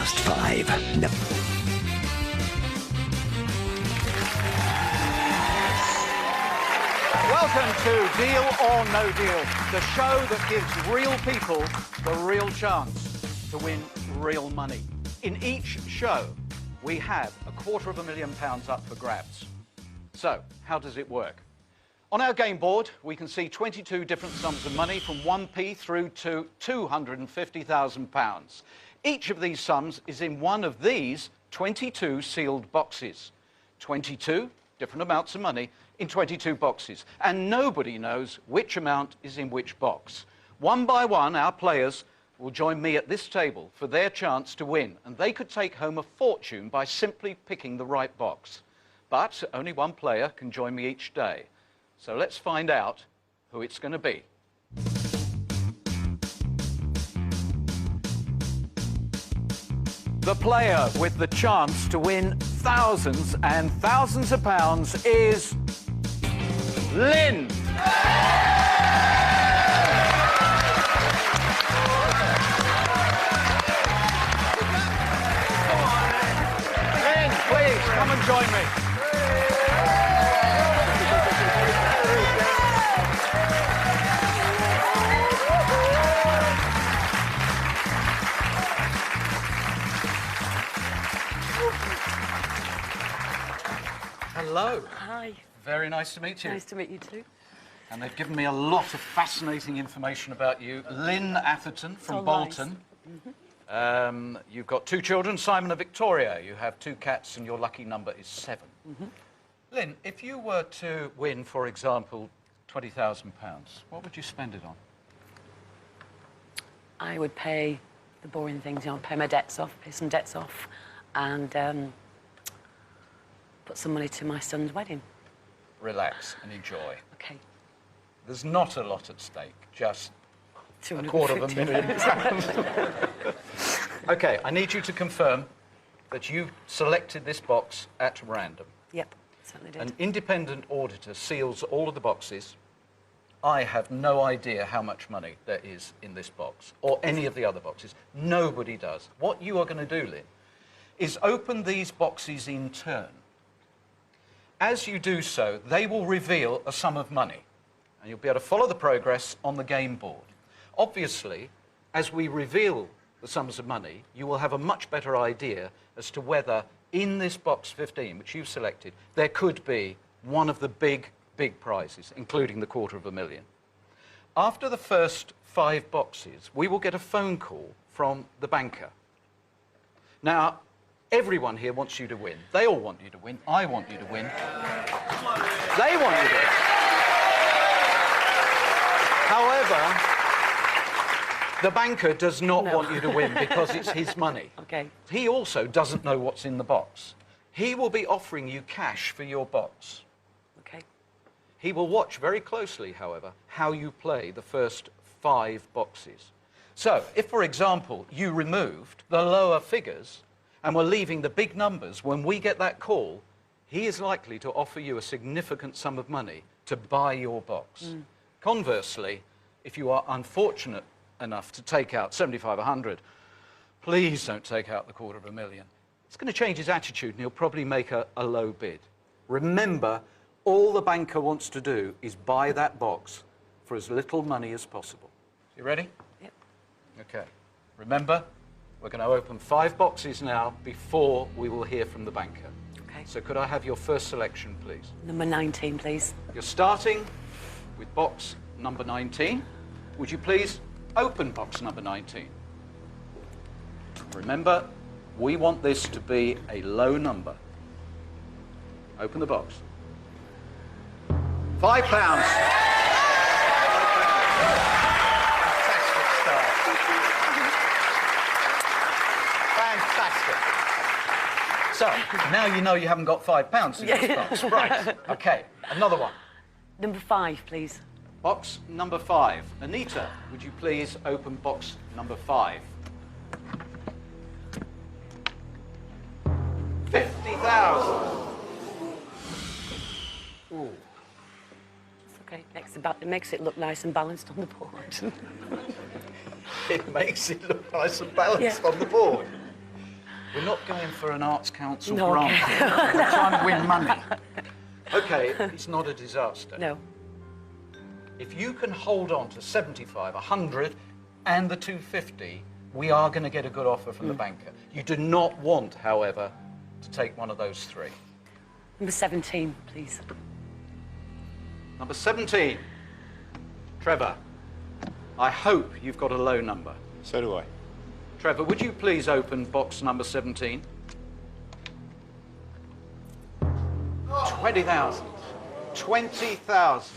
Fast Five. Welcome to Deal or No Deal, the show that gives real people the real chance to win real money. In each show, we have £250,000 up for grabs. So, how does it work? On our game board, we can see 22 different sums of money from 1p through to £250,000. Each of these sums is in one of these 22 sealed boxes. 22 different amounts of money in 22 boxes. And nobody knows which amount is in which box. One by one, our players will join me at this table for their chance to win. And they could take home a fortune by simply picking the right box. But only one player can join me each day. So let's find out who it's going to be. The player with the chance to win thousands and thousands of pounds is Lynn. Lynn, please, come and join me. Hello. Hi. Very nice to meet you. Nice to meet you too. And they've given me a lot of fascinating information about you. Lynn Atherton from Bolton. Nice. You've got two children, Simon and Victoria. You have two cats and your lucky number is 7. Lynn, if you were to win, for example, £20,000, what would you spend it on? I would pay the boring things, you know, pay my debts off, pay some debts off, and put some money to my son's wedding. Relax and enjoy. Okay. There's not a lot at stake, just £250,000. £250,000. OK, I need you to confirm that you selected this box at random. Yep, certainly did. An independent auditor seals all of the boxes. I have no idea how much money there is in this box, or any of the other boxes. Nobody does. What you are going to do, Lynn, is open these boxes in turn. As you do so, they will reveal a sum of money, and you'll be able to follow the progress on the game board. Obviously, as we reveal the sums of money, you will have a much better idea as to whether in this box 15, which you've selected, there could be one of the big prizes, including the £250,000. After the first 5 boxes, we will get a phone call from the banker. Now, everyone here wants you to win. They all want you to win. I want you to win. They want you to win. However, the banker does not want you to win because it's his money. Okay. He also doesn't know what's in the box. He will be offering you cash for your box. Okay. He will watch very closely, however, how you play the first 5 boxes. So, if, for example, you removed the lower figures and were leaving the big numbers, when we get that call, he is likely to offer you a significant sum of money to buy your box. Conversely, if you are unfortunate enough to take out 75, 100, please don't take out the £250,000. It's going to change his attitude and he'll probably make a low bid. Remember, all the banker wants to do is buy that box for as little money as possible. You ready? Yep. Okay. Remember, we're going to open 5 boxes now before we will hear from the banker. Okay. So could I have your first selection, please? Number 19, please. You're starting with box number 19. Would you please open box number 19? Remember, we want this to be a low number. Open the box. £5. Fantastic. So, now you know you haven't got £5 in this box. Right, OK, another one. Number 5, please. Box number 5. Anita, would you please open box number 5? 50,000. Ooh. It's okay. It makes it look nice and balanced on the board. It makes it look nice and balanced Yeah. on the board. We're not going for an Arts Council No, grant. okay. We're trying to win money. Okay, it's not a disaster. No. If you can hold on to 75, 100, and the 250, we are going to get a good offer from the banker. You do not want, however, to take one of those three. Number 17, please. Number 17. Trevor, I hope you've got a low number. So do I. Trevor, would you please open box number 17? 20,000. 20,000.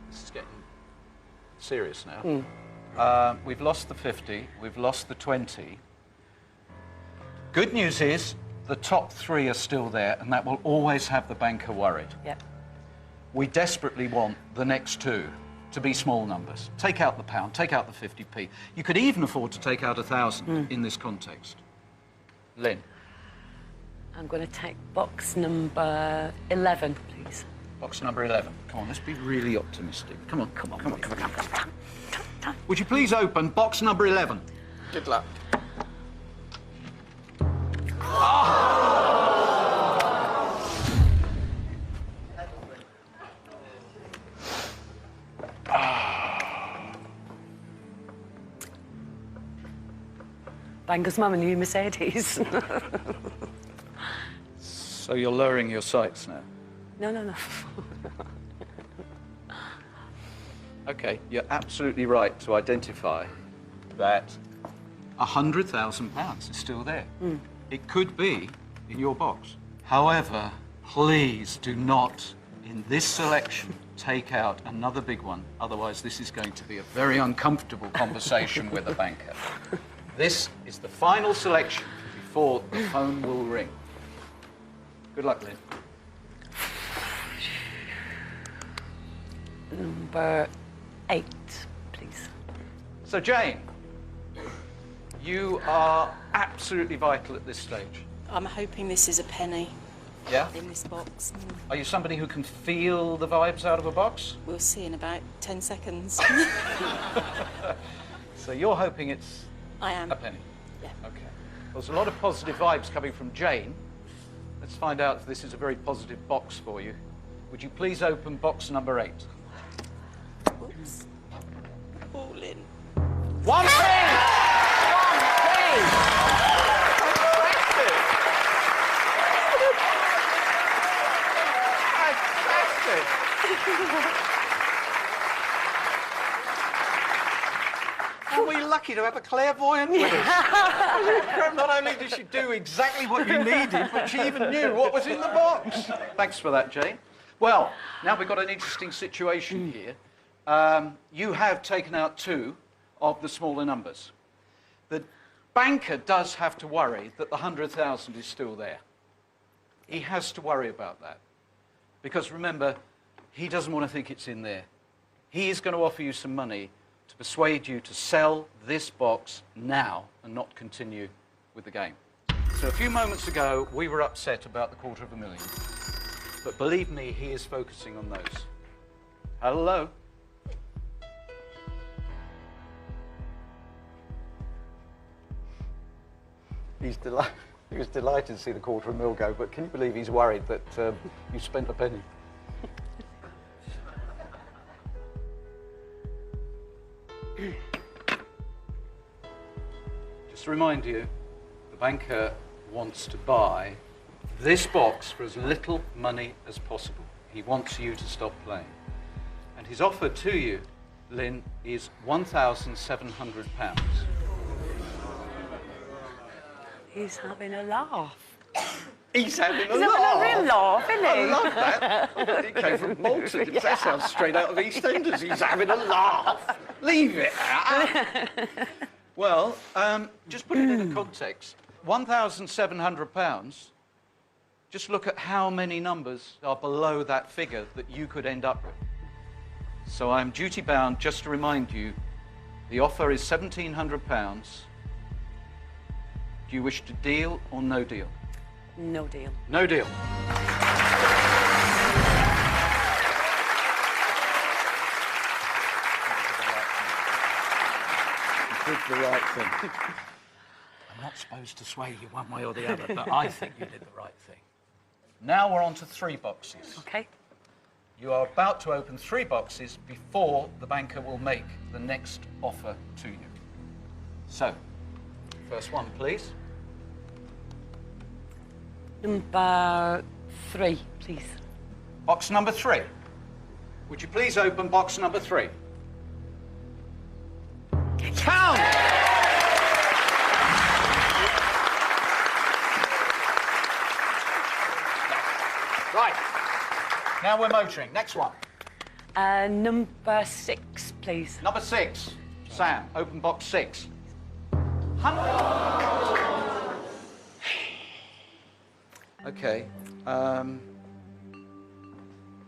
This is getting serious now. We've lost the 50, we've lost the 20. Good news is the top three are still there, and that will always have the banker worried. Yep. We desperately want the next two to be small numbers. Take out the pound, take out the 50p. You could even afford to take out 1,000 in this context. Lynn, I'm going to take box number 11, please. box number 11. Come on, let's be really optimistic. Come on, come on, come on, come on, come on. Would you please open box number 11? Good luck. Banger's mum, a new Mercedes. So you're lowering your sights now? No, no, no. Okay, you're absolutely right to identify that £100,000 is still there. It could be in your box. However, please do not, in this selection, take out another big one. Otherwise, this is going to be a very uncomfortable conversation with a banker. This is the final selection before the phone will ring. Good luck, Lynn. Number 8, please. So, Jane, you are absolutely vital at this stage. I'm hoping this is a penny Yeah? in this box. Are you somebody who can feel the vibes out of a box? We'll see in about 10 seconds. So you're hoping it's I am. a penny? Yeah. Okay. There's a lot of positive vibes coming from Jane. Let's find out if this is a very positive box for you. Would you please open box number 8? Oops. All in. 1 penny! 1 penny! Fantastic! Fantastic! Are we lucky to have a clairvoyant with us? Not only did she do exactly what you needed, but she even knew what was in the box. Thanks for that, Jane. Well, now we've got an interesting situation here. You have taken out 2 of the smaller numbers. The banker does have to worry that the 100,000 is still there. He has to worry about that. Because remember, he doesn't want to think it's in there. He is going to offer you some money to persuade you to sell this box now and not continue with the game. So a few moments ago, we were upset about the £250,000. But believe me, he is focusing on those. Hello? He was delighted to see the £250,000 go, but can you believe he's worried that you spent a penny? Just to remind you, the banker wants to buy this box for as little money as possible. He wants you to stop playing. And his offer to you, Lynn, is £1,700. He's having a laugh. He's having a He's laugh. having a real laugh, isn't he? I love that. It came from Bolton. That sounds straight out of EastEnders. He's having a laugh. Leave it out. Well, just put it into context. £1,700, just look at how many numbers are below that figure that you could end up with. So I'm duty-bound just to remind you, the offer is £1,700. Do you wish to deal or no deal? No deal. No deal. did the right thing. I'm not supposed to sway you one way or the other, but I think you did the right thing. Now we're on to 3 boxes. Okay. You are about to open 3 boxes before the banker will make the next offer to you. So, first one, please. Number 3, please. Box number 3. Would you please open box number 3? Count! Right. Now we're motoring. Next one. Number 6, please. Number 6. Sam, open box 6. 100. Okay.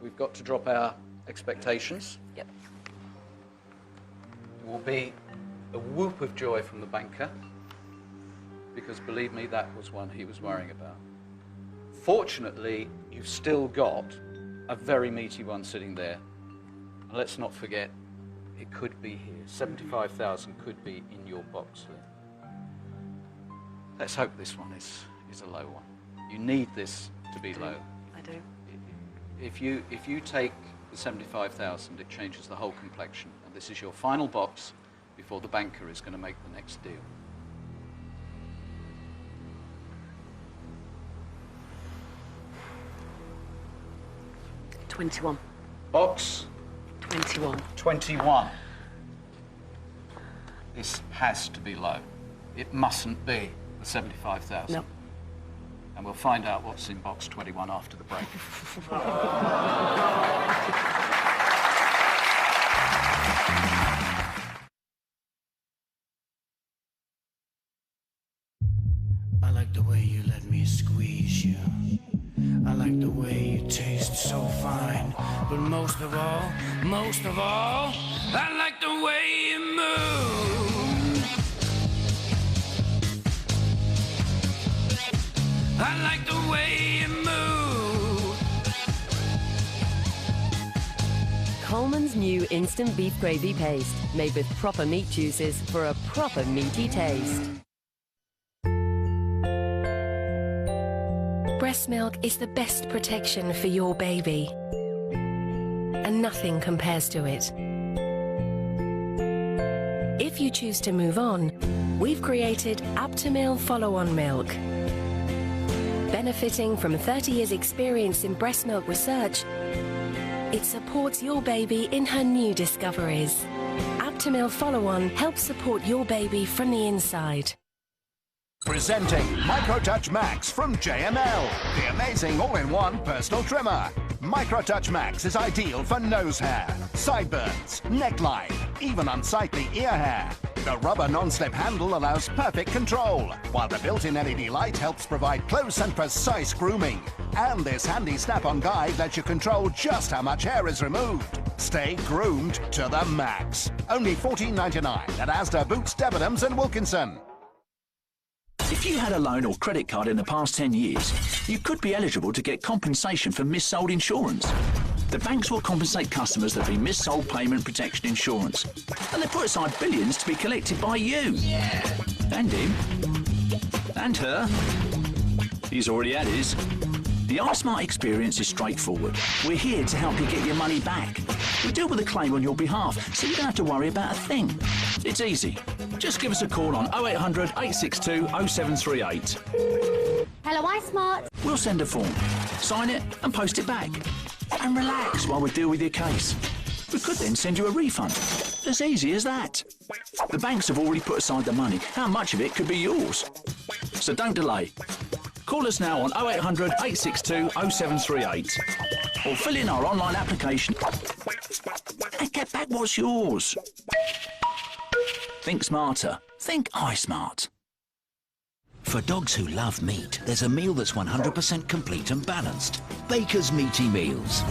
We've got to drop our expectations. Yep. There will be a whoop of joy from the banker, because believe me, that was one he was worrying about. Fortunately, you've still got a very meaty one sitting there. And let's not forget, it could be here. 75,000 could be in your box, Lynn. Let's hope this one is a low one. You need this to be low. I do. If you take the 75,000, it changes the whole complexion. And this is your final box before the banker is going to make the next deal. $21. Box 21. 21. This has to be low. It mustn't be the 75,000. No. And we'll find out what's in box 21 after the break. I like the way you let me squeeze you. I like the way you taste so fine. But most of all, I like the way you move. I like the way you move. Coleman's new instant beef gravy paste, made with proper meat juices for a proper meaty taste. Breast milk is the best protection for your baby, and nothing compares to it. If you choose to move on, we've created Aptamil Follow-On Milk. Benefiting from 30 years' experience in breast milk research, it supports your baby in her new discoveries. Aptamil Follow-On helps support your baby from the inside. Presenting Microtouch Max from JML, the amazing all-in-one personal trimmer. Microtouch Max is ideal for nose hair, sideburns, neckline, even unsightly ear hair. The rubber non-slip handle allows perfect control, while the built-in LED light helps provide close and precise grooming. And this handy snap-on guide lets you control just how much hair is removed. Stay groomed to the max. Only $14.99 at Asda, Boots, Debenhams and Wilkinson. If you had a loan or credit card in the past 10 years, you could be eligible to get compensation for missold insurance. The banks will compensate customers that have been missold payment protection insurance. And they put aside billions to be collected by you. Yeah. And him. And her. He's already had his. The iSmart experience is straightforward. We're here to help you get your money back. We deal with a claim on your behalf, so you don't have to worry about a thing. It's easy. Just give us a call on 0800 862 0738. Hello, iSmart. We'll send a form, sign it and post it back. And relax while we deal with your case. We could then send you a refund. As easy as that. The banks have already put aside the money. How much of it could be yours? So don't delay. Call us now on 0800 862 0738 or fill in our online application and get back what's yours. Think smarter. Think iSmart. For dogs who love meat, there's a meal that's 100% complete and balanced. Baker's Meaty Meals.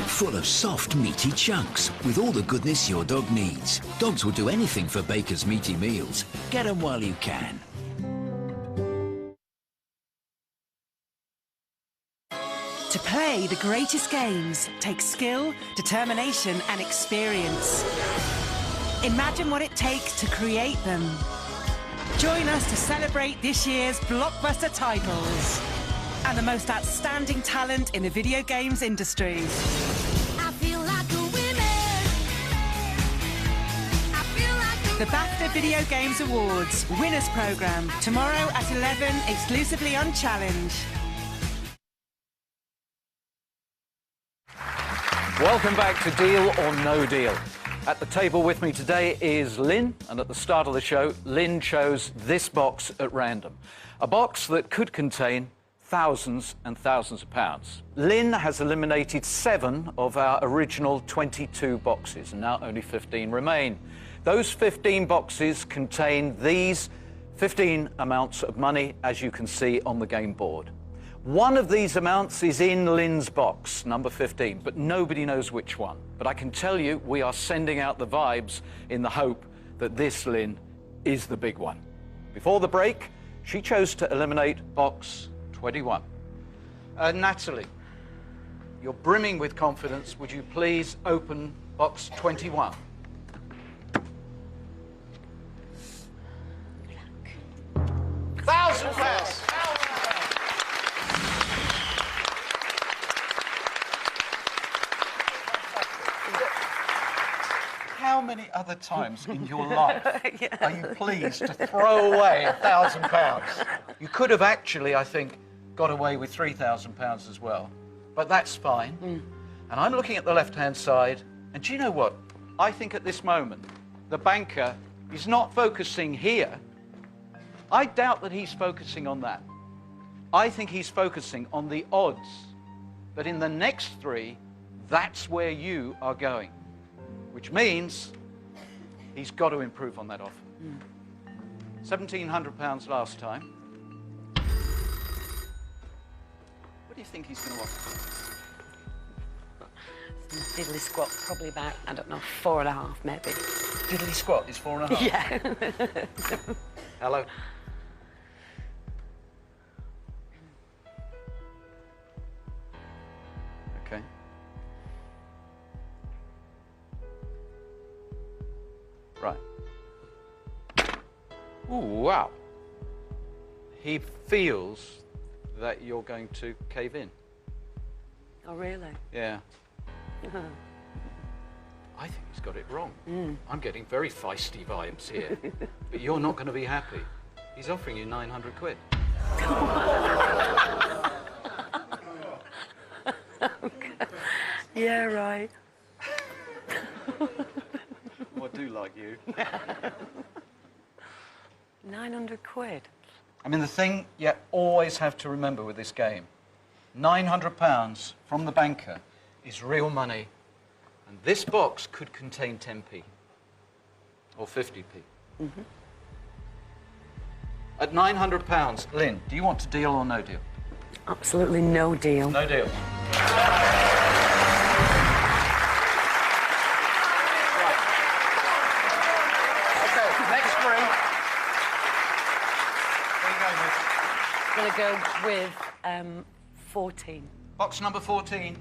Full of soft, meaty chunks, with all the goodness your dog needs. Dogs will do anything for Baker's Meaty Meals. Get them while you can. To play the greatest games takes skill, determination and experience. Imagine what it takes to create them. Join us to celebrate this year's blockbuster titles and the most outstanding talent in the video games industry. The BAFTA Video Games Awards Winners Programme, tomorrow at 11, exclusively on Challenge. Welcome back to Deal or No Deal. At the table with me today is Lynn, and at the start of the show, Lynn chose this box at random. A box that could contain thousands and thousands of pounds. Lynn has eliminated 7 of our original 22 boxes, and now only 15 remain. Those 15 boxes contain these 15 amounts of money, as you can see on the game board. One of these amounts is in Lynn's box, number 15, but nobody knows which one. But I can tell you, we are sending out the vibes in the hope that this, Lynn, is the big one. Before the break, she chose to eliminate box 21. Natalie, you're brimming with confidence. Would you please open box 21? £1,000. How many other times in your life are you pleased to throw away £1,000? You could have actually, I think, got away with £3,000 as well. But that's fine. And I'm looking at the left-hand side, and do you know what? I think at this moment, the banker is not focusing here. I doubt that he's focusing on that. I think he's focusing on the odds. But in the next 3, that's where you are going. Which means he's got to improve on that offer. £1,700 last time. What do you think he's going to offer? Diddly squat, probably about, I don't know, 4.5 maybe. Diddly squat is 4.5? Yeah. Hello? Okay. Right. Ooh, wow. He feels that you're going to cave in. Oh, really? Yeah. I think he's got it wrong. I'm getting very feisty vibes here. But you're not going to be happy. He's offering you 900 quid. Yeah, right. I do like you. 900 quid. I mean, the thing you always have to remember with this game, £900 from the banker is real money. And this box could contain 10p or 50p. At £900, Lynn, do you want to deal or no deal? Absolutely no deal. No deal. I'm going to go with 14. Box number 14.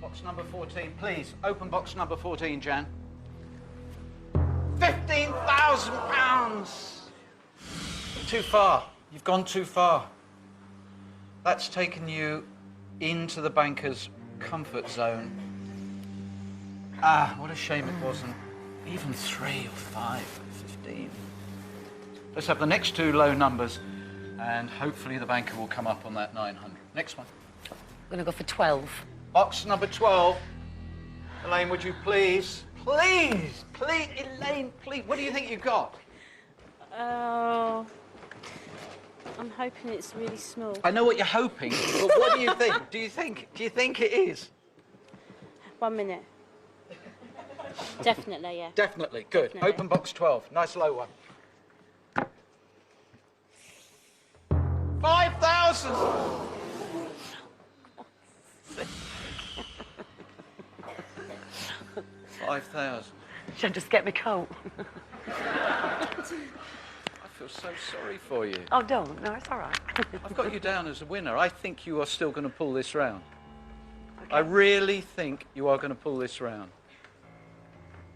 Box number 14, please. Open box number 14, Jan. £15,000! Too far. You've gone too far. That's taken you into the banker's comfort zone. Ah, what a shame it wasn't even 3 or 5 or 15. Let's have the next 2 low numbers, and hopefully the banker will come up on that 900. Next one. I'm going to go for 12. Box number 12. Elaine, would you please, please, Elaine, please, what do you think you've got? Oh, I'm hoping it's really small. I know what you're hoping, but what do you think? Do you think it is? 1 minute. Definitely, yeah. Definitely, good. Definitely. Open box 12, nice low one. 5,000! 5,000. Should I just get my coat? I feel so sorry for you. Oh, don't. No, it's all right. I've got you down as a winner. I think you are still going to pull this round. Okay. I really think you are going to pull this round.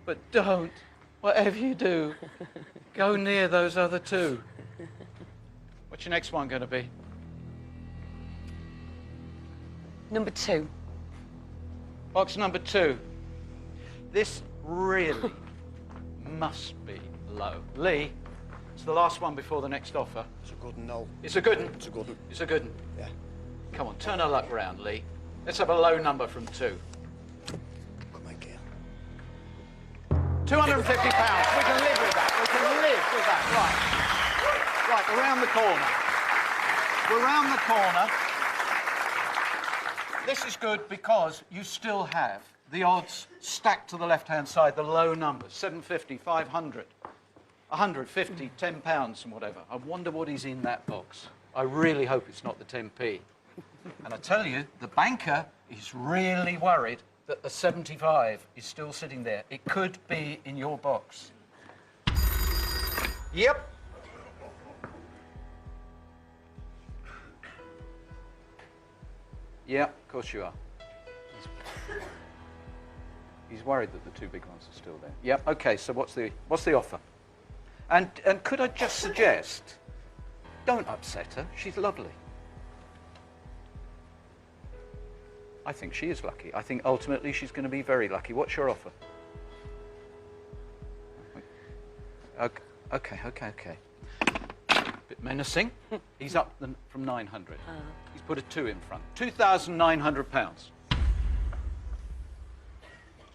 But don't, whatever you do, go near those other two. What's your next one going to be? Number 2. Box number 2. This really must be low. Lee, it's the last one before the next offer. It's a good one, no. It's a good one? It's a good one. It's a good one? Yeah. Come on, turn her luck round, Lee. Let's have a low number from 2. Come on, Gail. £250. We can live with that. We can live with that. Right. Right, around the corner. We're round the corner. This is good because you still have the odds stacked to the left-hand side, the low numbers, 750, 500, 150, £10 and whatever. I wonder what is in that box. I really hope it's not the 10p. And I tell you, the banker is really worried that the 75 is still sitting there. It could be in your box. Yep. Yeah, of course you are. He's worried that the 2 big ones are still there. Yep. Okay. So what's the offer? And could I just suggest, don't upset her. She's lovely. I think she is lucky. I think ultimately she's going to be very lucky. What's your offer? Okay. Bit menacing. He's up from 900. He's put a 2 in front. £2,900.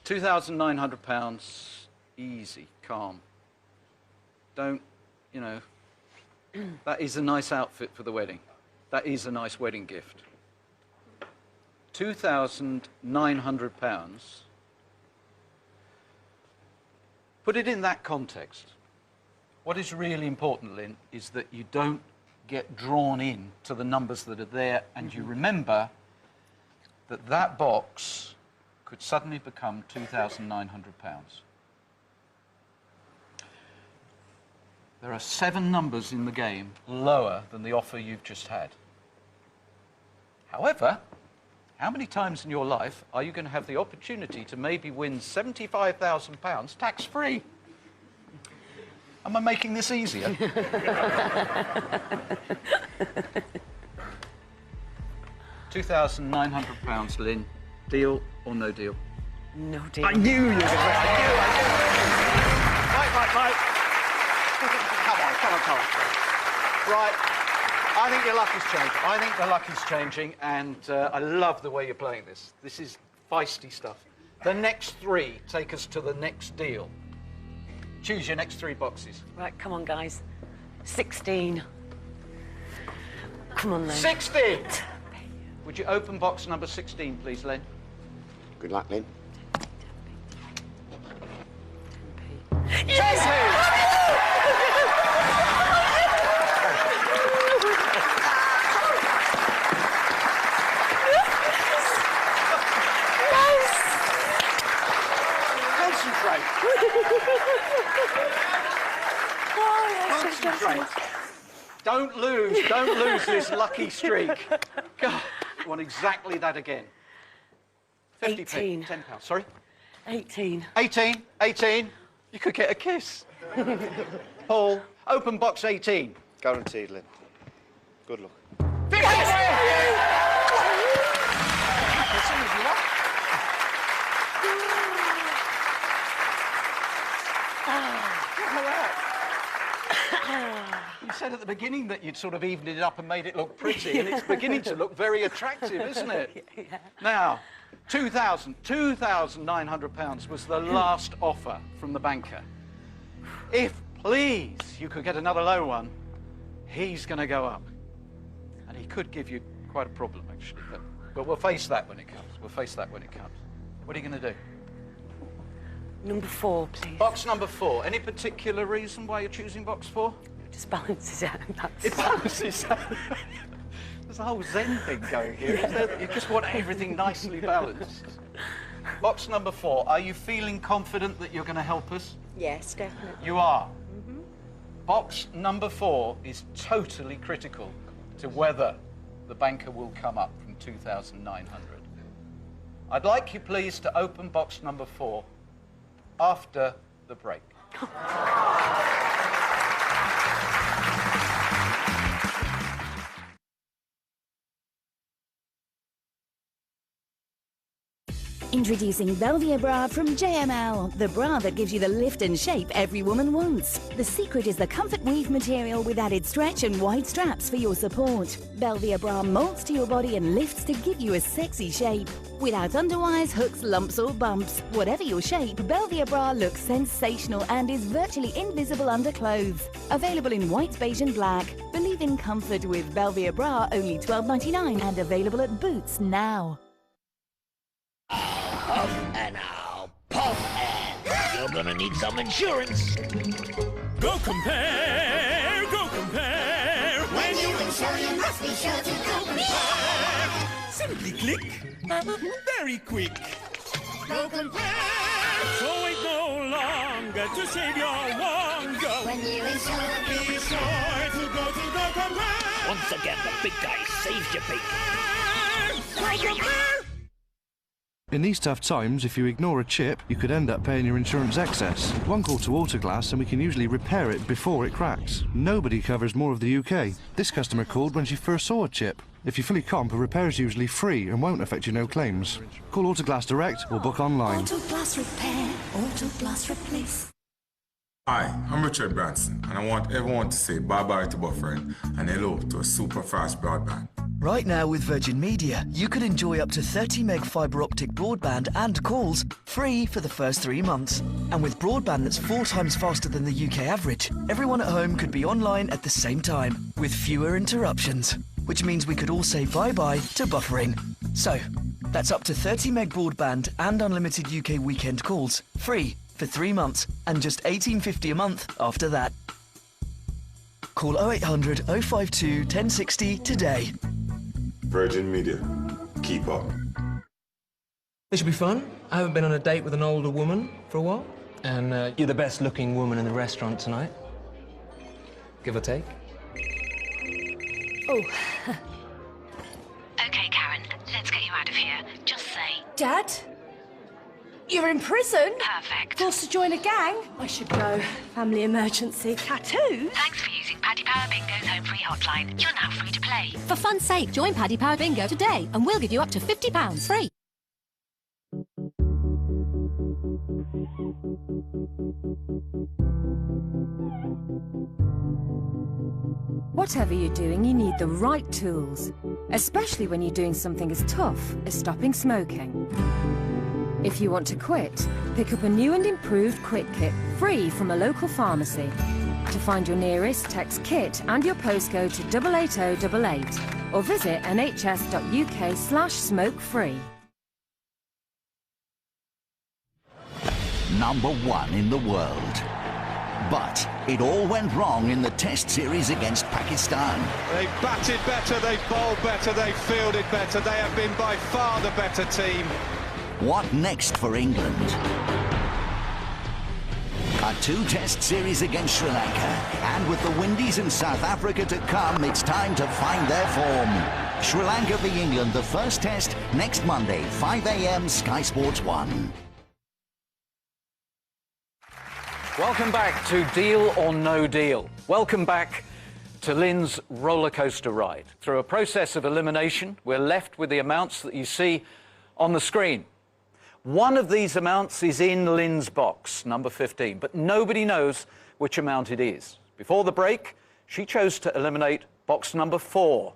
£2,900, easy, calm. Don't, you know, that is a nice outfit for the wedding. That is a nice wedding gift. £2,900. Put it in that context. What is really important, Lynn, is that you don't get drawn in to the numbers that are there, and you remember that that box could suddenly become £2,900. There are 7 numbers in the game lower than the offer you've just had. However, how many times in your life are you going to have the opportunity to maybe win £75,000 tax-free? Am I making this easier? £2,900, Lynn. Deal or no deal? No deal. I knew you were going to say I knew. Right. Come on. Right. I think your luck is changing. I think the luck is changing, and I love the way you're playing this. This is feisty stuff. The next 3 take us to the next deal. Choose your next 3 boxes. Right, come on, guys. 16. Come on, Len. 16! Would you open box number 16, please, Len? Good luck, Lynn. Yes! Concentrate. Don't lose this lucky streak. God, I want exactly that again. 18. £10. Sorry? 18. 18. You could get a kiss. Paul, open box 18. Guaranteed, Lynn. Good luck. 50 As soon as you like. You said at the beginning that you'd sort of evened it up and made it look pretty, and it's beginning to look very attractive, isn't it? Yeah. Now, £2,900 was the last offer from the banker. If, please, you could get another low one, he's going to go up. And he could give you quite a problem, actually. But we'll face that when it comes. What are you going to do? Number 4, please. Box number 4. Any particular reason why you're choosing box 4? Just balances out. It balances out. There's a whole Zen thing going here. Yeah. You just want everything nicely balanced. Box number 4. Are you feeling confident that you're going to help us? Yes, definitely. You are? Box number 4 is totally critical to whether the banker will come up from 2,900. I'd like you, please, to open box number 4 after the break. Introducing Belvia Bra from JML, the bra that gives you the lift and shape every woman wants. The secret is the comfort weave material with added stretch and wide straps for your support. Belvia Bra molds to your body and lifts to give you a sexy shape. Without underwires, hooks, lumps or bumps. Whatever your shape, Belvia Bra looks sensational and is virtually invisible under clothes. Available in white, beige and black. Believe in comfort with Belvia Bra, only $12.99 and available at Boots now. Huff and I'll puff and you're gonna need some insurance. Go compare, go compare. When you insure, you must be sure to go compare. Simply click, very quick. Go compare. So wait no longer to save your wonder. When you insure, be sure to go compare. Once again, the big guy saved your pig. Go compare. In these tough times, if you ignore a chip, you could end up paying your insurance excess. One call to Autoglass and we can usually repair it before it cracks. Nobody covers more of the UK. This customer called when she first saw a chip. If you fully comp, a repair is usually free and won't affect you no claims. Call Autoglass direct or book online. Autoglass repair, Autoglass replace. Hi, I'm Richard Branson, and I want everyone to say bye-bye to buffering and hello to a super fast broadband. Right now with Virgin Media, you can enjoy up to 30 meg fibre optic broadband and calls free for the first 3 months. And with broadband that's 4 times faster than the UK average, everyone at home could be online at the same time, with fewer interruptions. Which means we could all say bye-bye to buffering. So, that's up to 30 meg broadband and unlimited UK weekend calls, free for 3 months, and just $18.50 a month after that. Call 0800 052 1060 today. Virgin Media. Keep up. This should be fun. I haven't been on a date with an older woman for a while. And you're the best looking woman in the restaurant tonight. Give or take. Oh. Okay, Karen, let's get you out of here. Just say... Dad? You're in prison? Perfect. Forced to join a gang? I should go. Family emergency. Tattoos? Thanks for using Paddy Power Bingo's home free hotline. You're now free to play. For fun's sake, join Paddy Power Bingo today and we'll give you up to £50 free. Whatever you're doing, you need the right tools, especially when you're doing something as tough as stopping smoking. If you want to quit, pick up a new and improved Quit Kit, free from a local pharmacy. To find your nearest, text KIT and your postcode to 88088 or visit nhs.uk/smoke-free. Number 1 in the world. But it all went wrong in the Test series against Pakistan. They batted better, they bowled better, they fielded better. They have been by far the better team. What next for England? A 2-test series against Sri Lanka. And with the Windies and South Africa to come, it's time to find their form. Sri Lanka v England, the first test, next Monday, 5 a.m, Sky Sports 1. Welcome back to Deal or No Deal. Welcome back to Lynn's roller coaster ride. Through a process of elimination, we're left with the amounts that you see on the screen. One of these amounts is in Lynn's box, number 15, but nobody knows which amount it is. Before the break, she chose to eliminate box number 4.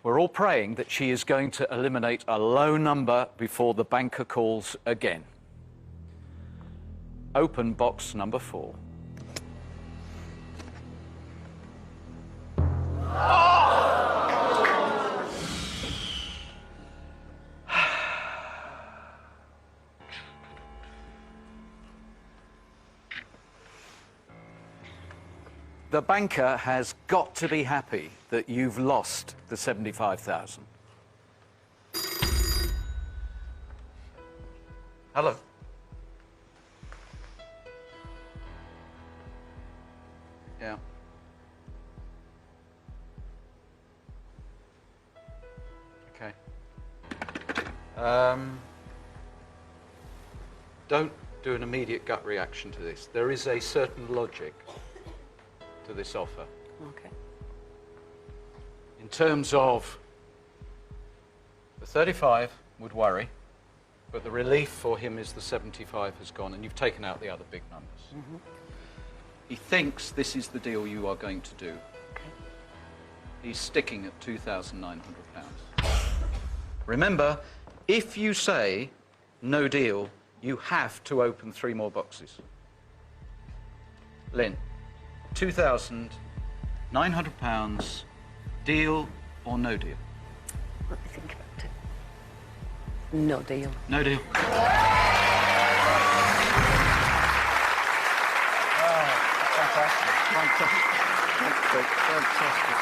We're all praying that she is going to eliminate a low number before the banker calls again. Open box number 4. The banker has got to be happy that you've lost the 75,000. Hello. Okay. Don't do an immediate gut reaction to this. There is a certain logic to this offer. Okay. In terms of the 35 would worry, but the relief for him is the 75 has gone, and you've taken out the other big numbers. Mm-hmm. He thinks this is the deal you are going to do. Okay. He's sticking at £2,900. Remember, if you say no deal, you have to open 3 more boxes. Lynn, £2,900, deal or no deal? Let me think about it. No deal. No deal. Fantastic.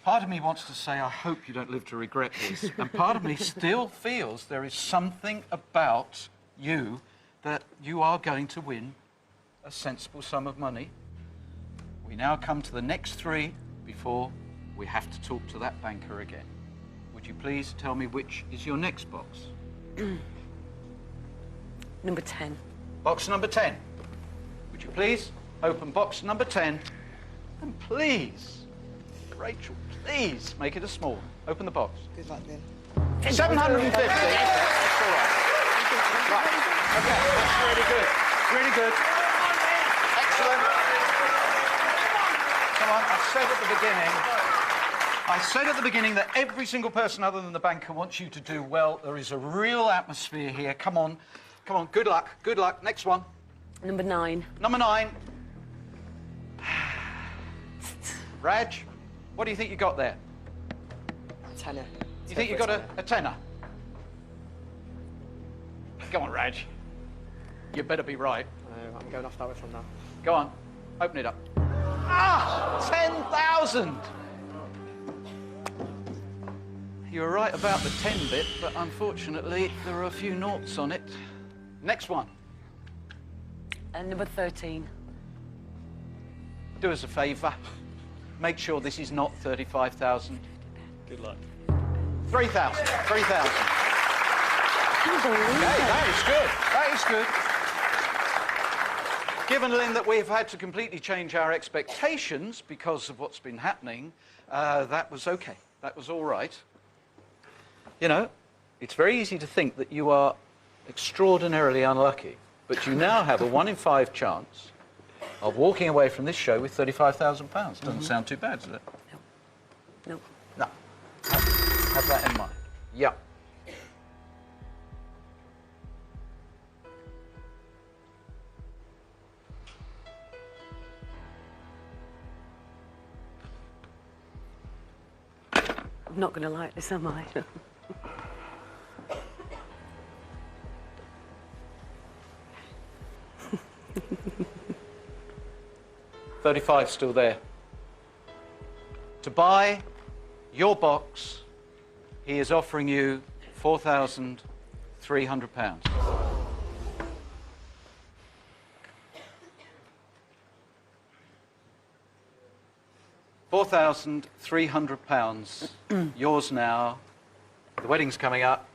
Part of me wants to say, I hope you don't live to regret this, and part of me still feels there is something about you that you are going to win a sensible sum of money. We now come to the next 3 before we have to talk to that banker again. Would you please tell me which is your next box? Number 10. Box number 10. Would you please open box number 10? And please, Rachel, please make it a small. Open the box. Good luck, Lynn. 750. That's all right. Right. Okay, that's really good. Really good. Excellent. Come on, I said at the beginning that every single person other than the banker wants you to do well. There is a real atmosphere here. Come on. Come on, good luck. Good luck. Next one. Number 9. Number 9. Raj, what do you think you got there? Tenner. You think you got a tenner? Go on, Raj. You better be right. I'm going off that way from now. Go on. Open it up. Ah! 10,000! You were right about the 10 bit, but unfortunately there are a few noughts on it. Next one. Number 13. Do us a favour. Make sure this is not 35,000. Good luck. 3,000. 3,000. Okay, that is good. That is good. Given, Lynn, that we've had to completely change our expectations because of what's been happening, that was okay. That was all right. You know, it's very easy to think that you are extraordinarily unlucky, but you now have a 1 in 5 chance of walking away from this show with £35,000. Doesn't sound too bad, does it? No. No. Have that in mind. Yeah. I'm not going to like this, am I? 35 still there. To buy your box, he is offering you £4,300. £4,300, yours now. The wedding's coming up.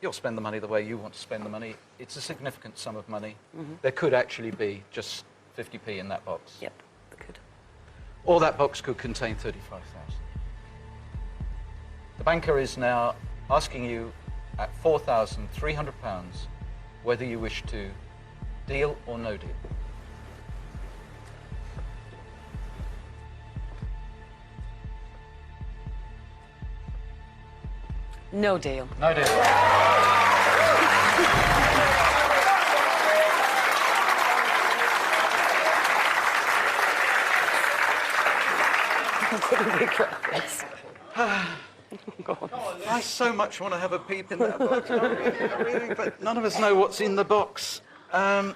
You'll spend the money the way you want to spend the money. It's a significant sum of money. There could actually be just 50p in that box. Yep, it could. Or that box could contain 35,000. The banker is now asking you at £4,300 whether you wish to deal or no deal. No deal. No deal. I so much want to have a peep in that box, really, but none of us know what's in the box. The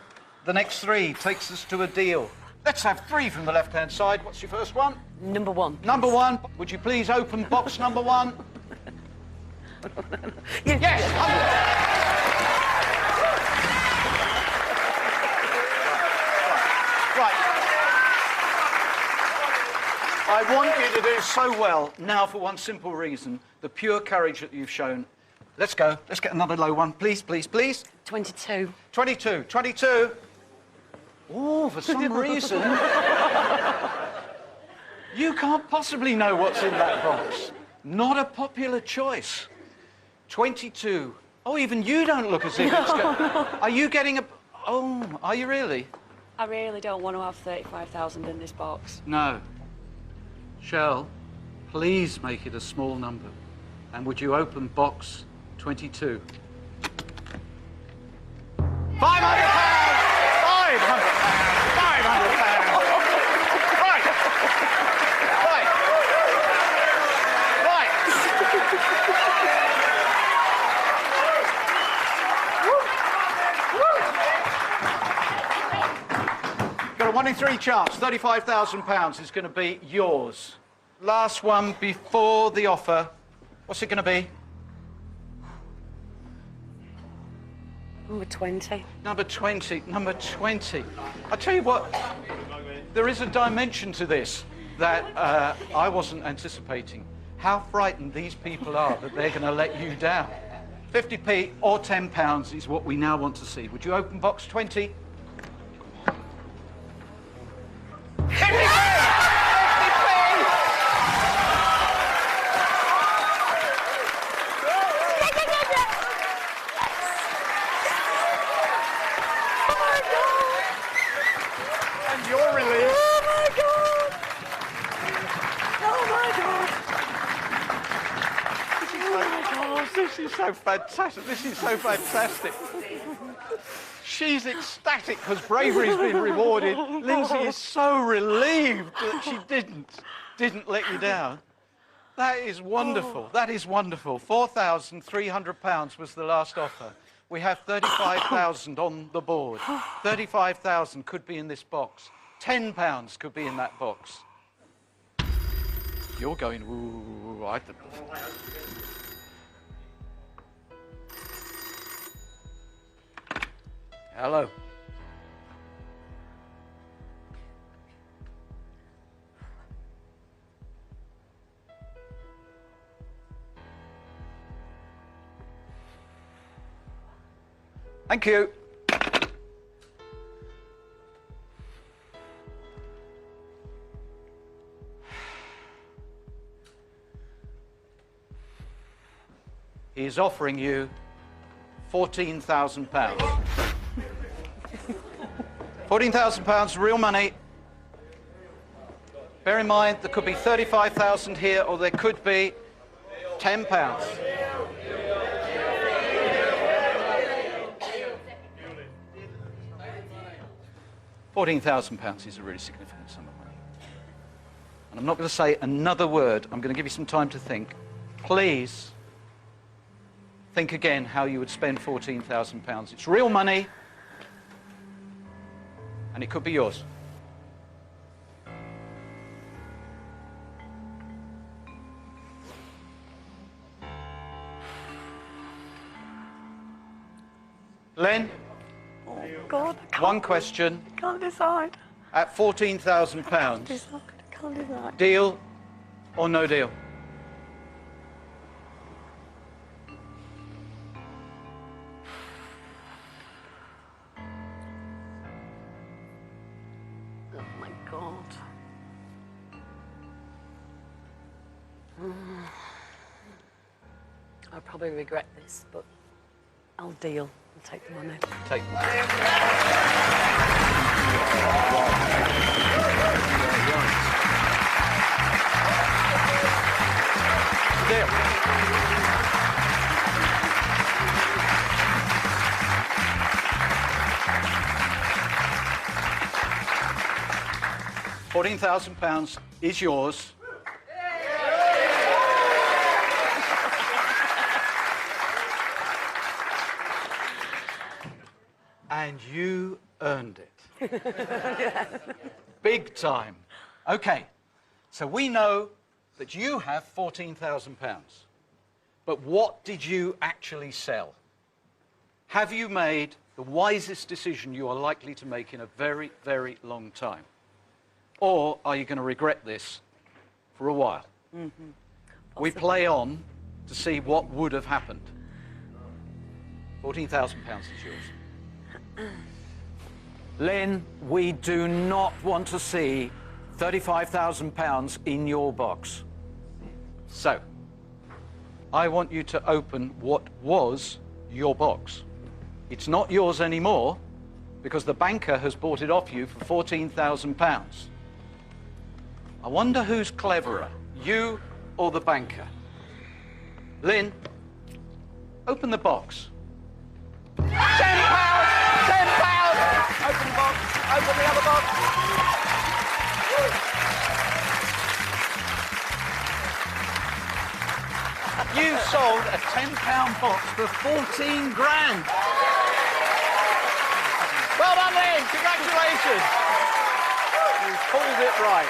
next 3 takes us to a deal. Let's have 3 from the left-hand side. What's your first one? Number 1. Number 1. Would you please open box number 1? Yes! Right. I want you to do so well now for one simple reason, the pure courage that you've shown. Let's go. Let's get another low one. Please, please, please. 22. 22. 22. Oh, for some reason, you can't possibly know what's in that box. Not a popular choice. 22. Oh, even you don't look as if it's going... Are you getting a... Oh, are you really? I really don't want to have 35,000 in this box. No. Shell, please make it a small number. And would you open box 22? £500! £500! £500! Right! Right! Right! Got a 1 in 3 chance. £35,000 is going to be yours. Last one before the offer. What's it going to be? Number 20. Number 20. Number 20. I tell you what, there is a dimension to this that I wasn't anticipating. How frightened these people are that they're going to let you down. 50p or £10 is what we now want to see. Would you open box 20? 50p! This is so fantastic. This is so fantastic. She's ecstatic because bravery's been rewarded. Lindsay is so relieved that she didn't let you down. That is wonderful. That is wonderful. £4,300 was the last offer. We have 35,000 on the board. 35,000 could be in this box. £10 could be in that box. You're going, ooh, I... Hello. Thank you. He is offering you £14,000. £14,000, real money. Bear in mind, there could be 35,000 here, or there could be £10. £14,000 is a really significant sum of money. And I'm not going to say another word. I'm going to give you some time to think. Please think again how you would spend £14,000. It's real money, and it could be yours. Len? Oh, God, one question. I can't decide. At £14,000. I can't decide. Deal or no deal? Oh, my God. I'll probably regret this, but I'll deal. I'll take the money. Take the money. Deal. £14,000 is yours. And you earned it. Big time. Okay, so we know that you have £14,000. But what did you actually sell? Have you made the wisest decision you are likely to make in a very, very long time? Or are you going to regret this for a while. We play on to see what would have happened. £14,000 is yours. Lynn, we do not want to see £35,000 in your box. So, I want you to open what was your box. It's not yours anymore because the banker has bought it off you for £14,000. I wonder who's cleverer, you or the banker? Lynn, open the box. £10! £10! Open the box, open the other box. You sold a £10 box for 14 grand. Well done, Lynn. Congratulations. You pulled it right.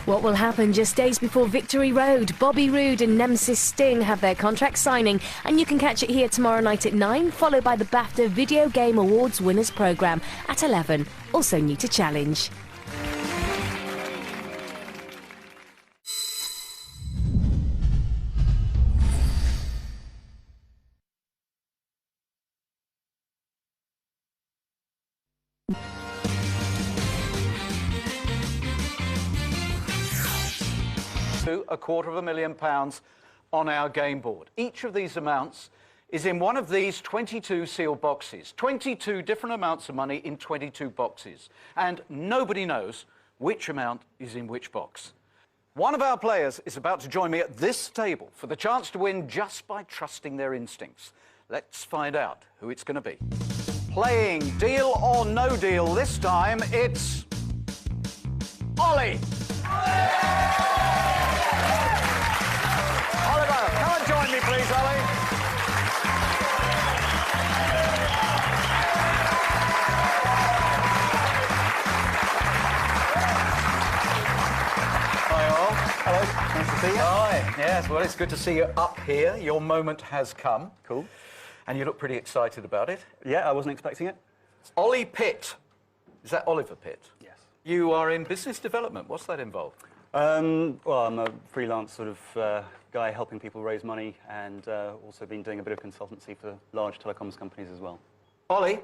What will happen just days before Victory Road? Bobby Roode and Nemesis Sting have their contract signing, and you can catch it here tomorrow night at 9, followed by the BAFTA Video Game Awards Winners Programme at 11. Also new to Challenge. £250,000 on our game board. Each of these amounts is in one of these 22 sealed boxes. 22 different amounts of money in 22 boxes. And nobody knows which amount is in which box. One of our players is about to join me at this table for the chance to win just by trusting their instincts. Let's find out who it's going to be. Playing Deal or No Deal this time, it's Ollie. Oliver, come and join me, please, Ollie. Hi, all. Hello. Nice to see you. Hi. Yes, well, it's good to see you up here. Your moment has come. Cool. And you look pretty excited about it. Yeah, I wasn't expecting it. Ollie Pitt. Is that Oliver Pitt? Yes. You are in business development. What's that involve? Well, I'm a freelance sort of guy helping people raise money, and also been doing a bit of consultancy for large telecoms companies as well. Ollie,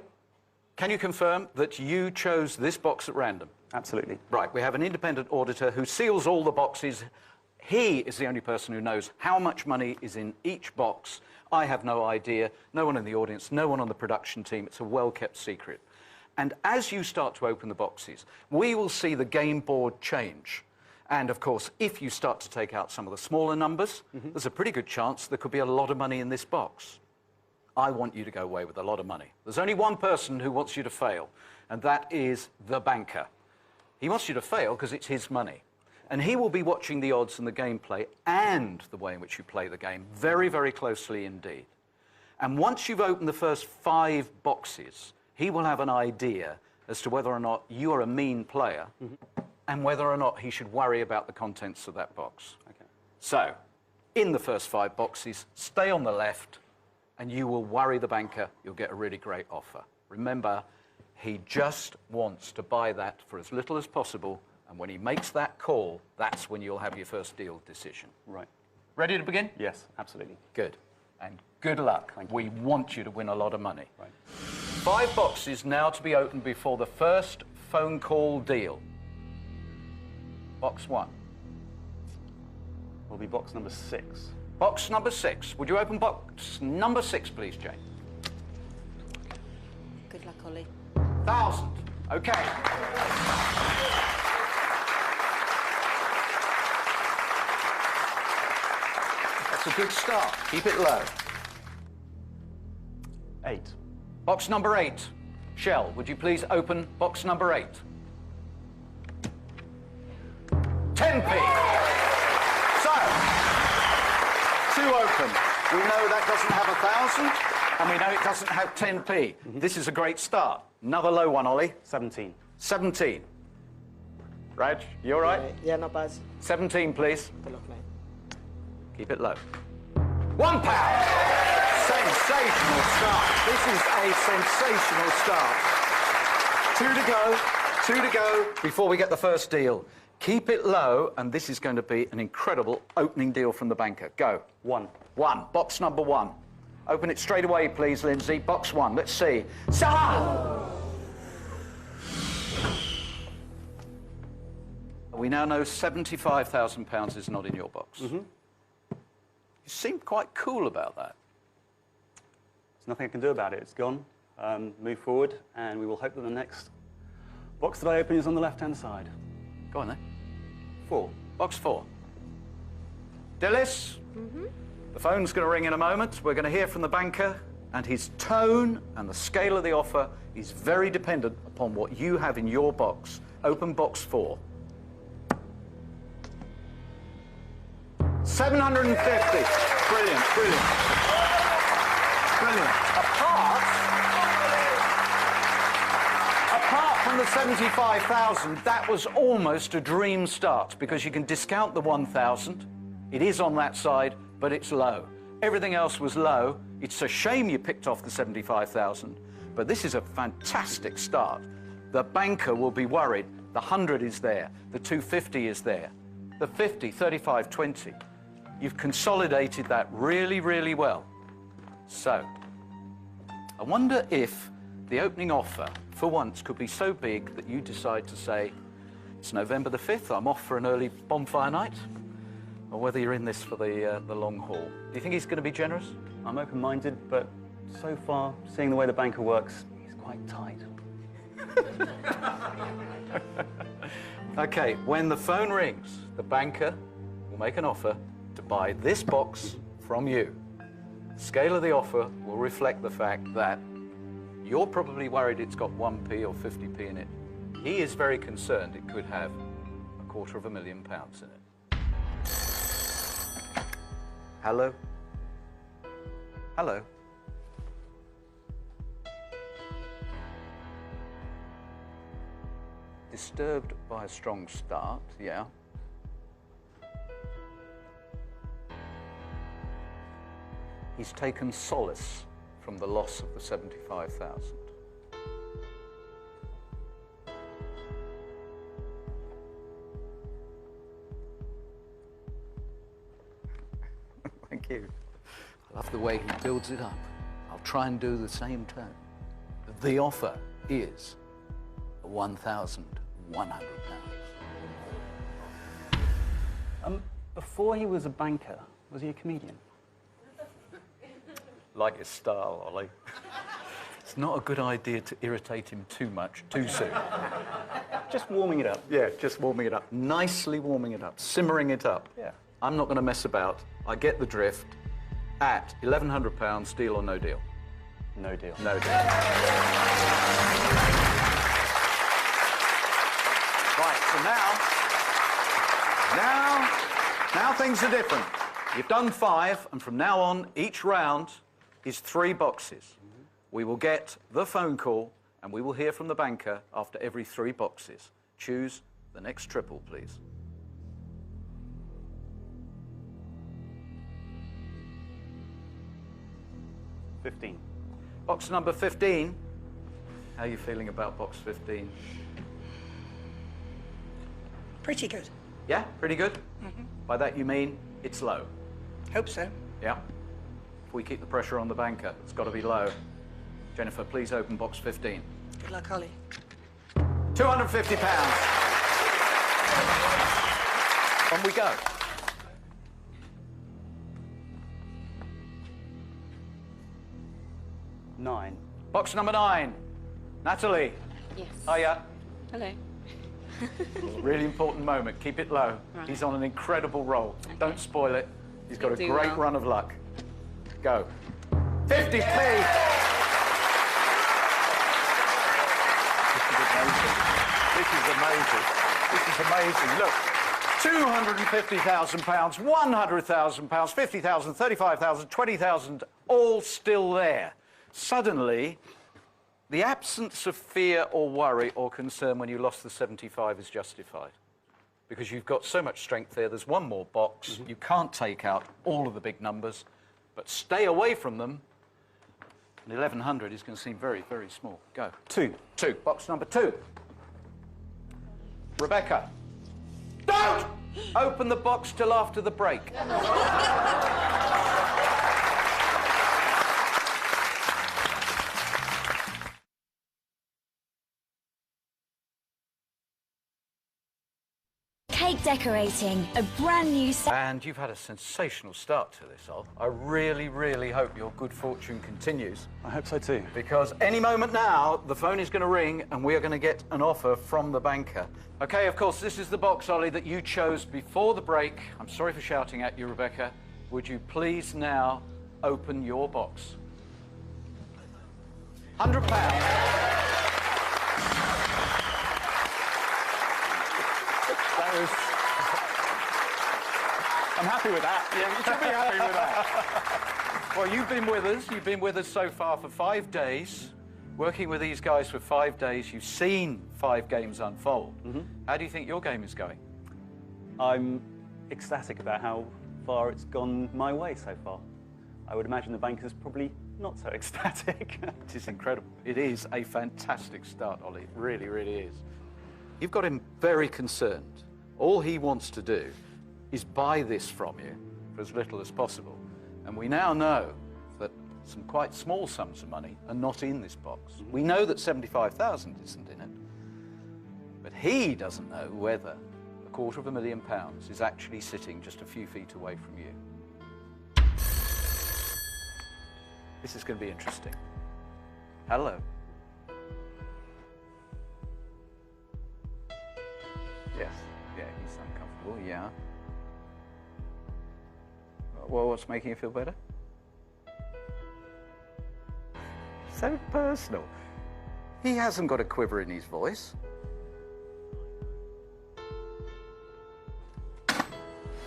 can you confirm that you chose this box at random? Absolutely. Right, we have an independent auditor who seals all the boxes. He is the only person who knows how much money is in each box. I have no idea, no one in the audience, no one on the production team. It's a well-kept secret. And as you start to open the boxes, we will see the game board change. And, of course, if you start to take out some of the smaller numbers, there's a pretty good chance there could be a lot of money in this box. I want you to go away with a lot of money. There's only one person who wants you to fail, and that is the banker. He wants you to fail because it's his money. And he will be watching the odds and the gameplay and the way in which you play the game very, very closely indeed. And once you've opened the first 5 boxes, he will have an idea as to whether or not you are a mean player and whether or not he should worry about the contents of that box. Okay. So, in the first 5 boxes, stay on the left, and you will worry the banker. You'll get a really great offer. Remember, he just wants to buy that for as little as possible, and when he makes that call, that's when you'll have your first deal decision. Right. Ready to begin? Yes, absolutely. Good. And good luck. We want you to win a lot of money. Right. 5 boxes now to be opened before the first phone call deal. Box 1. Will be box number 6. Box number 6. Would you open box number 6, please, Jane? Good luck, Ollie. 1,000. Okay. That's a good start. Keep it low. 8. Box number 8. Shell, would you please open box number 8? 10p. So, 2 open. We know that doesn't have 1,000, and we know it doesn't have 10p. This is a great start. Another low one, Ollie. 17. 17. Raj, you all right? Yeah, not bad. 17, please. Good luck, mate. Keep it low. £1. Sensational start. This is a sensational start. 2 to go. 2 to go before we get the first deal. Keep it low, and this is going to be an incredible opening deal from the banker. Go. 1. 1. Box number 1. Open it straight away, please, Lindsay. Box 1. Let's see. Saha! We now know £75,000 is not in your box. Mm-hmm. You seem quite cool about that. There's nothing I can do about it. It's gone. Move forward, and we will hope that the next box that I open is on the left-hand side. Go on, then. 4. Box 4. Dilys? The phone's going to ring in a moment. We're going to hear from the banker, and his tone and the scale of the offer is very dependent upon what you have in your box. Open box 4. 750. Brilliant, brilliant. Brilliant. Apart from the 75,000, that was almost a dream start, because you can discount the 1,000. It is on that side, but it's low. Everything else was low. It's a shame you picked off the 75,000, but this is a fantastic start. The banker will be worried. The 100 is there. The 250 is there. The 50, 35, 20. You've consolidated that really, really well. So, I wonder if the opening offer, for once, could be so big that you decide to say, it's November the 5th, I'm off for an early bonfire night, or whether you're in this for the long haul. Do you think he's going to be generous? I'm open-minded, but so far, seeing the way the banker works, he's quite tight. Okay, when the phone rings, the banker will make an offer to buy this box from you. The scale of the offer will reflect the fact that you're probably worried it's got 1p or 50p in it. He is very concerned it could have £250,000 in it. Hello? Hello? Disturbed by a strong start, yeah. He's taken solace from the loss of the 75,000. Thank you. I love the way he builds it up. I'll try and do the same tone. The offer is £1,100. Before he was a banker, was he a comedian? Like his style, Ollie. It's not a good idea to irritate him too much, too soon. Just warming it up. Yeah, just warming it up. Nicely warming it up, simmering it up. Yeah. I'm not going to mess about. I get the drift. At £1,100, deal or no deal? No deal. No deal. Right, so now things are different. You've done 5, and from now on, each round is 3 boxes. We will get the phone call, and we will hear from the banker after every 3 boxes. Choose the next triple, please. $15. Box number 15. How are you feeling about box 15? Pretty good. Yeah, pretty good? By that you mean it's low? Hope so. Yeah. If we keep the pressure on the banker, it's got to be low. Jennifer, please open box 15. Good luck, Ollie. £250. On we go. $9. Box number 9. Natalie. Yes. Hiya. Hello. Really important moment. Keep it low. Right. He's on an incredible roll. Okay. Don't spoil it. He's got a Do great well. run of luck. Go. 50p. This is amazing. This is amazing. Look. £250,000, £100,000, 50,000, 35,000, 20,000, all still there. Suddenly, the absence of fear or worry or concern when you lost the 75 is justified. Because you've got so much strength there. There's one more box. You can't take out all of the big numbers, but stay away from them. And 1,100 is going to seem very, very small. Go. 2. 2. Box number 2. Rebecca, don't open the box till after the break. Cake decorating, a brand new set. And you've had a sensational start to this, Ol. I really, really hope your good fortune continues. I hope so too. Because any moment now, the phone is going to ring and we are going to get an offer from the banker. OK, of course, this is the box, Ollie, that you chose before the break. I'm sorry for shouting at you, Rebecca. Would you please now open your box? £100. I'm happy with that. Yeah, you should be happy with that. Well, you've been with us. You've been with us so far for 5 days, working with these guys for 5 days. You've seen 5 games unfold. How do you think your game is going? I'm ecstatic about how far it's gone my way so far. I would imagine the bankers probably not so ecstatic. It is incredible. It is a fantastic start, Ollie. It really, really is. You've got him very concerned. All he wants to do is buy this from you for as little as possible. And we now know that some quite small sums of money are not in this box. We know that 75,000 isn't in it, but he doesn't know whether £250,000 is actually sitting just a few feet away from you. This is going to be interesting. Hello. Yes, yeah, he's uncomfortable, yeah. Well, what's making you feel better? So personal. He hasn't got a quiver in his voice.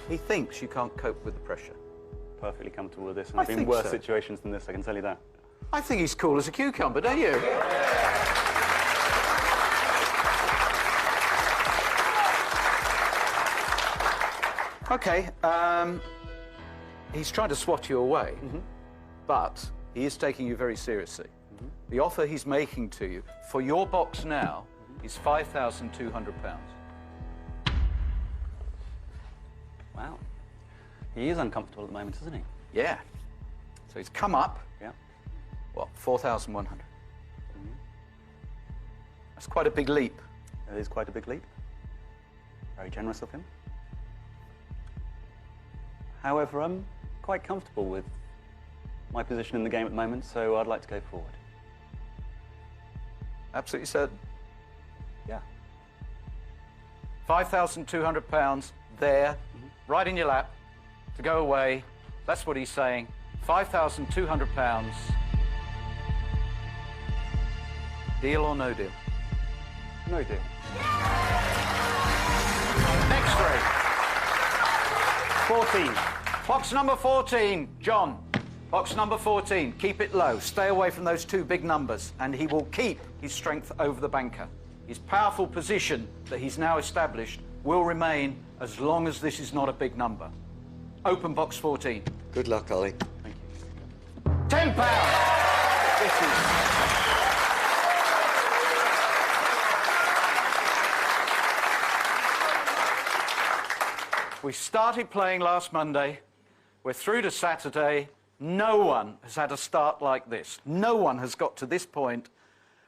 He thinks you can't cope with the pressure. Perfectly comfortable with this, and I've been in worse situations than this, I can tell you that. I think he's cool as a cucumber, don't you? OK, he's trying to swat you away, but he is taking you very seriously. The offer he's making to you for your box now is £5,200. Wow. He is uncomfortable at the moment, isn't he? Yeah. So he's come up. Yeah. What, 4,100? That's quite a big leap. It is quite a big leap. Very generous of him. However, I'm quite comfortable with my position in the game at the moment, so I'd like to go forward. Absolutely certain? Yeah. £5,200 there, right in your lap, to go away. That's what he's saying. £5,200. Deal or no deal? No deal. Next three. 14. Box number 14, John. Box number 14, keep it low. Stay away from those 2 big numbers, and he will keep his strength over the banker. His powerful position that he's now established will remain as long as this is not a big number. Open box 14. Good luck, Ollie. Thank you. £10. This is... We started playing last Monday. We're through to Saturday. No one has had a start like this. No one has got to this point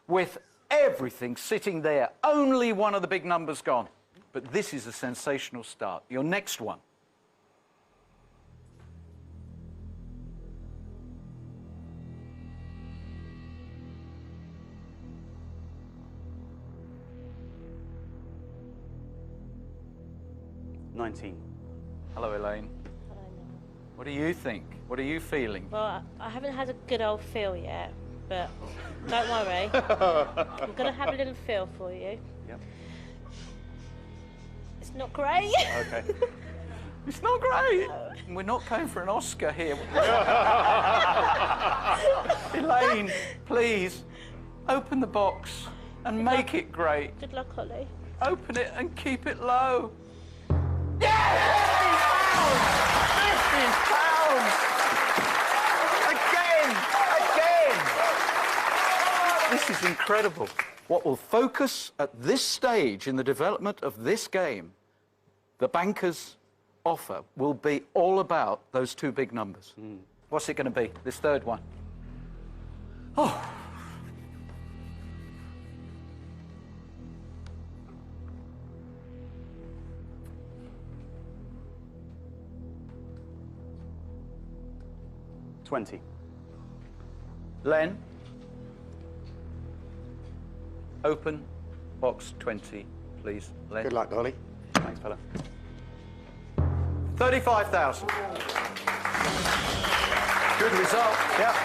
with everything sitting there. Only one of the big numbers gone. But this is a sensational start. Your next one. Hello, Elaine. Hello, Neil. What do you think? What are you feeling? Well, I haven't had a good old feel yet, but don't worry. I'm going to have a little feel for you. Yep. It's not great. Okay. It's not great. We're not going for an Oscar here. Elaine, please, open the box and make it great. Good luck, Ollie. Open it and keep it low. £50! Again! This is incredible. What will focus at this stage in the development of this game, the banker's offer, will be all about those two big numbers. What's it going to be, this third one? Oh. $20. Len, open box 20, please. Len. Good luck, Dolly. Thanks, fella. 35,000. Good result. Yep.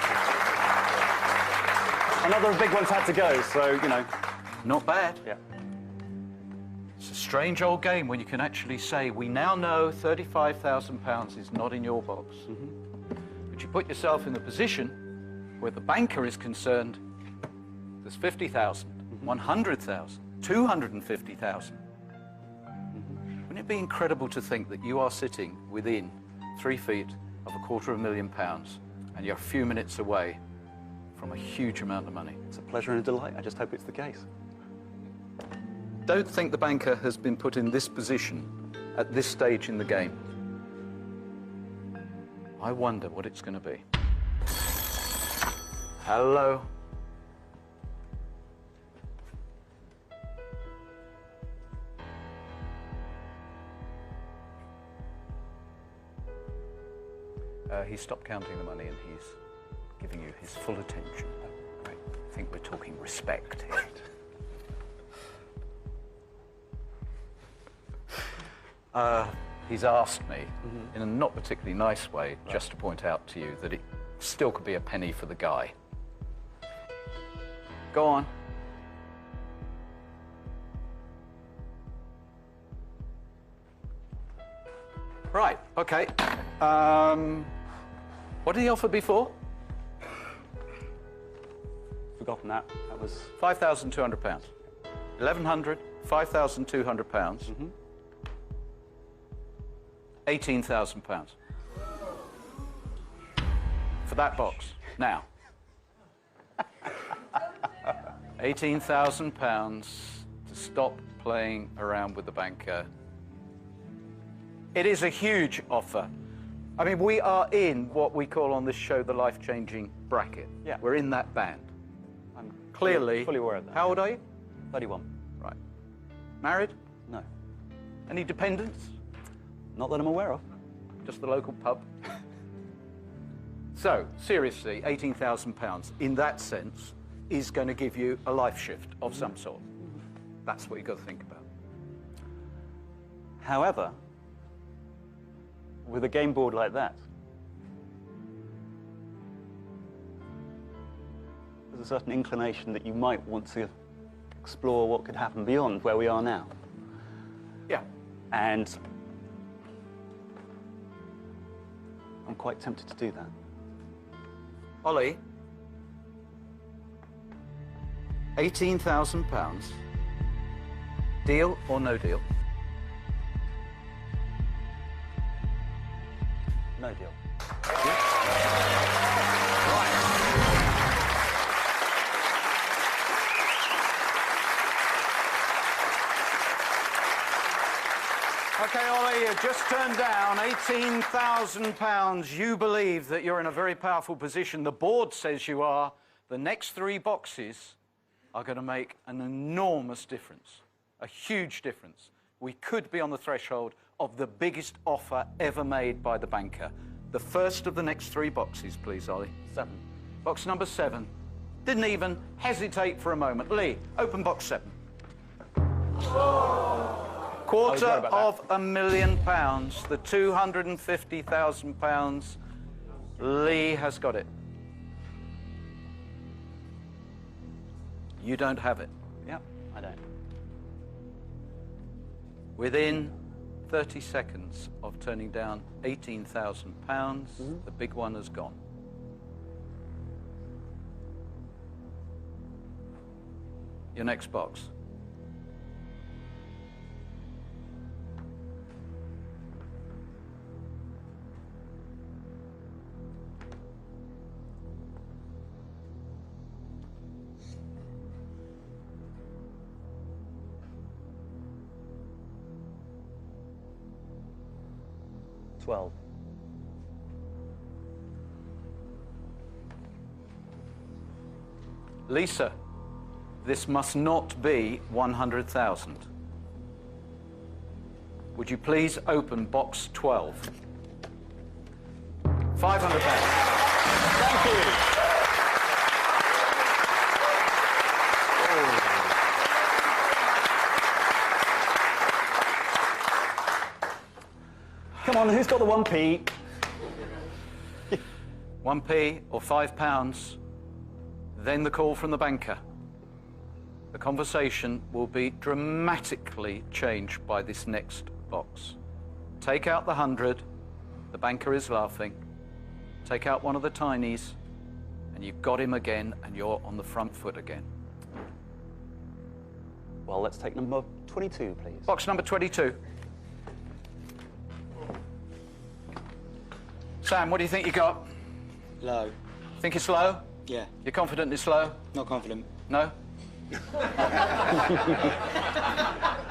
Another big one's had to go, so, you know. Not bad. Yeah. It's a strange old game when you can actually say, we now know £35,000 is not in your box. But you put yourself in the position where the banker is concerned, there's 50,000, 100,000, 250,000. Wouldn't it be incredible to think that you are sitting within 3 feet of £250,000 and you're a few minutes away from a huge amount of money? It's a pleasure and a delight. I just hope it's the case. Don't think the banker has been put in this position at this stage in the game. I wonder what it's going to be. Hello. He stopped counting the money and he's giving you his full attention. Oh, great. I think we're talking respect here. He's asked me, in a not particularly nice way, just to point out to you that it still could be a penny for the guy. Go on. Right, okay. What did he offer before? Forgotten that. That was £5,200. 1,100, £5,200. £18,000 for that box. Now, £18,000 to stop playing around with the banker. It is a huge offer. I mean, we are in what we call on this show the life-changing bracket. Yeah. We're in that band. I'm Clearly. fully aware of that. How old are you? 31. Right. Married? No. Any dependents? Not that I'm aware of. Just the local pub? So, seriously, £18,000 in that sense is going to give you a life shift of some sort. That's what you've got to think about. However, with a game board like that, there's a certain inclination that you might want to explore what could happen beyond where we are now. Yeah. And I'm quite tempted to do that. Ollie, £18,000, deal or no deal? No deal. Okay, Ollie, you just turned down £18,000. You believe that you're in a very powerful position. The board says you are. The next 3 boxes are going to make an enormous difference, a huge difference. We could be on the threshold of the biggest offer ever made by the banker. The first of the next 3 boxes, please, Ollie. 7. Box number 7. Didn't even hesitate for a moment. Lee, open box 7. £250,000, the £250,000. Lee has got it. You don't have it. Yep, I don't. Within 30 seconds of turning down £18,000, the big one has gone. Your next box. 12. Lisa, this must not be 100,000. Would you please open box 12? 500 pounds. Thank you. Come on, who's got the 1p? 1p or £5, then the call from the banker. The conversation will be dramatically changed by this next box. Take out the 100, the banker is laughing. Take out one of the tinies, and you've got him again, and you're on the front foot again. Well, let's take number 22, please. Box number 22. Sam, what do you think you got? Low. Think it's low? Yeah. You're confident it's low? Not confident. No?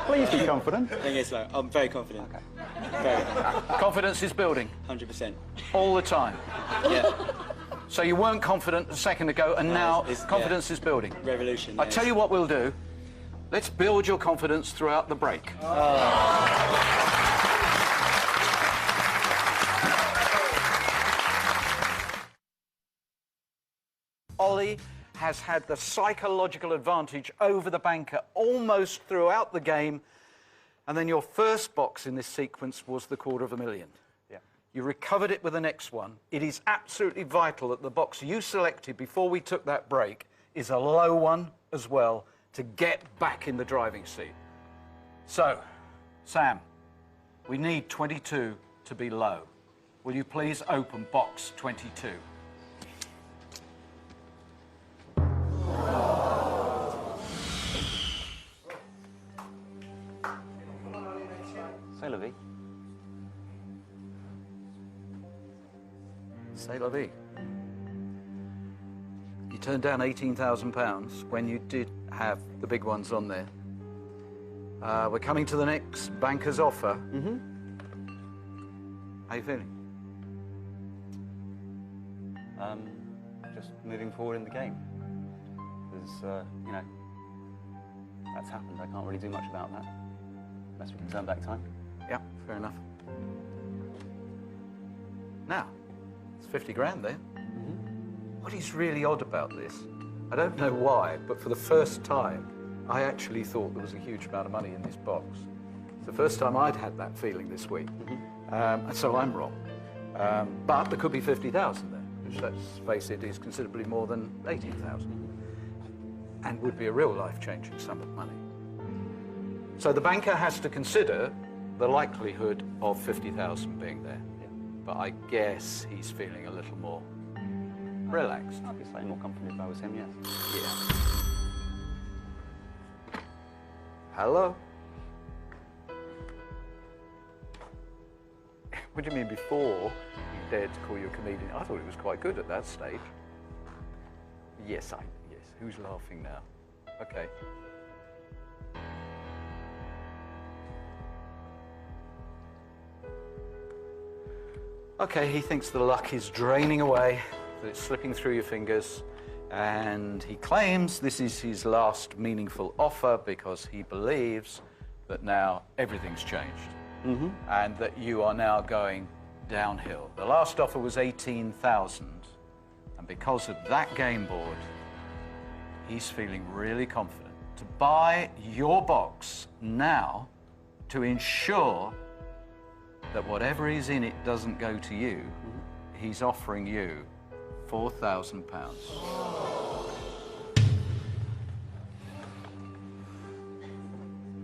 Please be confident. I think it's low. I'm very confident. Okay. Very. Confidence is building? 100%. All the time? Yeah. So you weren't confident a second ago, and now confidence is building? Revolution. I tell you what we'll do. Let's build your confidence throughout the break. Ollie has had the psychological advantage over the banker almost throughout the game, and then your first box in this sequence was the $250,000. Yeah. You recovered it with the next one. It is absolutely vital that the box you selected before we took that break is a low one as well to get back in the driving seat. So, Sam, we need 22 to be low. Will you please open box 22? C'est la vie. C'est la vie. You turned down £18,000 when you did have the big ones on there. We're coming to the next banker's offer. Mm-hmm. How are you feeling? Just moving forward in the game. There's, you know, that's happened. I can't really do much about that, unless we can turn back time. Yeah, fair enough. Now, it's 50 grand there. What is really odd about this, I don't know why, but for the first time, I actually thought there was a huge amount of money in this box. It's the first time I'd had that feeling this week. So I'm wrong. But there could be 50,000 there, which, let's face it, is considerably more than 18,000, and would be a real life-changing sum of money. So the banker has to consider the likelihood of 50,000 being there. Yeah. But I guess he's feeling a little more relaxed. I'd be slightly more confident if I was him, yes. Yeah. Hello? What do you mean before he dared to call you a comedian? I thought it was quite good at that stage. Yes. Who's laughing now? Okay. Okay, he thinks the luck is draining away, that it's slipping through your fingers, and he claims this is his last meaningful offer because he believes that now everything's changed, and that you are now going downhill. The last offer was 18,000, and because of that game board, he's feeling really confident to buy your box now to ensure that whatever is in it doesn't go to you. He's offering you £4,000.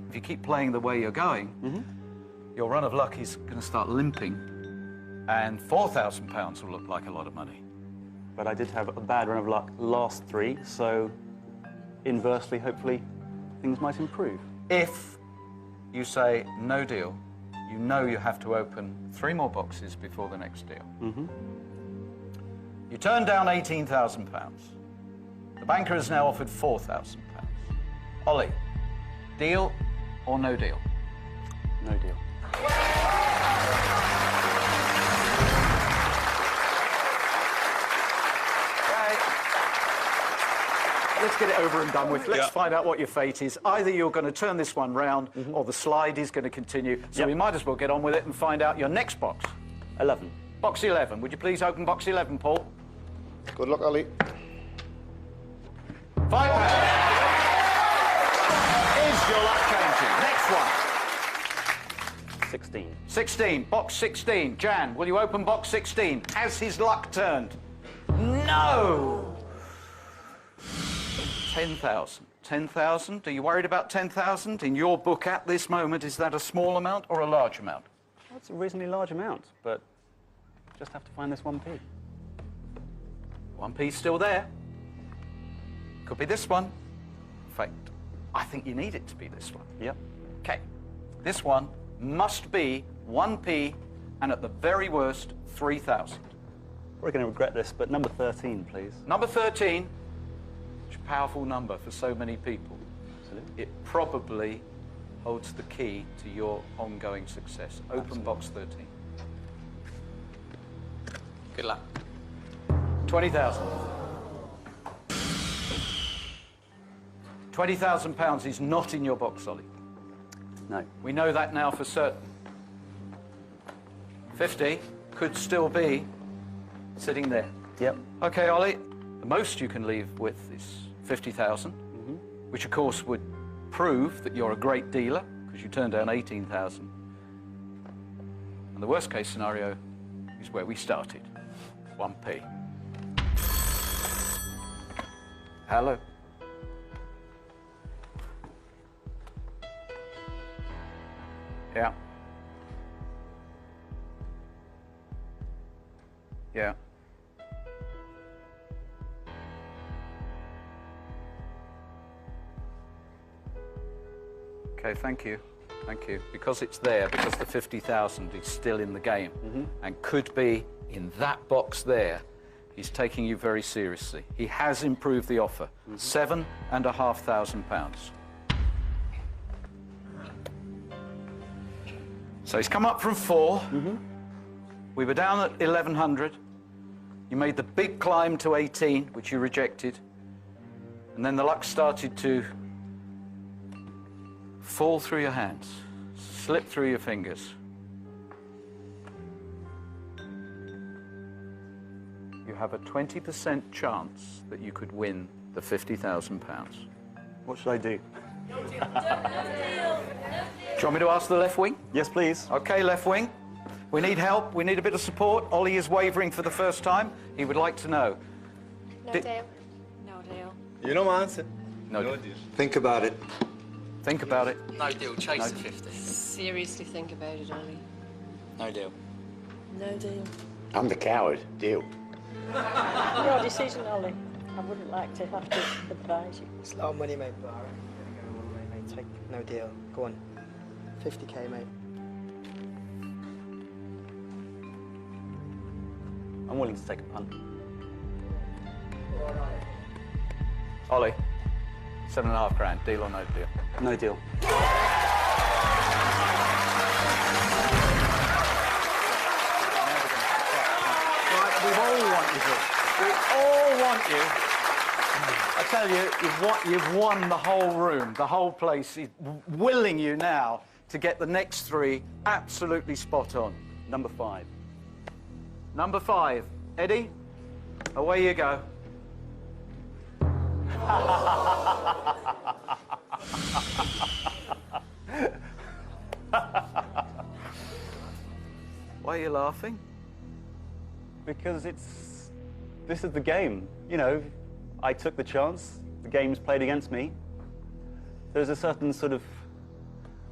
If you keep playing the way you're going, your run of luck is going to start limping, and £4,000 will look like a lot of money. But I did have a bad run of luck last three, so inversely, hopefully, things might improve. If you say no deal, you know you have to open 3 more boxes before the next deal. You turned down £18,000. The banker has now offered £4,000. Ollie, deal or no deal? No deal. let's get it over and done with. Let's Yeah. find out what your fate is. Either you're going to turn this one round, or the slide is going to continue. So we might as well get on with it and find out your next box. 11. Box 11. Would you please open box 11, Paul? Good luck, Ollie. £5. Is your luck changing? Next one. 16. 16. Box 16. Jan, will you open box 16? Has his luck turned? No! 10,000. 10,000. Are you worried about 10,000? In your book at this moment, is that a small amount or a large amount? Well, it's a reasonably large amount, but just have to find this 1p. 1p's still there. Could be this one. In fact, I think you need it to be this one. Yep. Okay. This one must be 1p and at the very worst, 3,000. We're going to regret this, but number 13, please. Number 13, which is a powerful number for so many people. Absolutely. It probably holds the key to your ongoing success. Open Absolutely. box 13. Good luck. 20,000. £20,000 is not in your box, Ollie. No. We know that now for certain. 50 could still be sitting there. Yep. Okay, Ollie, the most you can leave with is 50,000, which of course would prove that you're a great dealer because you turned down 18,000. And the worst case scenario is where we started, 1p. Hello. Yeah. Yeah. Okay, thank you. Thank you. Because it's there, because the 50,000 is still in the game and could be in that box there, he's taking you very seriously. He has improved the offer. £7,500. So he's come up from 4. We were down at 1,100. You made the big climb to 18, which you rejected. And then the luck started to fall through your hands, slip through your fingers. You have a 20% chance that you could win the £50,000. What should I do? Do you want me to ask the left wing? Yes, please. Okay, left wing. We need help. We need a bit of support. Ollie is wavering for the first time. He would like to know. No deal. No deal. You know my answer. No deal. Think about it. Think about it. No deal. Chase No. the 50. Seriously think about it, Ollie. No deal. No deal. I'm the coward. Deal. Your decision, Ollie. I wouldn't like to have to advise you. It's a lot of money, mate, but I reckon you're going to go all the way, mate. Take no deal. Go on. 50k, mate. I'm willing to take a punt. Ollie, 7.5 grand. Deal or no deal? No deal. Right, we all want you to. We all want you. I tell you, you've won the whole room. The whole place is willing you now to get the next 3 absolutely spot on. Number 5. Number 5. Eddie, away you go. Why are you laughing? Because this is the game. You know, I took the chance. The game's played against me. There's a certain sort of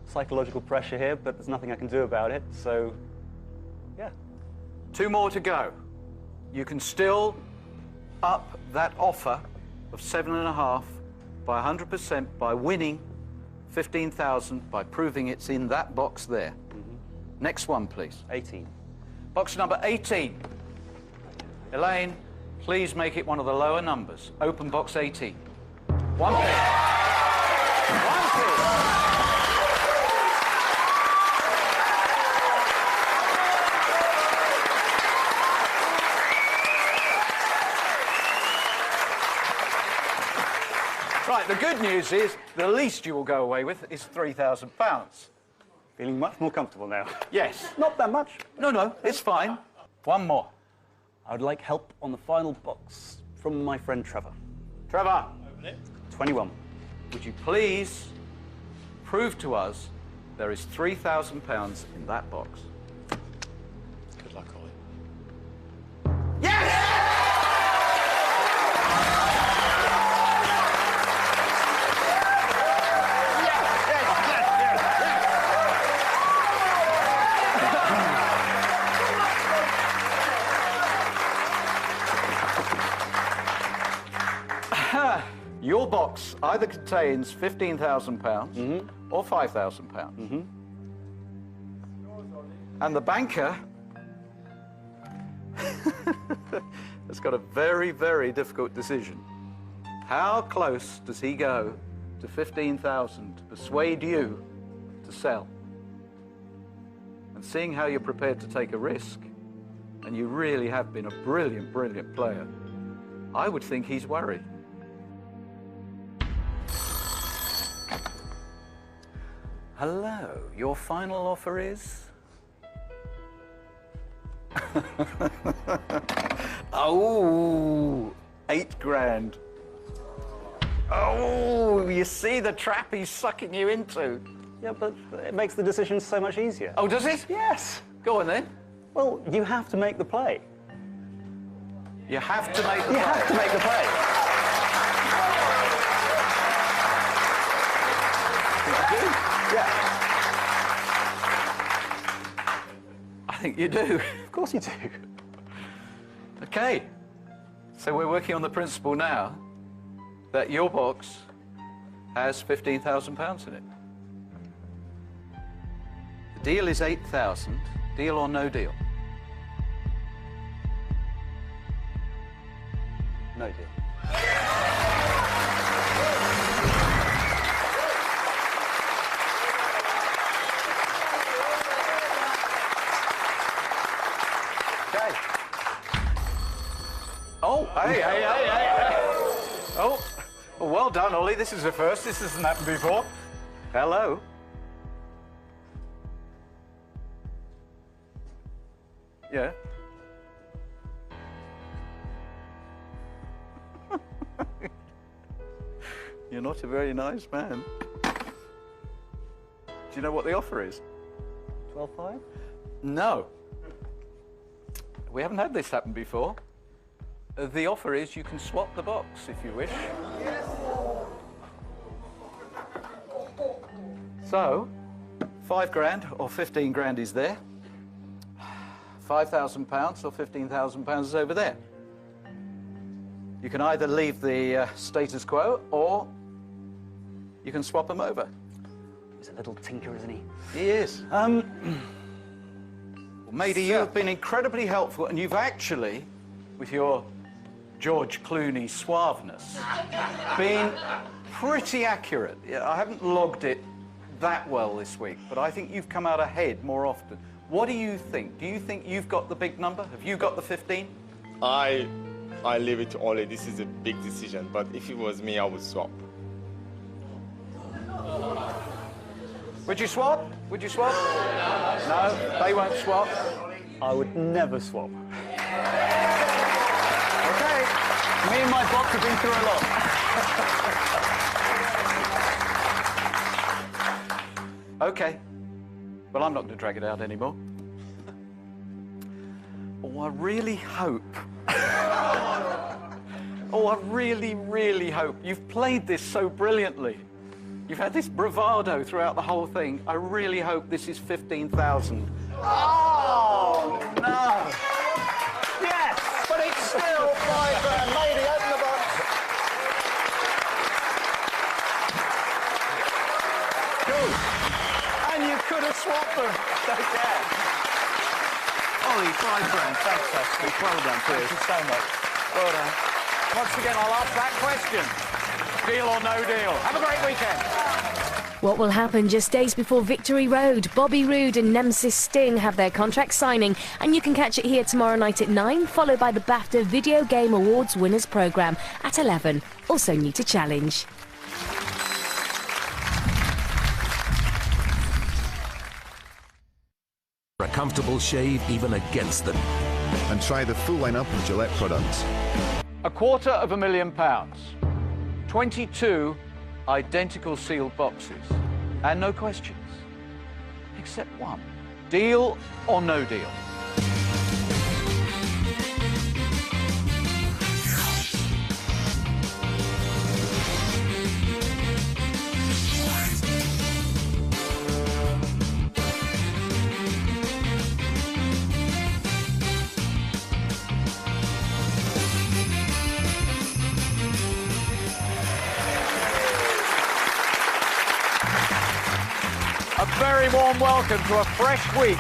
psychological pressure here, but there's nothing I can do about it. So, yeah. 2 more to go. You can still up that offer of 7.5 by 100% by winning 15,000 by proving it's in that box there. Next one, please. 18. Box number 18. Elaine, please make it one of the lower numbers. Open box 18. 1p. 1p. good news is the least you will go away with is £3,000. Feeling much more comfortable now. Yes. Not that much. No, it's fine. One more. I would like help on the final box from my friend Trevor. Trevor! Open it. 21. Would you please prove to us there is £3,000 in that box? Good luck, Ollie. Your box either contains £15,000 or £5,000. And the banker has got a very, very difficult decision. How close does he go to 15,000 to persuade you to sell? And seeing how you're prepared to take a risk, and you really have been a brilliant, brilliant player, I would think he's worried. Hello, your final offer is? Oh, £8,000. Oh, you see the trap he's sucking you into. Yeah, but it makes the decision so much easier. Oh, does it? Yes. Go on then. Well, you have to make the play. You have to make the play. You have to make the play. Yeah. I think you do. Of course you do. Okay. So we're working on the principle now that your box has £15,000 in it. The deal is 8,000. Deal or no deal? No deal. Okay. Oh, hey. Oh, well done, Ollie. This is a first. This hasn't happened before. Hello. Yeah. You're not a very nice man. Do you know what the offer is? 12.5? No. We haven't had this happen before. The offer is you can swap the box if you wish. So, £5,000 or £15,000 is there. £5,000 or £15,000 is over there. You can either leave the status quo or you can swap them over. He's a little tinker, isn't he? He is. Well, Matey, you've been incredibly helpful, and you've actually, with your George Clooney suaveness, been pretty accurate. I haven't logged it that well this week, but I think you've come out ahead more often. What do you think? Do you think you've got the big number? Have you got the 15? I leave it to Ollie. This is a big decision, but if it was me, I would swap. Would you swap? Would you swap? No, they won't swap. I would never swap. Okay. Me and my box have been through a lot. Okay. Well, I'm not going to drag it out anymore. Oh, I really hope. Oh, I really, really hope. You've played this so brilliantly. You've had this bravado throughout the whole thing. I really hope this is 15,000. Oh, no. Yes! But it's still £5,000. Lady, open the box. Good. And you could have swapped them. Don't care. Ollie, £5,000. Fantastic. Well done, Piers. Thank you so much. Well done. Once again, I'll ask that question. Deal or no deal? Have a great weekend. What will happen just days before Victory Road? Bobby Roode and Nemesis Sting have their contract signing, and you can catch it here tomorrow night at 9, followed by the BAFTA Video Game Awards Winners programme at 11. Also new to Challenge. comfortable shave even against them. And try the full lineup of Gillette products. £250,000. 22 identical sealed boxes. And no questions. Except one. Deal or no deal? A very warm welcome to a fresh week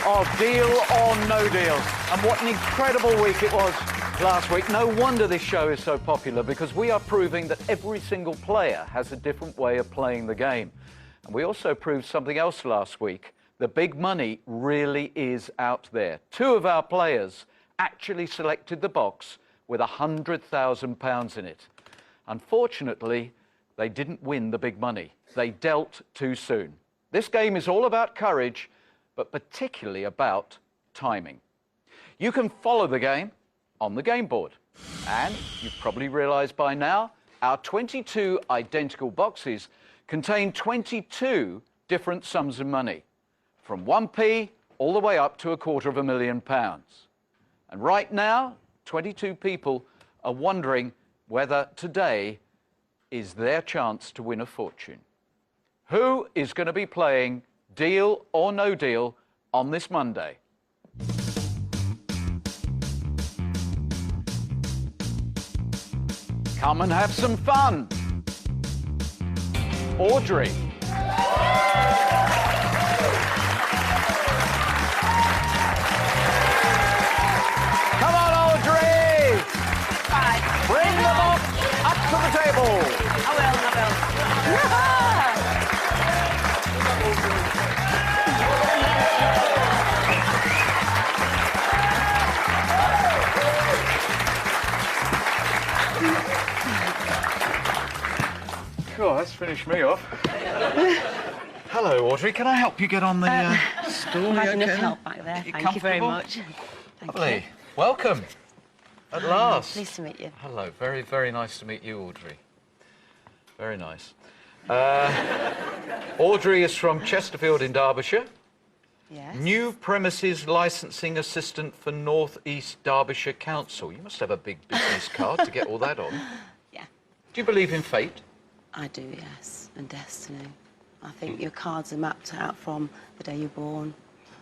of Deal or No Deal. And what an incredible week it was last week. No wonder this show is so popular, because we are proving that every single player has a different way of playing the game. And we also proved something else last week. The big money really is out there. 2 of our players actually selected the box with £100,000 in it. Unfortunately, they didn't win the big money. They dealt too soon. This game is all about courage, but particularly about timing. You can follow the game on the game board. And you've probably realised by now, our 22 identical boxes contain 22 different sums of money, from 1p all the way up to £250,000. And right now, 22 people are wondering whether today is their chance to win a fortune. Who is going to be playing Deal or No Deal on this Monday? Come and have some fun. Audrey. Come on, Audrey. Bye. Bring the box up to the table. I will. Cool, that's finished me off. Hello, Audrey. Can I help you get on the stool? I had enough Okay? help back there. You Thank you very comfortable? much. Thank Lovely. you. Welcome. At last. Pleased to meet you. Hello. Very, very nice to meet you, Audrey. Very nice. Audrey is from Chesterfield in Derbyshire. Yes. New premises licensing assistant for North East Derbyshire Council. You must have a big business card to get all that on. Yeah. Do you believe in fate? I do, yes, and destiny. I think your cards are mapped out from the day you're born.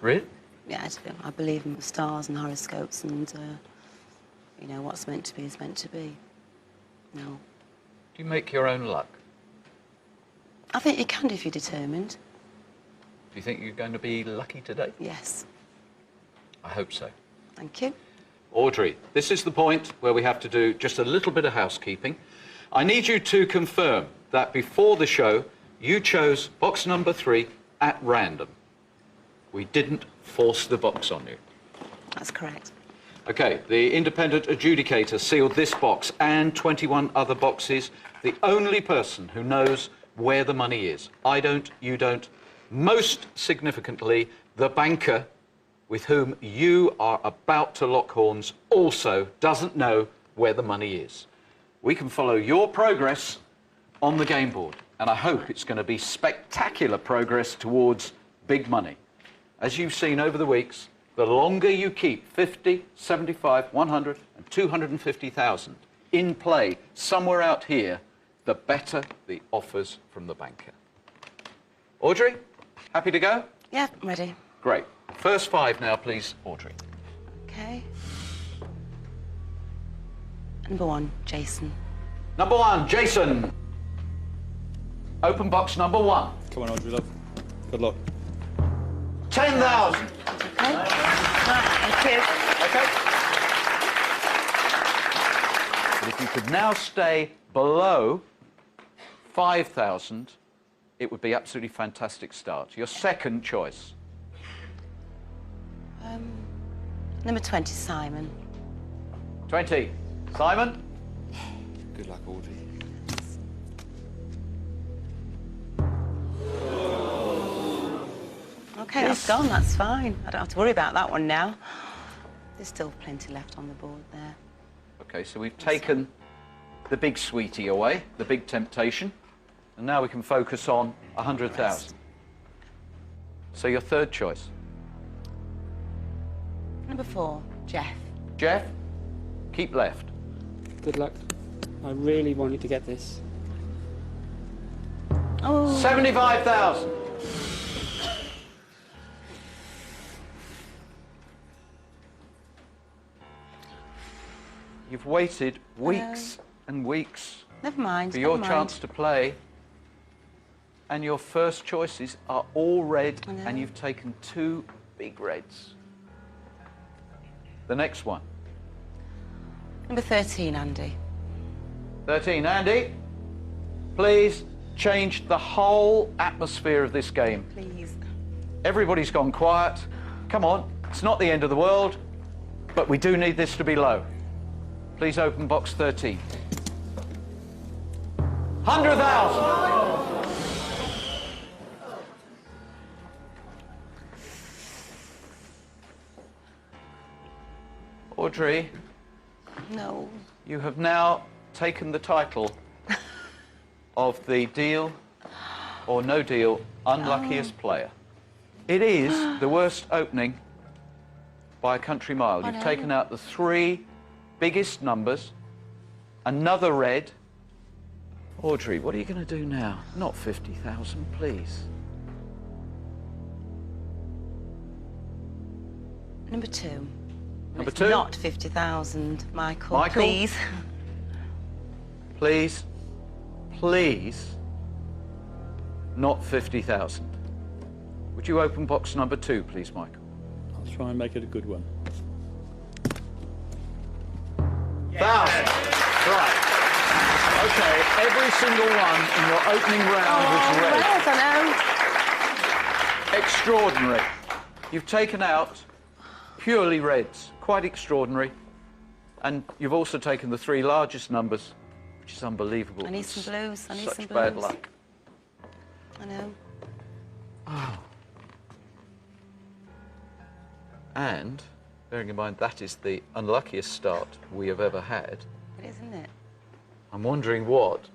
Really? Yeah, I believe in stars and horoscopes, and you know, what's meant to be is meant to be. No. Do you make your own luck? I think you can if you're determined. Do you think you're going to be lucky today? Yes. I hope so. Thank you. Audrey, this is the point where we have to do just a little bit of housekeeping. I need you to confirm that before the show, you chose box number 3 at random. We didn't force the box on you. That's correct. OK, the independent adjudicator sealed this box and 21 other boxes. The only person who knows where the money is. I don't, you don't. Most significantly, the banker with whom you are about to lock horns also doesn't know where the money is. We can follow your progress on the game board, and I hope it's going to be spectacular progress towards big money. As you've seen over the weeks, the longer you keep 50, 75, 100 and 250,000 in play somewhere out here, the better the offers from the banker. Audrey, happy to go? Yeah, I'm ready. Great. First 5 now, please, Audrey. Okay. Number 1, Jason. Number 1, Jason. Open box number 1. Come on, Audrey, love. Good luck. 10,000. Okay. Thank you. Okay. But if you could now stay below 5,000, it would be absolutely fantastic start. Your second choice. Number 20, Simon. 20. Simon? Good luck, Audrey. OK, that's gone, that's fine. I don't have to worry about that one now. There's still plenty left on the board there. OK, so we've taken the big sweetie away, the big temptation, and now we can focus on 100,000. So your third choice? Number 4, Jeff. Jeff, keep left. Good luck. I really want you to get this. Oh. 75,000. You've waited weeks and weeks Never mind. for your chance to play, and your first choices are all red, and you've taken 2 big reds. The next one. Number 13, Andy. 13, Andy. Please change the whole atmosphere of this game. Please. Everybody's gone quiet. Come on, it's not the end of the world, but we do need this to be low. Please open box 13. 100,000. Audrey. No. You have now taken the title of the deal or no deal unluckiest player. It is the worst opening by a country mile. You've taken out the 3 biggest numbers, another red. Audrey, what are you going to do now? Not 50,000, please. Number 2. Number It's 2? Not 50,000, Michael. Michael? Please. Please, please, not 50,000. Would you open box number 2, please, Michael? I'll try and make it a good one. 1,000. Right. Okay, every single one in your opening round was red. Yes, I know. Extraordinary. You've taken out purely reds. Quite extraordinary. And you've also taken the 3 largest numbers, which is unbelievable. I need some blues. I need Such some blues. bad luck. I know. Oh. And, bearing in mind that is the unluckiest start we have ever had, It is, isn't it? I'm wondering what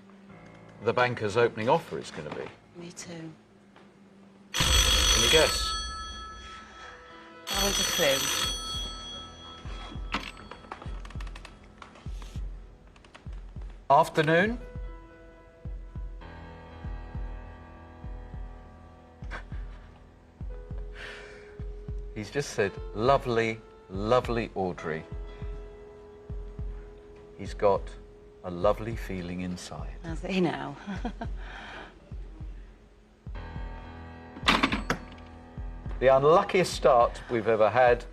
the banker's opening offer is going to be. Me too. Can you guess? I want a clue. Afternoon? He's just said, lovely, lovely Audrey. He's got a lovely feeling inside. Has he now? The unluckiest start we've ever had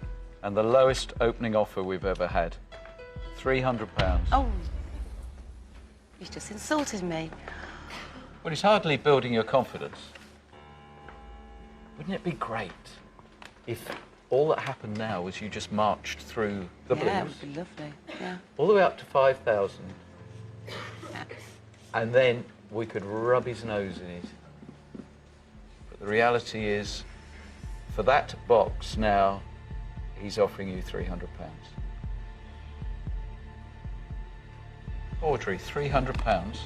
and the lowest opening offer we've ever had. £300. Oh. He's just insulted me. Well, he's hardly building your confidence. Wouldn't it be great if all that happened now was you just marched through the blues? Yeah, it would be lovely. Yeah. All the way up to 5,000. And then we could rub his nose in it. But the reality is, for that box now, he's offering you £300. Audrey, £300.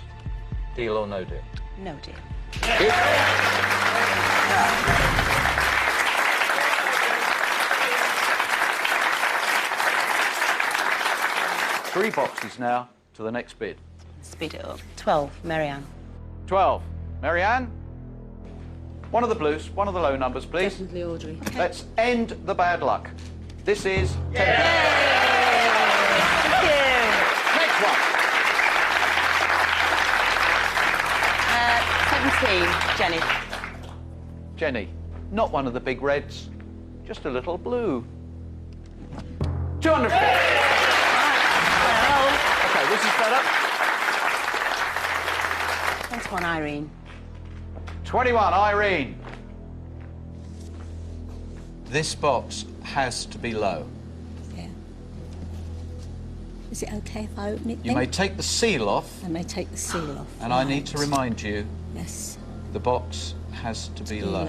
Deal or no deal? No deal. Three boxes now to the next bid. Speed it up. 12, Marianne. 12. Marianne? One of the blues, one of the low numbers, please. Definitely Audrey. Okay. Let's end the bad luck. This is 10. Thank you. Next one. 17, Jenny. Jenny, not one of the big reds, just a little blue. 250. Okay, this is better. 21, Irene. 21, Irene. This box has to be low. Yeah. Is it okay if I open it You may take the seal off. I may take the seal off. And I need to remind you. Yes. The box has to be low.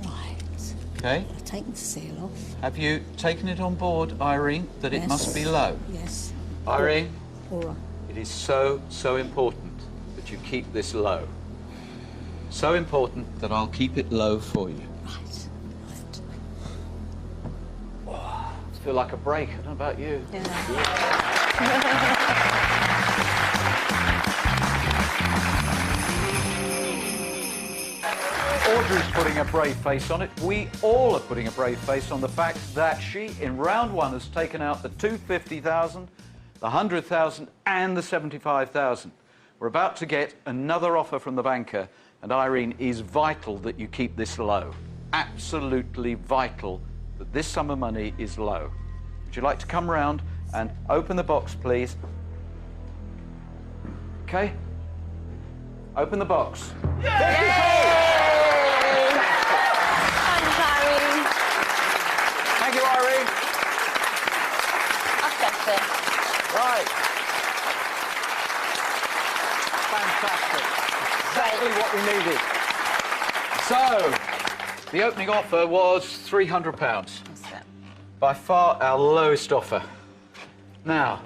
Right. Okay. I've taken the seal off. Have you taken it on board, Irene, that it must be low? Yes. Irene, All right. it is so important that you keep this low. So important that I'll keep it low for you. Right. Oh, I feel like a break. I don't know about you. Audrey's putting a brave face on it. We all are putting a brave face on the fact that she, in round one, has taken out the 250,000, the 100,000 and the 75,000. We're about to get another offer from the banker, and Irene, is vital that you keep this low. Absolutely vital that this sum of money is low. Would you like to come round and open the box, please? Okay? Open the box. Thank you, Irene. That's it. Right. Fantastic. Exactly what we needed. So, the opening offer was £300. That's it. By far our lowest offer. Now,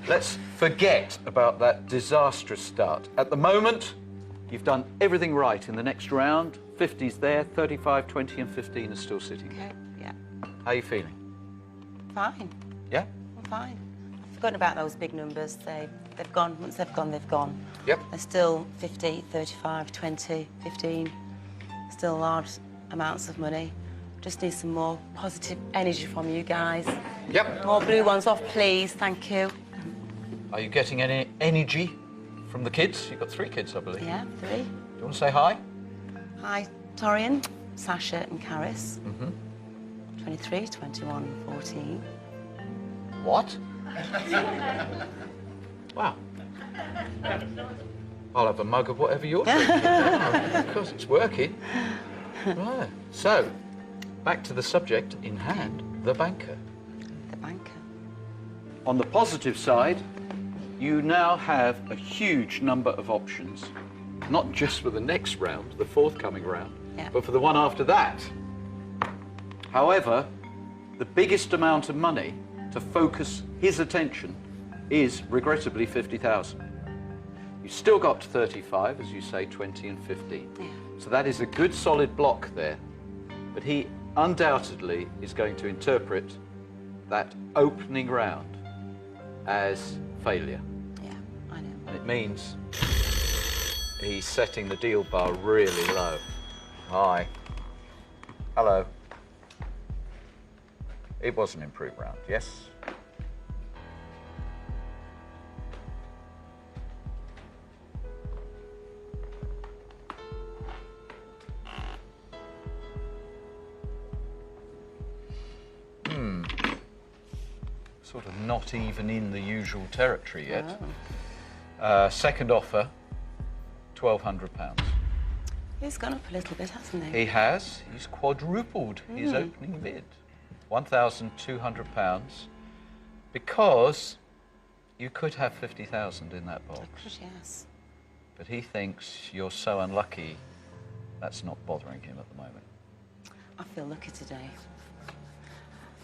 let's forget about that disastrous start. At the moment, you've done everything right in the next round. 50's there, 35, 20 and 15 are still sitting. Okay, yeah. How are you feeling? Fine. Yeah? I'm fine. I've forgotten about those big numbers. They've gone. Once they've gone, they've gone. Yep. They're still 50, 35, 20, 15. Still large amounts of money. Just need some more positive energy from you guys. Yep. More blue ones off, please. Thank you. Are you getting any energy from the kids? You've got 3 kids, I believe. Yeah, 3. Do you want to say hi? Hi, Torian, Sasha and Karis. Mm-hmm. 23, 21, 14. What? Wow. I'll have a mug of whatever you're drinking. Because it's working. Right. So, back to the subject in hand, the banker. The banker. On the positive side, you now have a huge number of options, not just for the next round, the forthcoming round, but for the one after that. However, the biggest amount of money to focus his attention is, regrettably, 50,000. You've still got 35, as you say, 20 and 15. Yeah. So that is a good solid block there. But he undoubtedly is going to interpret that opening round as failure. Yeah, I know. And it means he's setting the deal bar really low. Hi. Hello. It was an improved round, yes? Sort of not even in the usual territory yet. Oh. Second offer, £1,200. He's gone up a little bit, hasn't he? He has. He's quadrupled his opening bid. £1,200, because you could have 50,000 in that box. I could, yes. But he thinks you're so unlucky, that's not bothering him at the moment. I feel lucky today.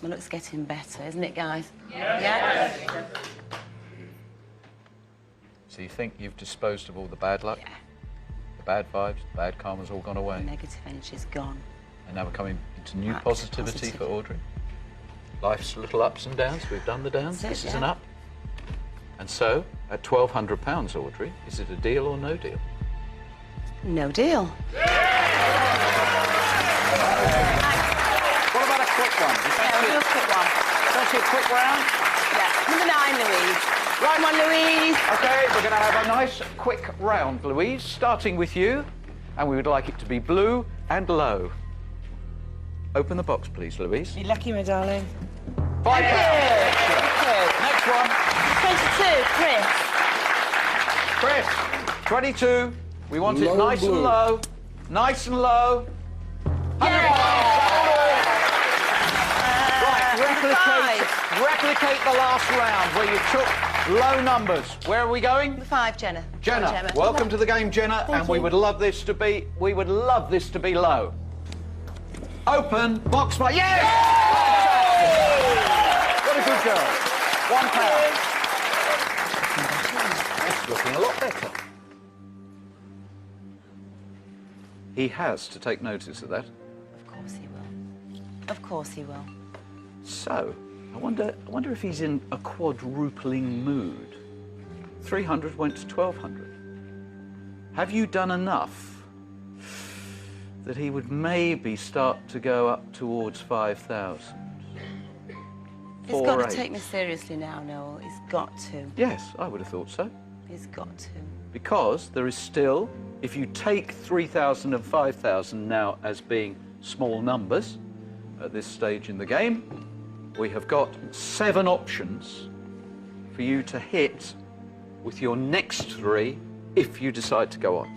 My luck's getting better, isn't it, guys? Yeah. So you think you've disposed of all the bad luck? Yeah. The bad vibes, the bad karma's all gone away? The negative energy's gone. And now we're coming into new Back to positivity for Audrey. Life's little ups and downs. We've done the downs. That's it, This is yeah. an up. And so, at £1,200, Audrey, is it a deal or no deal? No deal. What about a quick one? Yeah, we'll do a quick one. Fancy a quick round? Yeah, number 9, Louise. Right one, Louise. OK, we're going to have a nice, quick round, Louise, starting with you. And we would like it to be blue and low. Open the box, please, Louise. You're lucky, my darling. £5. Next one. 22, Chris. Chris, 22. We want it Low nice blue. and low. Nice and low. Right, replicate the last round where you took low numbers. Where are we going? Number 5, Jenna. Jenna, Gemma. welcome to the game, Jenna, Thank and we you. would love this to be low. Open box number... Yes! What a good girl. £1. That's looking a lot better. He has to take notice of that. Of course he will. Of course he will. So, I wonder if he's in a quadrupling mood. 300 went to 1,200. Have you done enough that he would maybe start to go up towards 5,000? He's got to take me seriously now, Noel. He's got to. Yes, I would have thought so. He's got to. Because there is still, if you take 3,000 and 5,000 now as being small numbers at this stage in the game, we have got 7 options for you to hit with your next 3 if you decide to go on.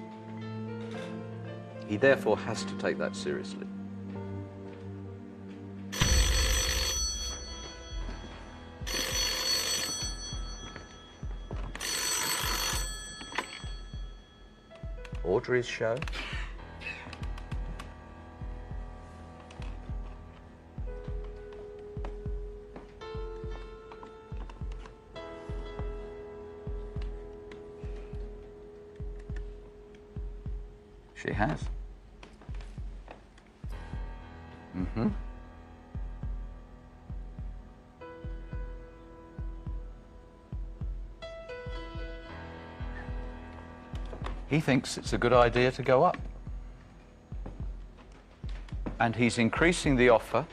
He therefore has to take that seriously. Audrey's show. She has. Mm-hmm. He thinks it's a good idea to go up. And he's increasing the offer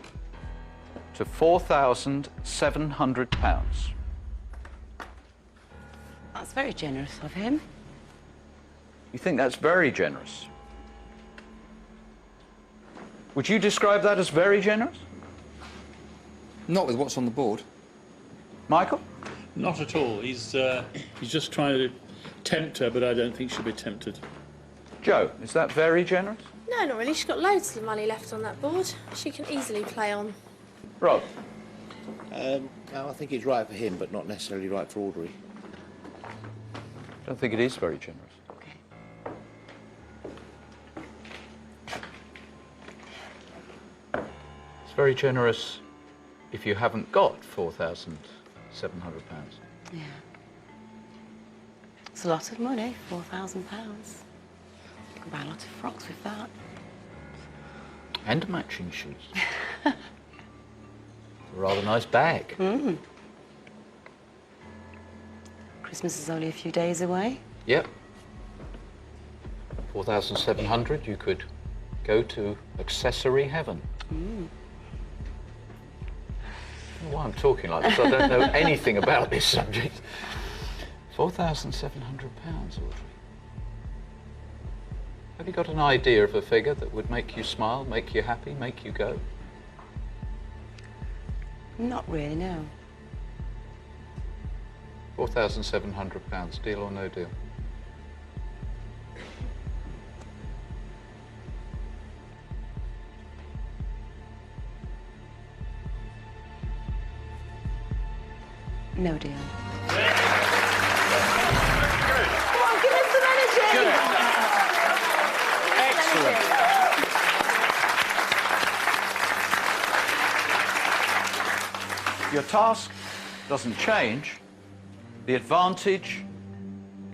to £4,700. That's very generous of him. You think that's very generous? Would you describe that as very generous? Not with what's on the board. Michael? Not at all. He's just trying to tempt her, but I don't think she'll be tempted. Joe, is that very generous? No, not really. She's got loads of money left on that board. She can easily play on. Rob? I think it's right for him, but not necessarily right for Audrey. I don't think it is very generous. It's very generous if you haven't got £4,700. Yeah. It's a lot of money, £4,000. You can buy a lot of frocks with that. And matching shoes. A rather nice bag. Mm. Christmas is only a few days away. Yep. 4,700, you could go to accessory heaven. Mm. I don't know why I'm talking like this. I don't know anything about this subject. £4,700, Audrey. Have you got an idea of a figure that would make you smile, make you happy, make you go? Not really, no. £4,700, deal or no deal? No deal. Come on, give us some energy! Good. Excellent. Your task doesn't change. The advantage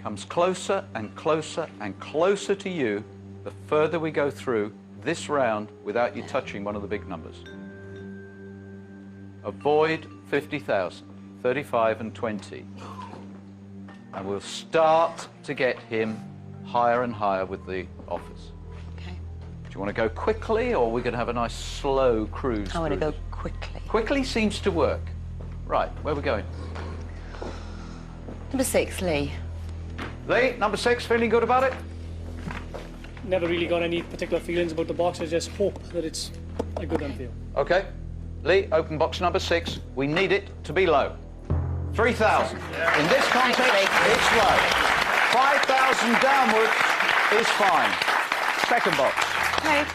comes closer and closer and closer to you the further we go through this round without you touching one of the big numbers. Avoid 50,000, 35 and 20. And we'll start to get him higher and higher with the offers. Okay. Do you want to go quickly, or are we going to have a nice slow cruise? I want to go quickly. Quickly seems to work. Right, where are we going? Number 6, Lee. Lee, number 6, feeling good about it? Never really got any particular feelings about the box. I just hope that it's a good unveil. Okay. Lee, open box number 6. We need it to be low. 3,000. In this context, it's low. 5,000 downwards is fine. Second box. Okay.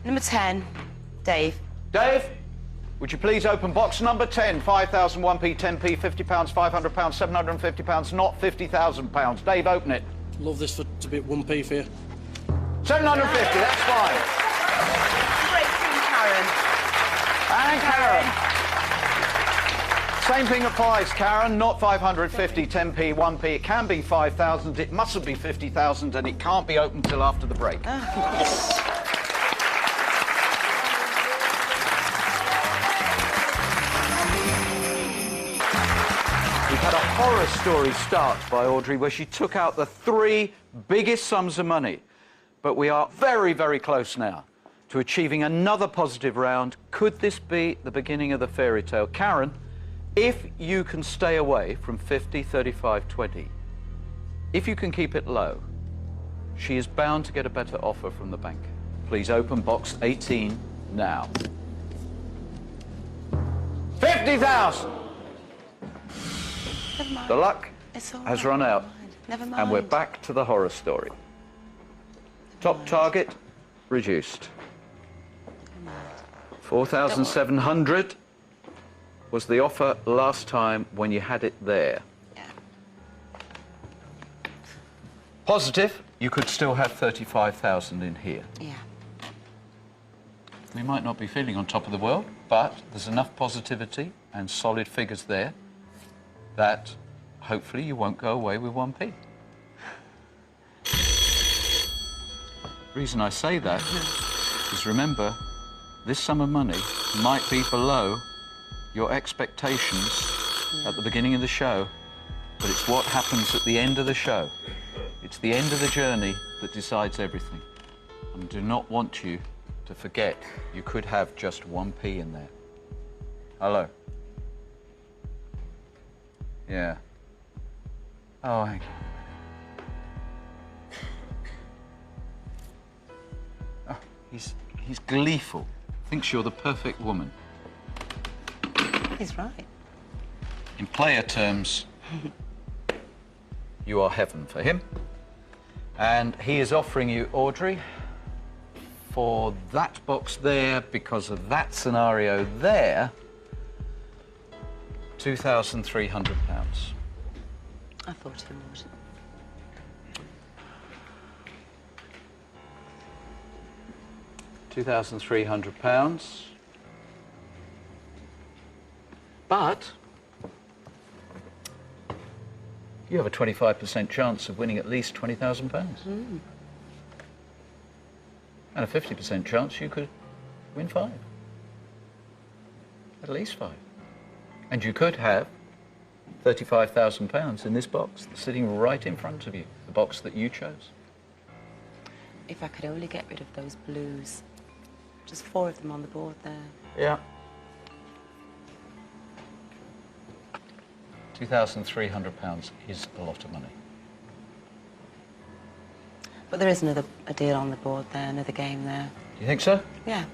Number 10, Dave. Dave, would you please open box number 10? 5,000, 1p, 10p, £50, £500, £750, not £50,000. Dave, open it. Love this to be 1p for you. 750, that's fine. Break through Karen. And Karen. Same thing applies, Karen. Not 550, 10p, 1p. It can be 5,000. It mustn't be 50,000, and it can't be open till after the break. We've had a horror story start by Audrey where she took out the 3 biggest sums of money. But we are very, very close now to achieving another positive round. Could this be the beginning of the fairy tale? Karen, if you can stay away from 50, 35, 20, if you can keep it low, she is bound to get a better offer from the bank. Please open box 18 now. 50,000! The luck has run out, and we're back to the horror story. Top target reduced. 4,700 was the offer last time when you had it there. Positive, you could still have 35,000 in here. Yeah. We might not be feeling on top of the world, but there's enough positivity and solid figures there that hopefully you won't go away with 1p. The reason I say that is, remember, this sum of money might be below your expectations at the beginning of the show, but it's what happens at the end of the show. It's the end of the journey that decides everything. And I do not want you to forget you could have just 1p in there. Hello? Yeah. Oh, hang on. Oh, he's gleeful. Thinks you're the perfect woman. He's right. In player terms, you are heaven for him. And he is offering you, Audrey, for that box there, because of that scenario there, £2,300. I thought he would. £2,300. But you have a 25% chance of winning at least £20,000. Mm. And a 50% chance you could win 5. At least 5. And you could have £35,000 in this box sitting right in front of you, the box that you chose. If I could only get rid of those blues. Just 4 of them on the board there. Yeah. £2,300 is a lot of money. But there is a deal on the board there, another game there. Do you think so? Yeah.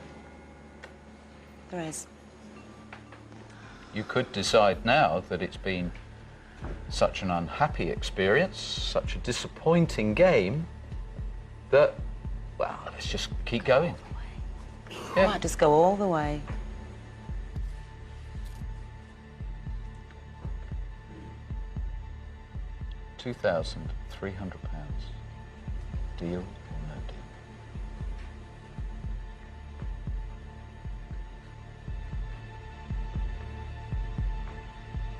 There is. You could decide now that it's been such an unhappy experience, such a disappointing game, that, well, let's just keep going. I might just go all the way. £2,300. Deal or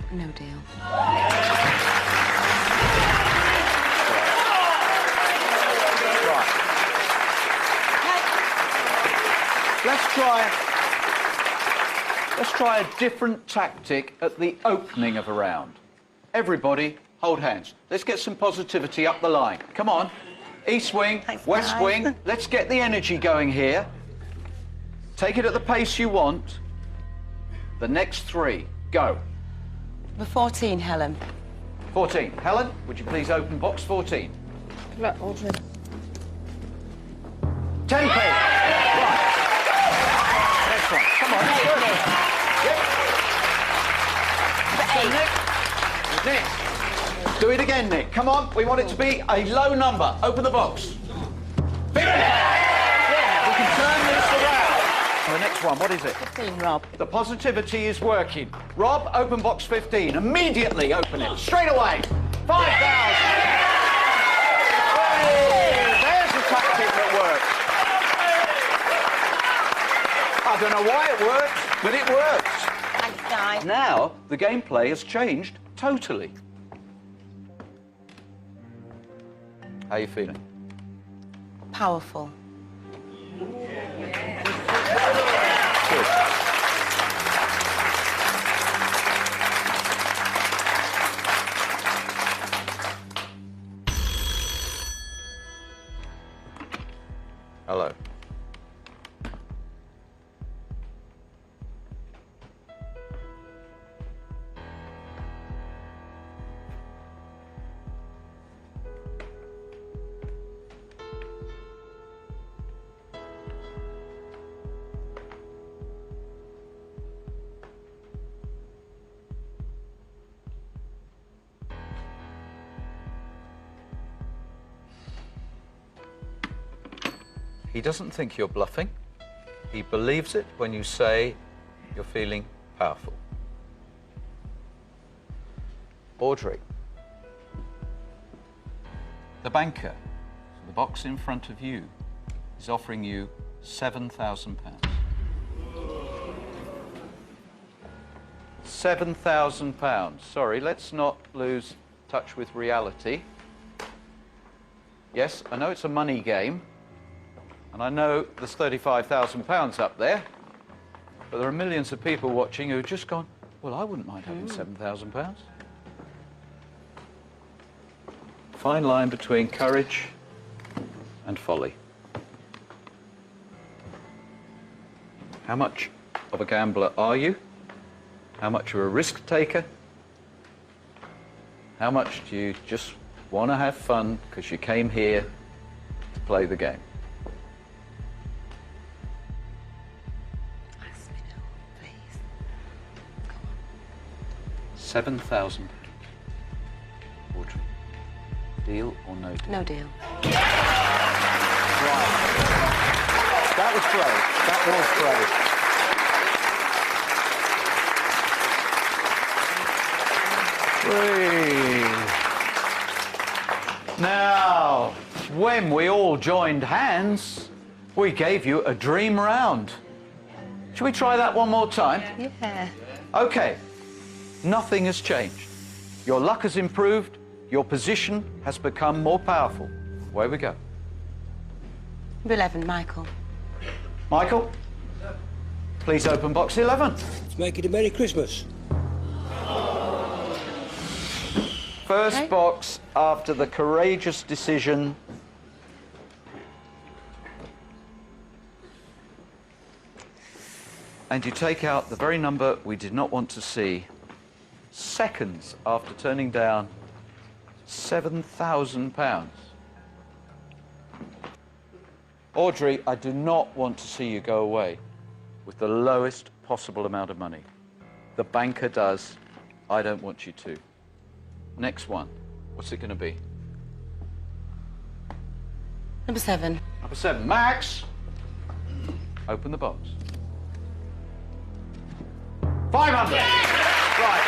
no deal? No deal. Let's try a different tactic at the opening of a round. Everybody, hold hands. Let's get some positivity up the line. Come on. East wing, west wing. Let's get the energy going here. Take it at the pace you want. The next 3, go. Number 14, Helen. 14. Helen, would you please open box 14? Right, Audrey. 10p. Right. Next one. Come on. Yep. Nick. Do it again, Nick. Come on. We want it to be a low number. Open the box. 50. Yeah, we can turn this around. The next one, what is it? 15, Rob. The positivity is working. Rob, open box 15. Immediately open it. Straight away. 5,000. Hey, there's a tactic that works. I I don't know why it works, but it works. Thanks, guys. Now, the gameplay has changed totally. How are you feeling? Powerful. Good. Hello. He doesn't think you're bluffing. He believes it when you say you're feeling powerful. Audrey. The banker, the box in front of you, is offering you £7,000. £7,000. Sorry, let's not lose touch with reality. Yes, I know it's a money game, and I know there's £35,000 up there, but there are millions of people watching who have just gone, well, I wouldn't mind having £7,000. Fine line between courage and folly. How much of a gambler are you? How much of a risk taker? How much do you just want to have fun because you came here to play the game? Ask me no, please. £7,000. Audrey, deal or no deal? No deal. Right. That was brave. That was brave. Now, when we all joined hands, we gave you a dream round. Shall we try that one more time? Yeah. Okay. Nothing has changed. Your luck has improved. Your position has become more powerful. Away we go. Number 11, Michael. Michael, please open box 11. Let's make it a Merry Christmas. First box after the courageous decision. And you take out the very number we did not want to see. Seconds after turning down £7,000. Audrey, I do not want to see you go away with the lowest possible amount of money. The banker does. I don't want you to. Next one. What's it going to be? Number 7. Number 7. Max! Open the box. 500! Right.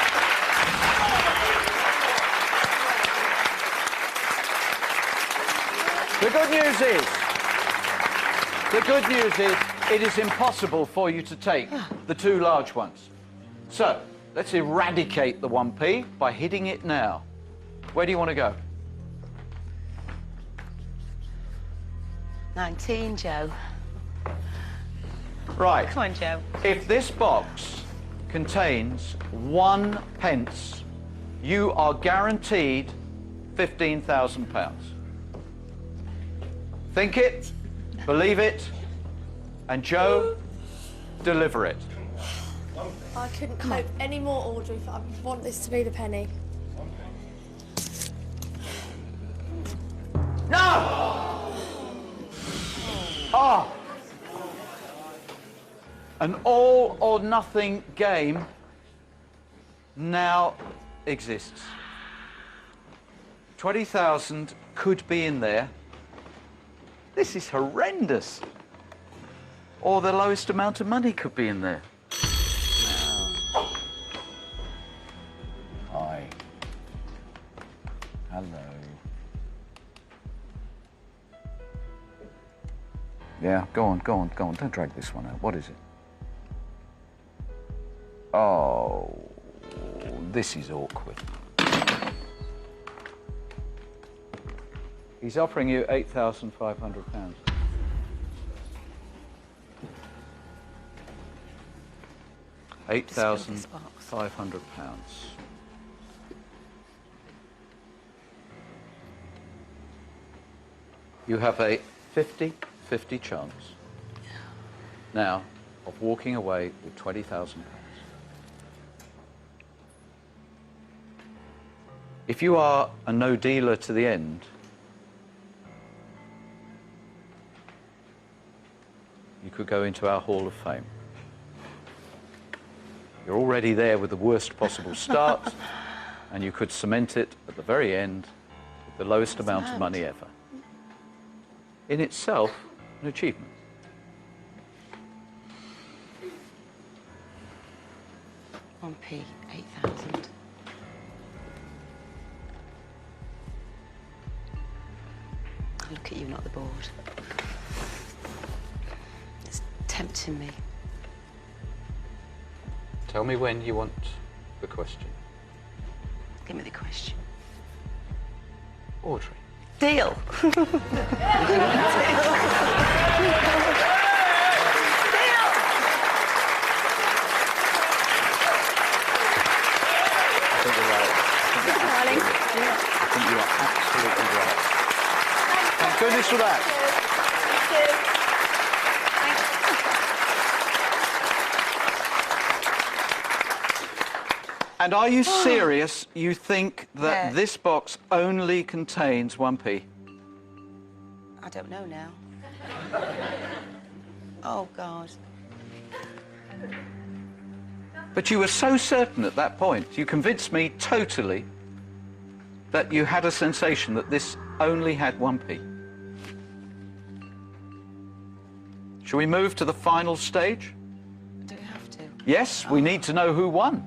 The good news is, it is impossible for you to take the 2 large ones. So, let's eradicate the 1p by hitting it now. Where do you want to go? 19, Joe. Right. Come on, Joe. If this box contains 1 pence, you are guaranteed £15,000. Think it, believe it, and Joe, deliver it. I couldn't cope any more, Audrey. I want this to be the penny. No! Oh! An all or nothing game now exists. 20,000 could be in there. This is horrendous. Or the lowest amount of money could be in there. Hi. Hello. Yeah, go on. Don't drag this one out. What is it? Oh, this is awkward. He's offering you £8,500. £8,500. You have a 50-50 chance now of walking away with £20,000. If you are a no dealer to the end, you could go into our Hall of Fame. You're already there with the worst possible start, and you could cement it at the very end with the lowest amount of money ever. In itself, an achievement. One p, 8,000. I look at you, not the board. It's tempting me. Tell me when you want the question. Give me the question. Audrey. Deal. I think you are absolutely right. Thank goodness for that. And are you serious? You think that this box only contains 1p? I don't know now. Oh, God. But you were so certain at that point, you convinced me totally that you had a sensation that this only had 1p. Shall we move to the final stage? Do we have to? Yes, we need to know who won.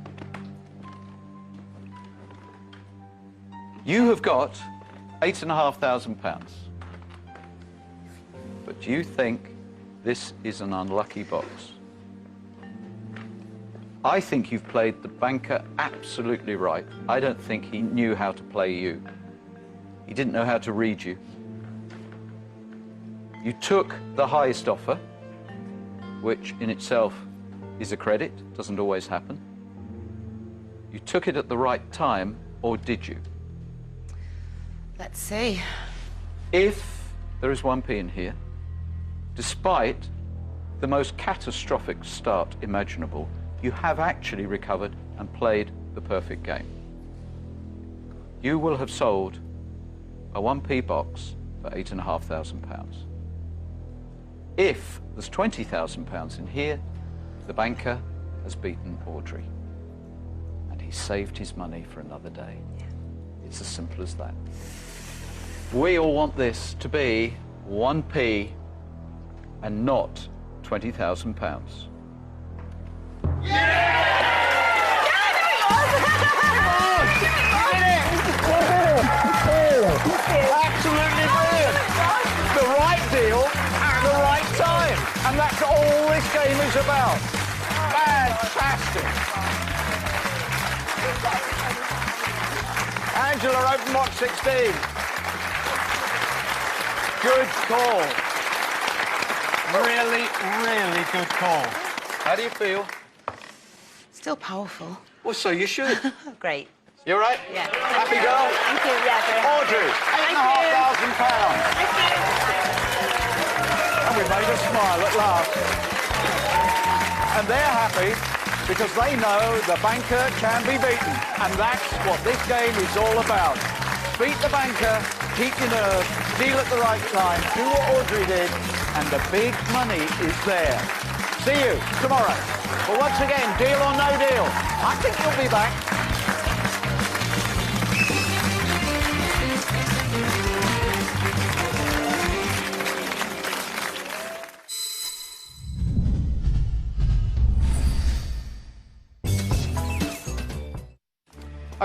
You have got £8,500. But you think this is an unlucky box. I think you've played the banker absolutely right. I don't think he knew how to play you. He didn't know how to read you. You took the highest offer, which in itself is a credit, doesn't always happen. You took it at the right time, or did you? Let's see. If there is 1p in here, despite the most catastrophic start imaginable, you have actually recovered and played the perfect game. You will have sold a 1p box for £8,500. If there's £20,000 in here, the banker has beaten Audrey. And he saved his money for another day. It's as simple as that. We all want this to be 1p and not £20,000. Absolutely brilliant. The right deal at the right time. And that's all this game is about. Fantastic. Angela, open box 16. Good call. Really, really good call. How do you feel? Still powerful. Well, so you should. Great. You all right? Yeah. Happy girl? Thank you. Yeah, very happy. Audrey, £8,500. Thank you. And we made her smile at last. And they're happy because they know the banker can be beaten. And that's what this game is all about. Beat the banker, keep your nerve, deal at the right time, do what Audrey did, and the big money is there. See you tomorrow. But once again, deal or no deal. I think you'll be back.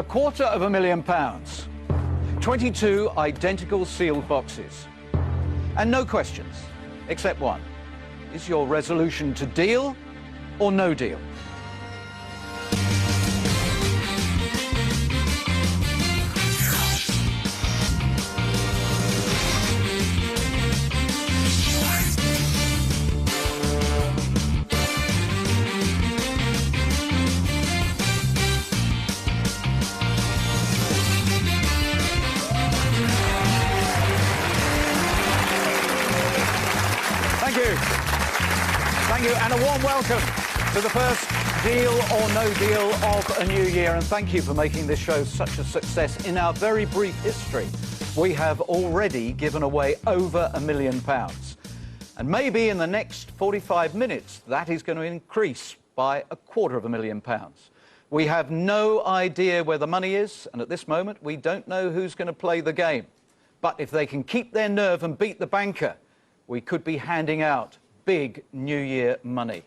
£250,000. 22 identical sealed boxes. And no questions, except one. Is your resolution to deal or no deal? Thank you, and a warm welcome to the first Deal or No Deal of a new year, and thank you for making this show such a success. In our very brief history, we have already given away over £1 million. And maybe in the next 45 minutes, that is going to increase by £250,000. We have no idea where the money is, and at this moment, we don't know who's going to play the game. But if they can keep their nerve and beat the banker, we could be handing out big New Year money.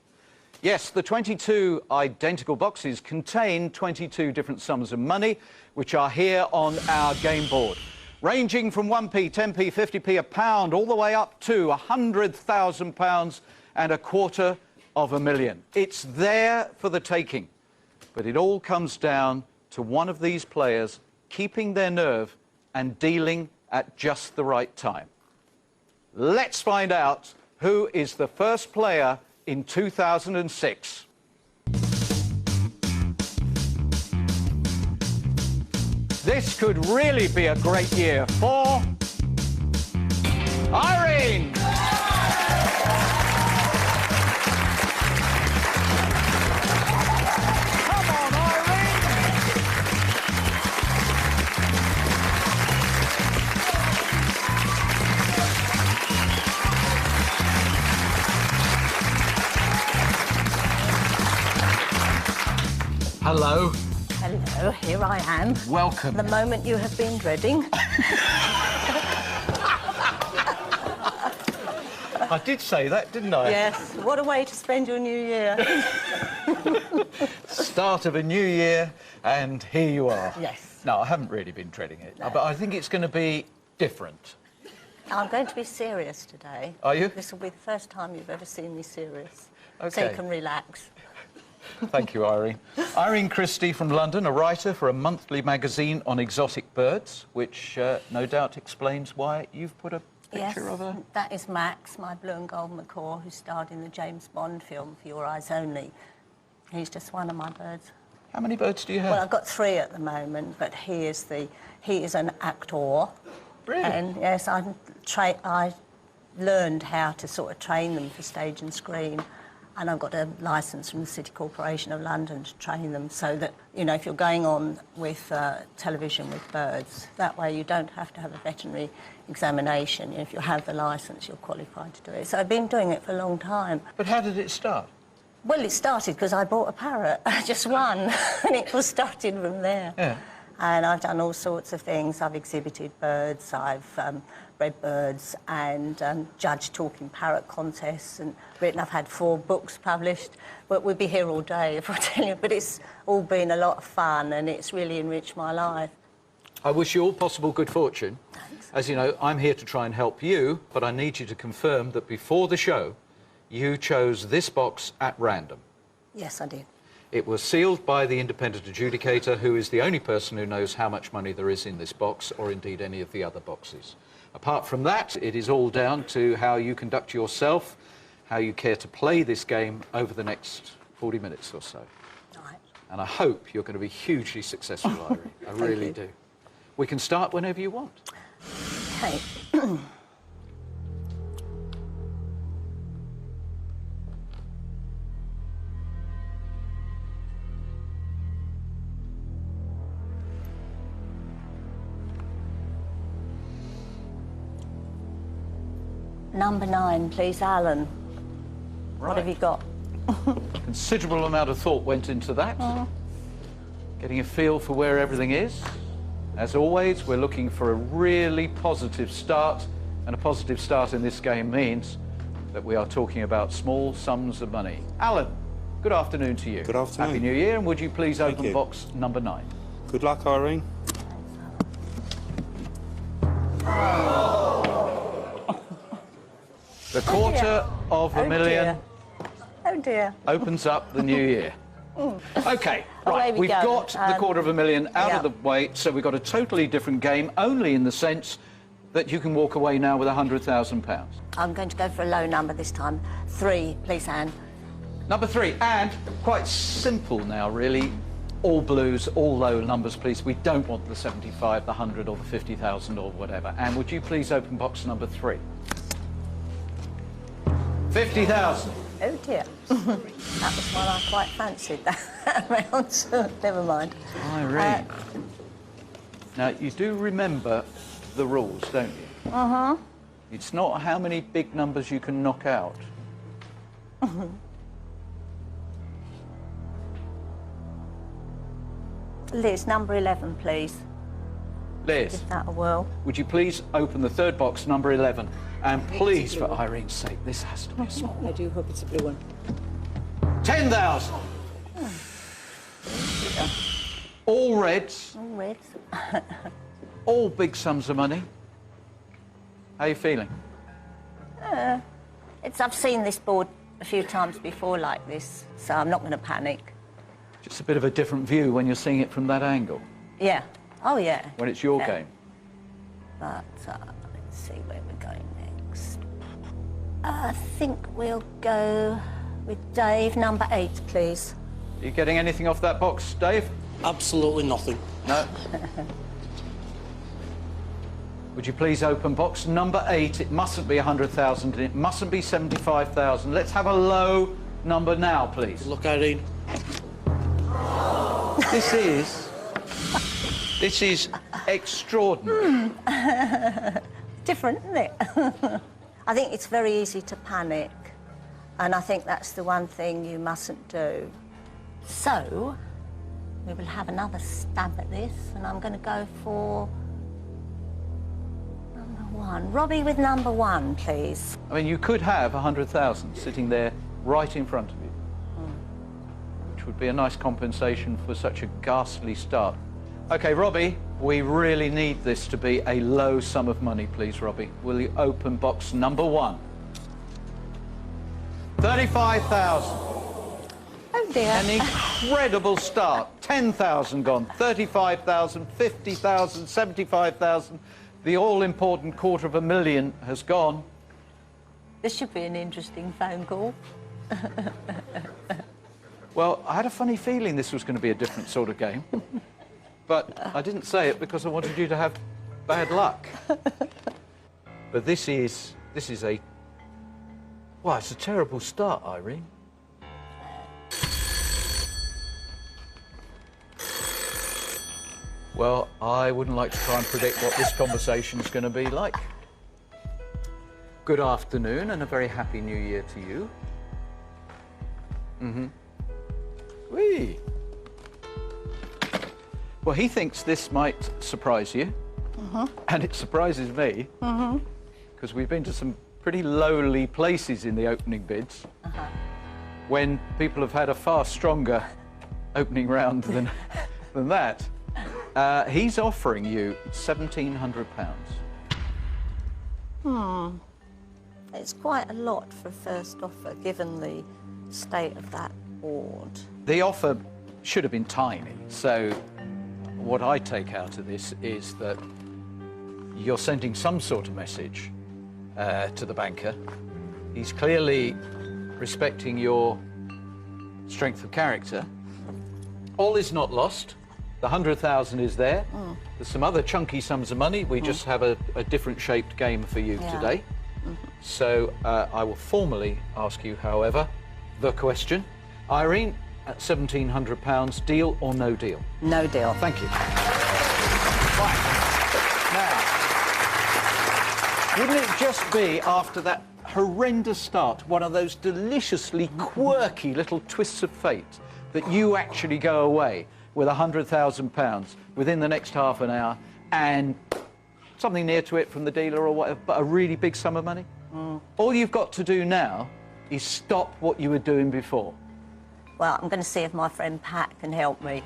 Yes, the 22 identical boxes contain 22 different sums of money, which are here on our game board, ranging from 1p, 10p, 50p, £1, all the way up to £100,000 and £250,000. It's there for the taking, but it all comes down to one of these players keeping their nerve and dealing at just the right time. Let's find out who is the first player in 2006. This could really be a great year for Irene. Come on, Irene. Hello. Hello, here I am. Welcome. The moment you have been dreading. I did say that, didn't I? Yes, what a way to spend your new year. Start of a new year, and here you are. Yes. No, I haven't really been dreading it, No. but I think it's going to be different. I'm going to be serious today. Are you? This will be the first time you've ever seen me serious. So Okay. you can relax. Thank you, Irene. Irene Christie from London, a writer for a monthly magazine on exotic birds, which no doubt explains why you've put a picture of her. That is Max, my blue and gold macaw, who starred in the James Bond film For Your Eyes Only. He's just one of my birds. How many birds do you have? Well, I've got 3 at the moment, but he is an actor. Really? And yes, I learned how to sort of train them for stage and screen. And I've got a licence from the City Corporation of London to train them so that, you know, if you're going on with television with birds, that way you don't have to have a veterinary examination. If you have the licence, you're qualified to do it. So I've been doing it for a long time. But how did it start? Well, it started because I bought a parrot, just one, and it all started from there. Yeah. And I've done all sorts of things. I've exhibited birds, I've bred birds and judged talking parrot contests and written. I've had 4 books published. But we'd be here all day if I tell you. But it's all been a lot of fun and it's really enriched my life. I wish you all possible good fortune. Thanks. As you know, I'm here to try and help you, but I need you to confirm that before the show, you chose this box at random. Yes, I did. It was sealed by the independent adjudicator, who is the only person who knows how much money there is in this box, or indeed any of the other boxes. Apart from that, it is all down to how you conduct yourself, how you care to play this game over the next 40 minutes or so. Right. And I hope you're going to be hugely successful, Irene. I really do. We can start whenever you want. Okay. Number 9, please, Alan. What have you got? Considerable amount of thought went into that. Getting a feel for where everything is. As always, we're looking for a really positive start, and a positive start in this game means that we are talking about small sums of money. Alan, good afternoon to you. Good afternoon. Happy New Year, and would you please open box number 9? Good luck, Irene. The quarter of a million Oh dear. opens up the new year. OK, Away right, we we've go. got the $250,000 out yeah. of the way, so we've got a totally different game, only in the sense that you can walk away now with £100,000. I'm going to go for a low number this time. 3, please, Anne. Number 3, and quite simple now, really. All blues, all low numbers, please. We don't want the 75, the 100, or the 50,000, or whatever. And would you please open box number 3? 50,000. Oh dear. That was one I quite fancied that round, so never mind. Irene. Now, you do remember the rules, don't you? Uh-huh. It's not how many big numbers you can knock out. Liz, number 11, please. Liz, Give that a whirl. would you please open the third box, number 11? And please, for Irene's sake, this has to be a small one. I do hope it's a blue one. 10,000. All reds. All reds. All big sums of money. How are you feeling? I've seen this board a few times before like this, so I'm not going to panic. Just a bit of a different view when you're seeing it from that angle. Yeah. Oh, yeah. When it's your game. But let's see where we're going next. I think we'll go with Dave, number 8, please. Are you getting anything off that box, Dave? Absolutely nothing. No. Would you please open box number 8? It mustn't be 100,000 and it mustn't be 75,000. Let's have a low number now, please. Look, Irene. This is extraordinary. Different, isn't it? I think it's very easy to panic, and I think that's the one thing you mustn't do. So, we will have another stab at this, and I'm going to go for number 1. Robbie with number 1, please. I mean, you could have 100,000 sitting there right in front of you, which would be a nice compensation for such a ghastly start. OK, Robbie, we really need this to be a low sum of money, please, Robbie. Will you open box number 1? 35,000. Oh, dear. An incredible start. 10,000 gone, 35,000, 50,000, 75,000. The all-important $250,000 has gone. This should be an interesting phone call. Well, I had a funny feeling this was going to be a different sort of game. But I didn't say it because I wanted you to have bad luck. But this is a... Well, it's a terrible start, Irene. Well, I wouldn't like to try and predict what this conversation is going to be like. Good afternoon and a very happy new year to you. Whee! Well, he thinks this might surprise you, and it surprises me, because we've been to some pretty lowly places in the opening bids, when people have had a far stronger opening round than that. He's offering you £1,700. It's quite a lot for a first offer, given the state of that board. The offer should have been tiny, so what I take out of this is that you're sending some sort of message to the banker. He's clearly respecting your strength of character. All is not lost. The 100,000 is there. There's some other chunky sums of money. We just have a different shaped game for you today. So I will formally ask you, however, the question. Irene, at £1,700, deal or no deal? No deal. Thank you. Right. Now, wouldn't it just be, after that horrendous start, one of those deliciously quirky little twists of fate, that you actually go away with £100,000 within the next half an hour and something near to it from the dealer or whatever, but a really big sum of money? All you've got to do now is stop what you were doing before. Well, I'm going to see if my friend Pat can help me.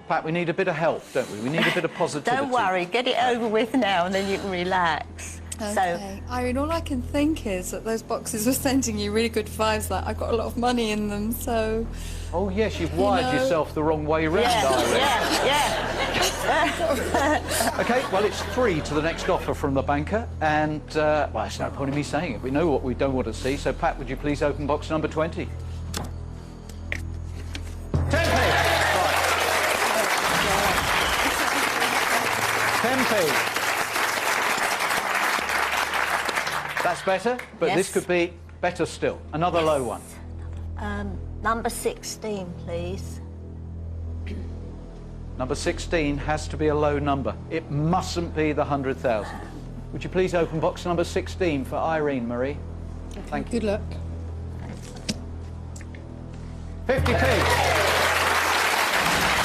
Pat, we need a bit of help, don't we? We need a bit of positivity. Don't worry, get it over with now and then you can relax. Okay. So, Irene, all I can think is that those boxes were sending you really good vibes, like I've got a lot of money in them, so... Oh, yes, you've wired yourself the wrong way round, Irene. Yeah. OK, well, it's 3 to the next offer from the banker, and, well, there's no point in me saying it. We know what we don't want to see, so, Pat, would you please open box number 20? 10p. Right. 10p. That's better, but this could be Better still, another low one. Number 16, please. Number 16 has to be a low number. It mustn't be the 100,000. Would you please open box number 16 for Irene Marie? Thank you. Good luck. 50p.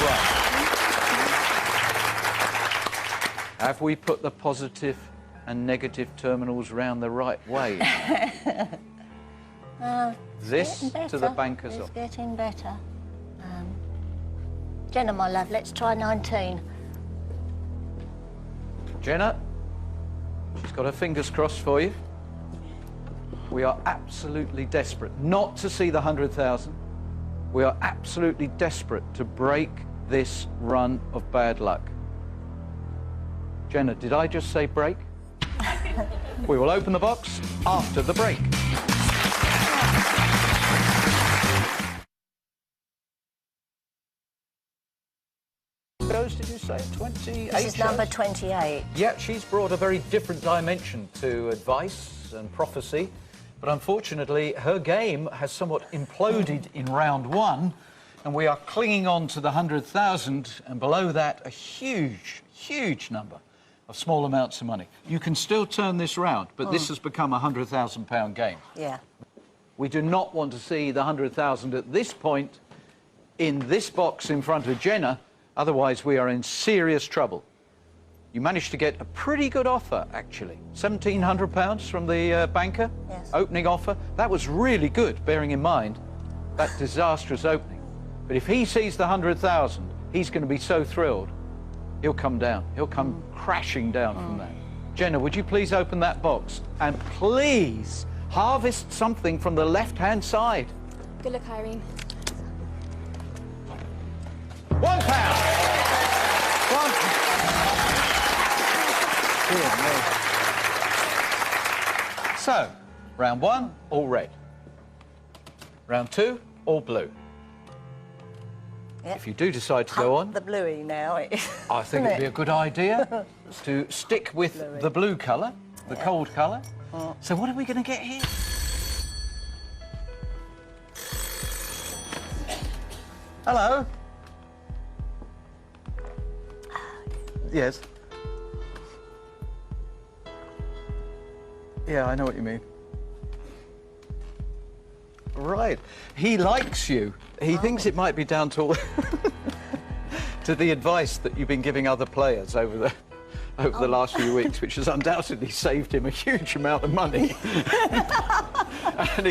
Right. Have we put the positive and negative terminals round the right way? This to the banker's It's office. getting better. Jenna, my love, let's try 19. Jenna, she's got her fingers crossed for you. We are absolutely desperate not to see the 100,000. We are absolutely desperate to break this run of bad luck. Jenna, did I just say break? We will open the box after the break. Did you say 28? This is number 28. Yeah, she's brought a very different dimension to advice and prophecy, but unfortunately her game has somewhat imploded in round one, and we are clinging on to the 100,000, and below that a huge, huge number of small amounts of money. You can still turn this round, but this has become a £100,000 game. Yeah. We do not want to see the 100,000 at this point in this box in front of Jenna. Otherwise, we are in serious trouble. You managed to get a pretty good offer, actually. £1,700 from the banker, yes. Opening offer. That was really good, bearing in mind that disastrous opening. But if he sees the 100,000, he's going to be so thrilled, he'll come down. He'll come crashing down from that. Jenna, would you please open that box? And please harvest something from the left-hand side. Good luck, Irene. £1. £1. Dear me. So, round one, all red. Round two, all blue. Yep. If you do decide to go on, The bluey now. I think it'd be a good idea to stick with the blue colour, the cold colour. So what are we going to get here? Hello. Yes. Yeah, I know what you mean. Right. He likes you. He thinks it might be down to all to the advice that you've been giving other players over the last few weeks, which has undoubtedly saved him a huge amount of money. And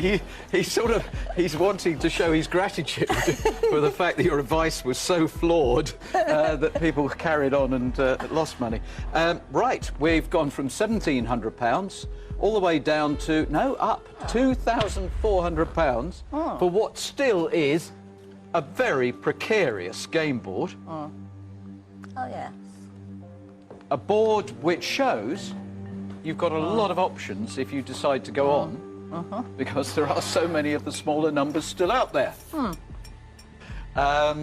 he's wanting to show his gratitude for the fact that your advice was so flawed that people carried on and lost money. Right, we've gone from £1,700 all the way down to, up £2,400 for what still is a very precarious game board. Oh, yeah. A board which shows you've got a lot of options if you decide to go on, because there are so many of the smaller numbers still out there. At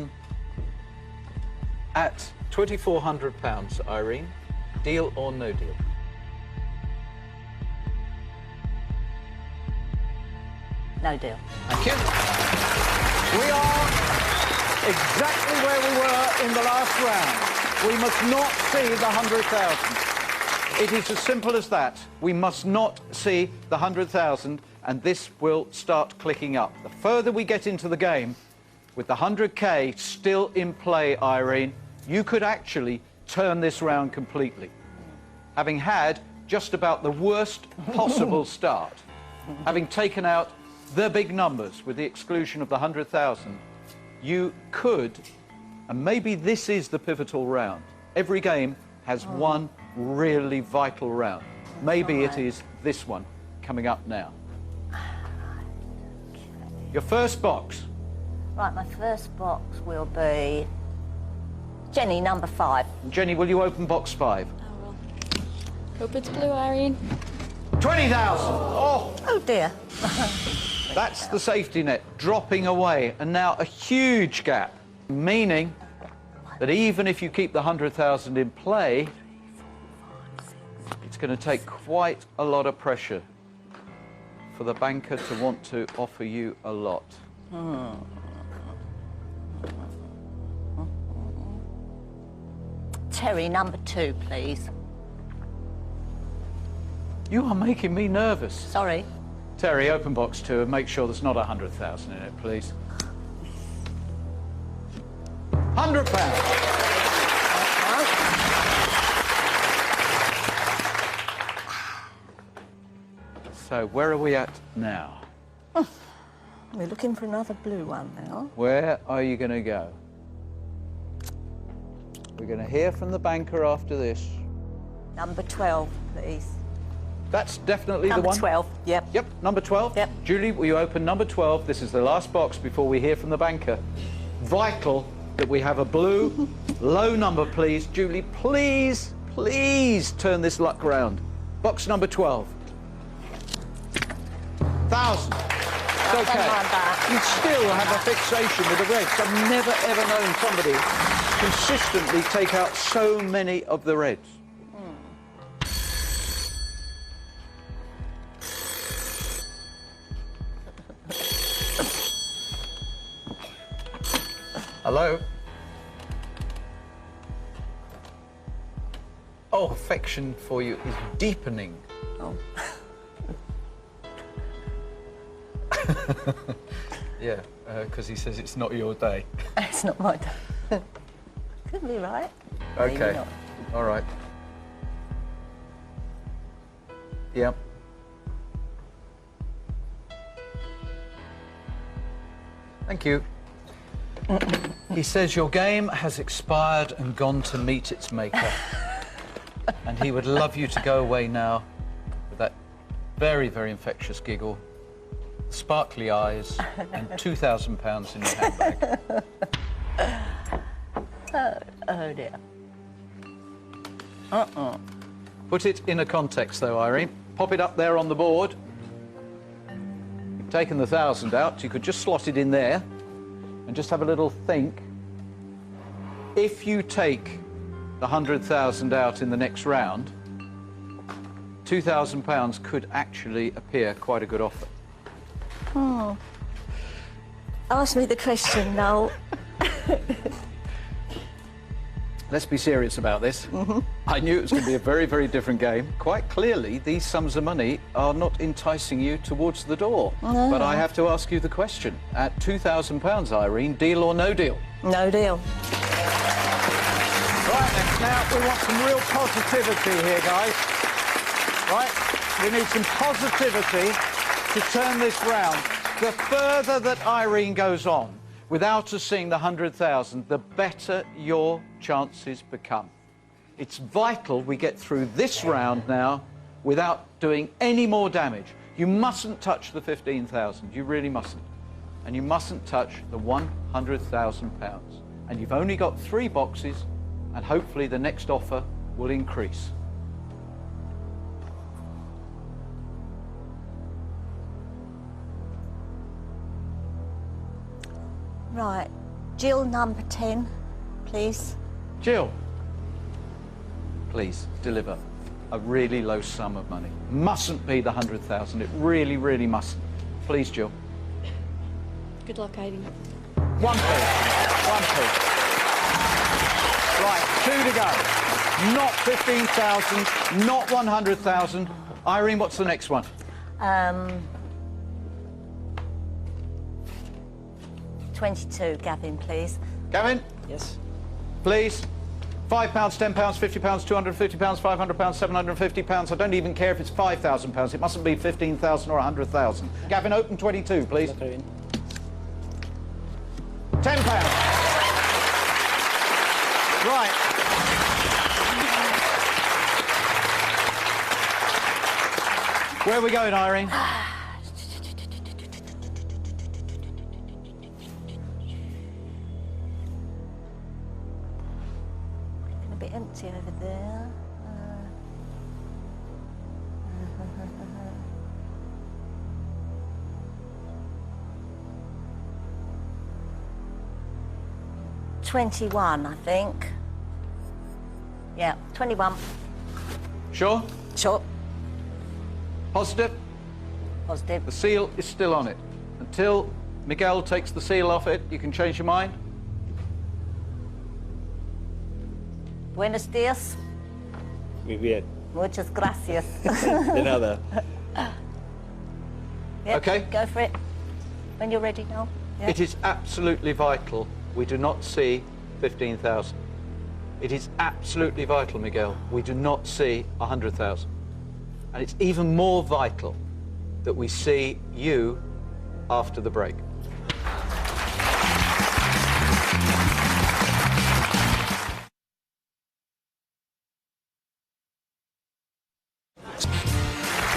£2,400, Irene, deal or no deal? No deal. Thank you. We are exactly where we were in the last round. We must not see the 100,000. It is as simple as that. We must not see the 100,000, and this will start clicking up. The further we get into the game, with the 100k still in play, Irene, you could actually turn this round completely. Having had just about the worst possible start, having taken out the big numbers with the exclusion of the 100,000, you could, and maybe this is the pivotal round. Every game has one really vital round. Maybe it is this one coming up now. Your first box. Right, my first box will be Jenny, number 5. Jenny, will you open box 5? Hope it's blue, Irene. 20,000. Oh dear. That's the safety net dropping away, and now a huge gap, meaning that even if you keep the 100,000 in play, it's going to take quite a lot of pressure for the banker to want to offer you a lot? Terry, number 2, please. You are making me nervous. Sorry. Terry, open box 2 and make sure there's not 100,000 in it, please. £100. So where are we at now? We're looking for another blue one now. Where are you going to go? We're going to hear from the banker after this. Number 12, please. That's definitely Number the one? 12, yep. Yep, number 12? Yep. Julie, will you open number 12? This is the last box before we hear from the banker. Vital that we have a blue, low number, please. Julie, please, please turn this luck round. Box number 12. 1,000. It's okay. You still have a fixation with the reds. I've never, ever known somebody consistently take out so many of the reds. Hello? Oh, affection for you is deepening. Oh. Yeah, because he says it's not your day. It's not my day. Could be right. Maybe Okay. not. All right. Yep. Thank you. He says your game has expired and gone to meet its maker. And he would love you to go away now with that very, very infectious giggle, sparkly eyes, and £2,000 in your handbag. Oh dear. Put it in a context, though, Irene. Pop it up there on the board. You've taken the 1,000 out. You could just slot it in there and just have a little think. If you take the 100,000 out in the next round, £2,000 could actually appear quite a good offer. Oh. Ask me the question, Noel. Let's be serious about this. I knew it was going to be a very, very different game. Quite clearly, these sums of money are not enticing you towards the door. No. But I have to ask you the question. At £2,000, Irene, deal or no deal? No deal. Right, now we want some real positivity here, guys. Right? We need some positivity to turn this round. The further that Irene goes on, without us seeing the 100,000, the better your chances become. It's vital we get through this round now without doing any more damage. You mustn't touch the 15,000. You really mustn't. And you mustn't touch the £100,000. And you've only got 3 boxes, and hopefully the next offer will increase. Right. Jill, number 10, please. Jill, please deliver a really low sum of money. Mustn't be the 100,000. It really, really mustn't. Please, Jill. Good luck, Aidan. 1p. 1p. Right, 2 to go. Not 15,000, not 100,000. Irene, what's the next one? 22, Gavin, please. Gavin? Yes. Please. £5, £10, £50, £250, £500, £750. I don't even care if it's £5,000. It mustn't be 15,000 or 100,000. Gavin, open 22, please. Okay. £10. Right. Where are we going, Irene? A bit empty over there. 21, I think. Yeah, 21. Sure? Sure. Positive? Positive. The seal is still on it. Until Miguel takes the seal off it, you can change your mind. Buenos dias. Muy bien. Muchas gracias. De nada. Yep, Okay. Go for it. When you're ready now. Yeah. It is absolutely vital we do not see 15,000. It is absolutely vital, Miguel, we do not see 100,000. And it's even more vital that we see you after the break.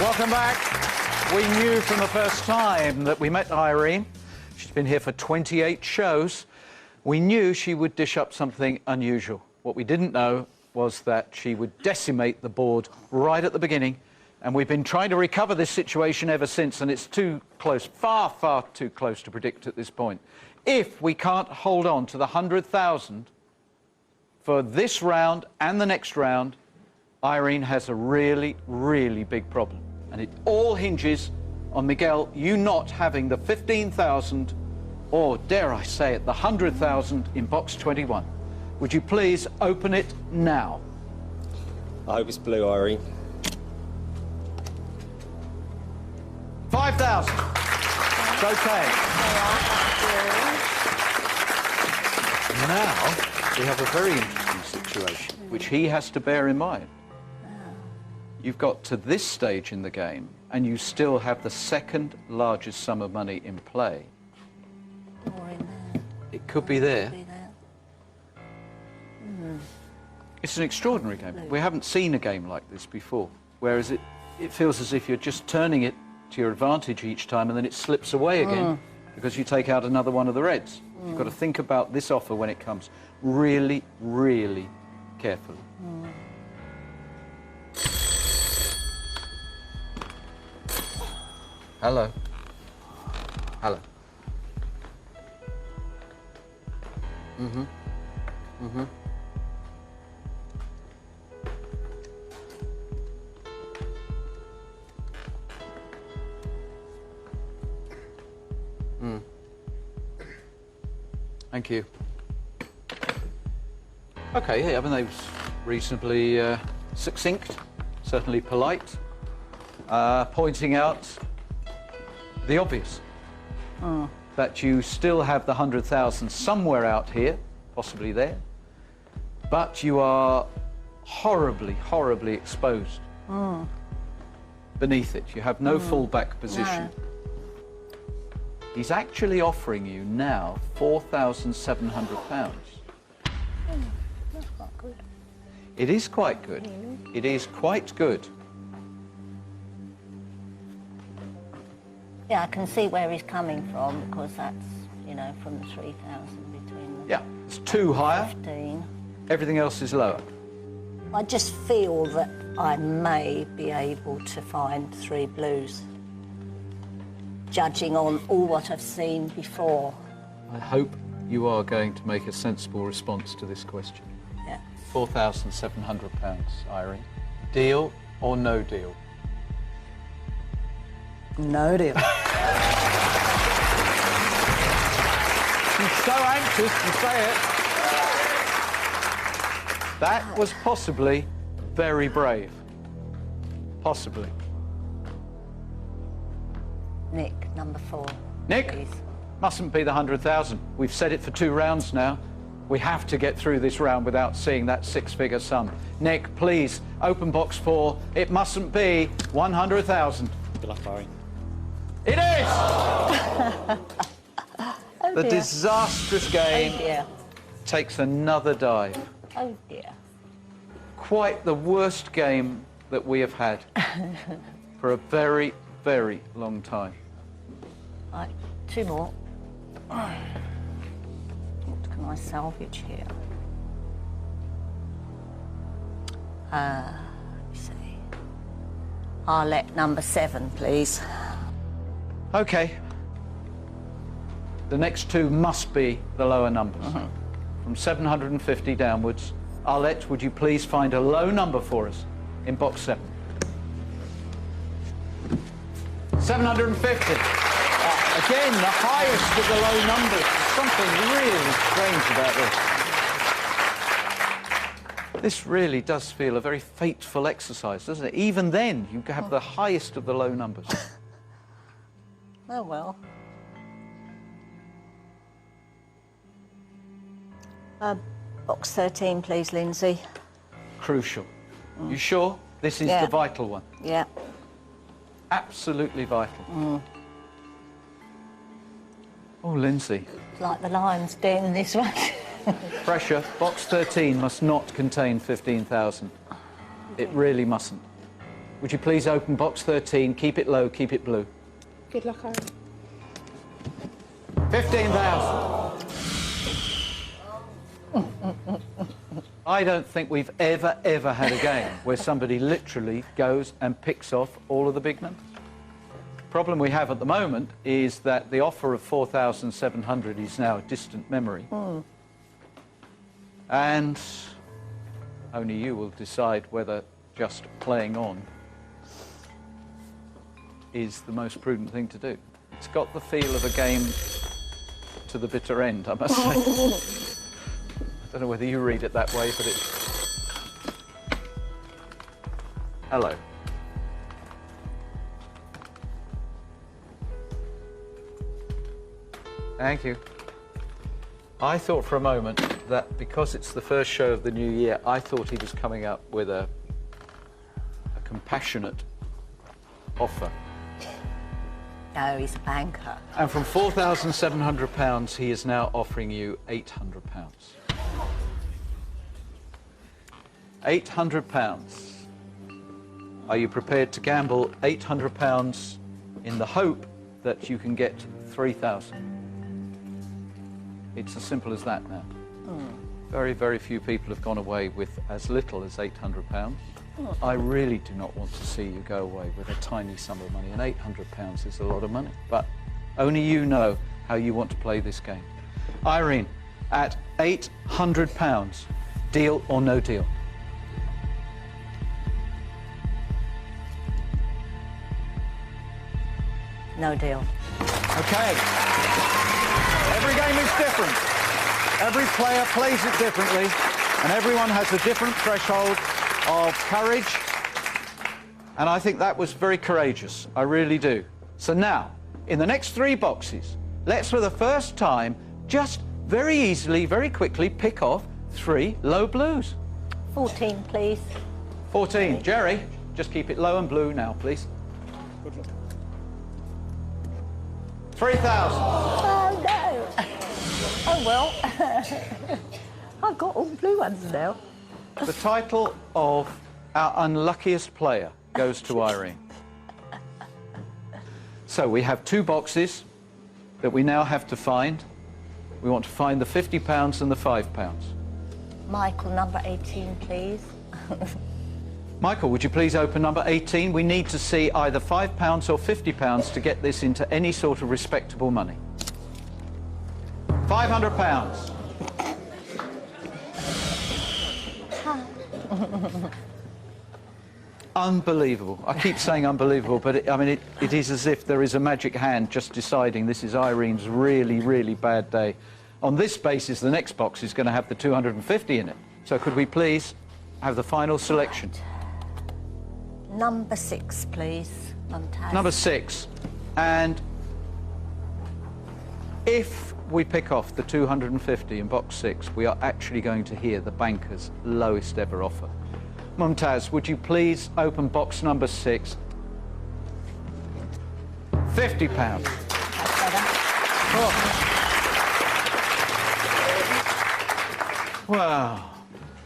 Welcome back. We knew from the first time that we met Irene. She's been here for 28 shows. We knew she would dish up something unusual. What we didn't know was that she would decimate the board right at the beginning, and we've been trying to recover this situation ever since, and it's too close, far, far too close to predict at this point. If we can't hold on to the 100,000 for this round and the next round, Irene has a really, really big problem. And it all hinges on Miguel, you not having the 15,000, or dare I say it, the 100,000 in box 21. Would you please open it now? I hope it's blue, Irene. 5,000. It's okay. Now, we have a very interesting situation, which he has to bear in mind. You've got to this stage in the game, and you still have the second largest sum of money in play. Or in there. It could be there. Be there. It's an extraordinary game. We haven't seen a game like this before, whereas it feels as if you're just turning it to your advantage each time, and then it slips away again because you take out another one of the reds. You've got to think about this offer when it comes really, really carefully. Hello. Hello. Mm-hmm. Mm-hmm. Thank you. Okay, yeah, I mean, they was reasonably succinct, certainly polite, pointing out the obvious, that you still have the 100,000 somewhere out here, possibly there, but you are horribly, horribly exposed beneath it. You have no fallback position. No. He's actually offering you now £4,700. That's quite good. It is quite good. It is quite good. Yeah, I can see where he's coming from, because that's, you know, from the 3,000 between the Yeah, it's 2 higher. 15. Everything else is lower. I just feel that I may be able to find 3 blues, judging on all what I've seen before. I hope you are going to make a sensible response to this question. Yeah. £4,700, Irene. Deal or no deal? No deal. She's so anxious to say it. That was possibly very brave. Possibly. Nick, number 4. Nick, please. mustn't be the 100,000. We've said it for 2 rounds now. We have to get through this round without seeing that 6-figure sum. Nick, please, open box 4. It mustn't be 100,000. Good luck, Irene. It is! Oh The dear. disastrous game Oh dear. takes another dive. Oh dear. Quite the worst game that we have had for a very, very long time. Right, 2 more. What can I salvage here? Let me see. I'll let number 7, please. Okay. The next 2 must be the lower numbers. From 750 downwards. Arlette, would you please find a low number for us in box 7? 750. Again, the highest of the low numbers. There's something really strange about this. This really does feel a very fateful exercise, doesn't it? Even then, you have the highest of the low numbers. Oh, well. Box 13, please, Lindsay. Crucial. You sure? This is the vital one? Yeah. Absolutely vital. Oh, Lindsay. It's like the lion's den in this one. Pressure. Box 13 must not contain 15,000. It really mustn't. Would you please open box 13, keep it low, keep it blue. Good luck, Aaron. 15,000. I don't think we've ever had a game where somebody literally goes and picks off all of the big numbers. The problem we have at the moment is that the offer of 4,700 is now a distant memory. And only you will decide whether just playing on is the most prudent thing to do. It's got the feel of a game to the bitter end, I must say. I don't know whether you read it that way, but it's... Hello. Thank you. I thought for a moment that because it's the first show of the new year, I thought he was coming up with a compassionate offer. No, he's a banker. And from £4,700, he is now offering you £800. £800. Are you prepared to gamble £800 in the hope that you can get 3,000? It's as simple as that now. Very, very few people have gone away with as little as £800. I really do not want to see you go away with a tiny sum of money, and £800 is a lot of money. But only you know how you want to play this game. Irene, at £800, deal or no deal? No deal. Okay. Every game is different. Every player plays it differently, and everyone has a different threshold of courage. And I think that was very courageous. I really do. So now, in the next 3 boxes, let's for the first time just very easily, very quickly pick off 3 low blues. 14, please. 14. Jerry, just keep it low and blue now, please. Good luck. 3,000. Oh, no. Oh, well. I've got all blue ones now. The title of our unluckiest player goes to Irene. So we have 2 boxes that we now have to find. We want to find the £50 and the £5. Michael, number 18, please. Michael, would you please open number 18? We need to see either £5 or £50 to get this into any sort of respectable money. £500. Unbelievable. I keep saying unbelievable, but it is as if there is a magic hand just deciding this is Irene's really, really bad day. On this basis, the next box is going to have the 250 in it. So could we please have the final selection? Number 6, please. Mumtaz. Number 6. And if we pick off the 250 in box 6, we are actually going to hear the banker's lowest ever offer. Mumtaz, would you please open box number 6? £50. Oh. Wow.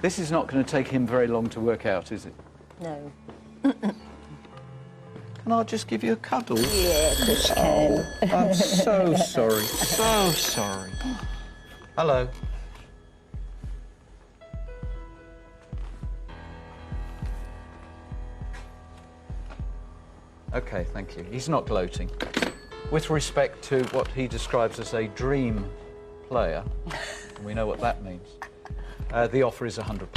This is not going to take him very long to work out, is it? No. Can I just give you a cuddle? Yeah, of course you can. I'm so sorry. So sorry. Hello. Okay, thank you. He's not gloating. With respect to what he describes as a dream player, and we know what that means, the offer is £100.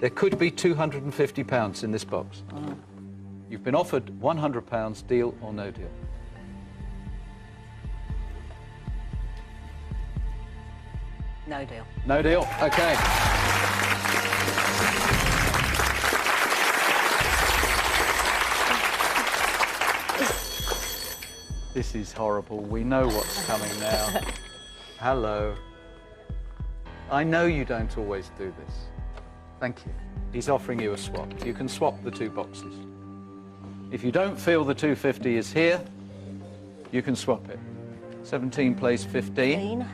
There could be £250 in this box. You've been offered £100, deal or no deal? No deal. No deal, okay. This is horrible. We know what's coming now. Hello. I know you don't always do this. Thank you. He's offering you a swap. You can swap the two boxes. If you don't feel the 250 is here, you can swap it. 17 plays 15.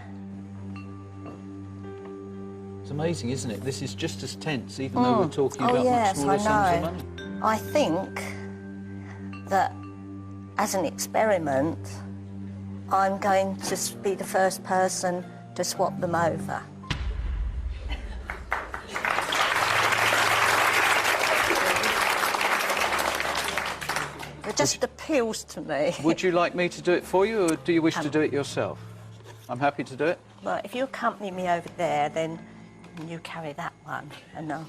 It's amazing, isn't it? This is just as tense, even though we're talking about much smaller sums of money. I think that as an experiment, I'm going to be the first person to swap them over. It just appeals to me. Would you like me to do it for you, or do you wish to do it yourself? I'm happy to do it. Well, if you accompany me over there, then you carry that one, and I'll...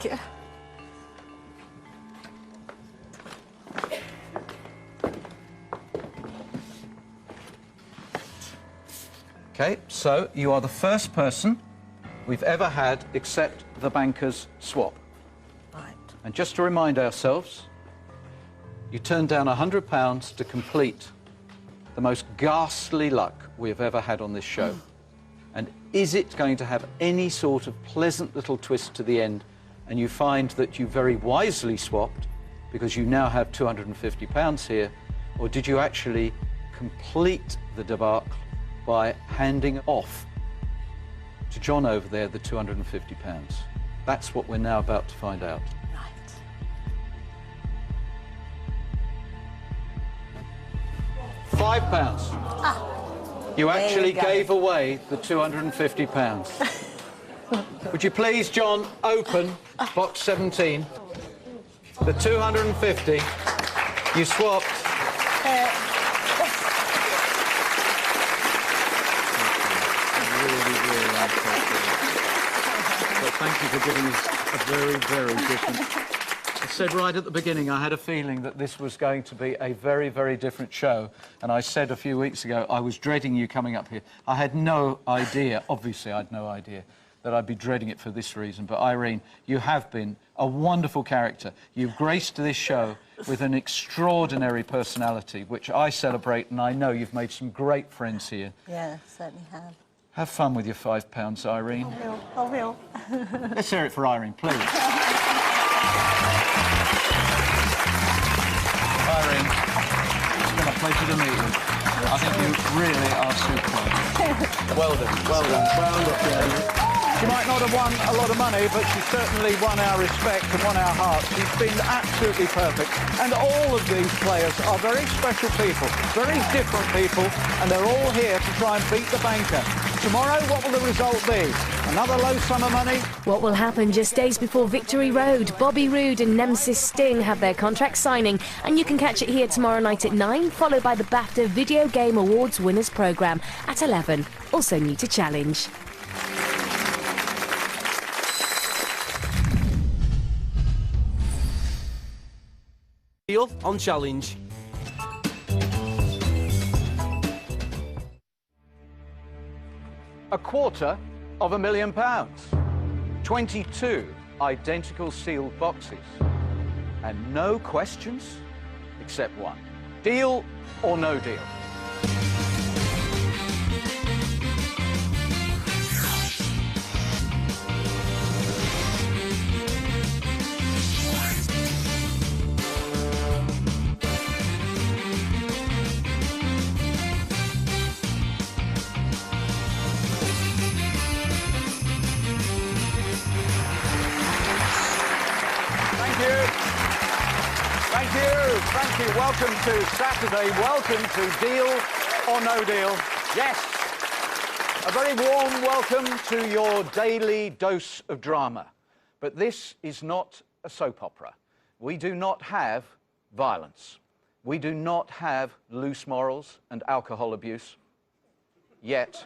Yeah. Okay, so you are the first person we've ever had accept the banker's swap. Right. And just to remind ourselves, you turned down £100 to complete the most ghastly luck we have ever had on this show. And is it going to have any sort of pleasant little twist to the end, and you find that you very wisely swapped because you now have £250 here, or did you actually complete the debacle by handing off to John over there the £250? That's what we're now about to find out. Right. £5. You actually gave away the £250. Would you please, John, open box 17. The 250 you swapped. But thank you for giving us a very, very different... I said right at the beginning I had a feeling that this was going to be a very, very different show, and I said a few weeks ago I was dreading you coming up here. I had no idea, obviously I had no idea, that I'd be dreading it for this reason, but Irene, you have been a wonderful character. You've graced this show with an extraordinary personality, which I celebrate, and I know you've made some great friends here. Yeah, certainly have. Have fun with your £5, Irene. I will. Let's hear it for Irene, please. Irene, it's been a pleasure to meet you. I think you really are superb. Well done, well done. Well done. She might not have won a lot of money, but she certainly won our respect and won our hearts. She's been absolutely perfect. And all of these players are very special people, very different people, and they're all here to try and beat the banker. Tomorrow, what will the result be? Another low sum of money? What will happen just days before Victory Road? Bobby Roode and Nemesis Sting have their contract signing, and you can catch it here tomorrow night at 9, followed by the BAFTA Video Game Awards Winners Programme at 11. Also new to Challenge. Deal on Challenge. £250,000. 22 identical sealed boxes. And no questions except one. Deal or no deal? Thank you. Welcome to Saturday. Welcome to Deal or No Deal. Yes. A very warm welcome to your daily dose of drama. But this is not a soap opera. We do not have violence. We do not have loose morals and alcohol abuse. Yet.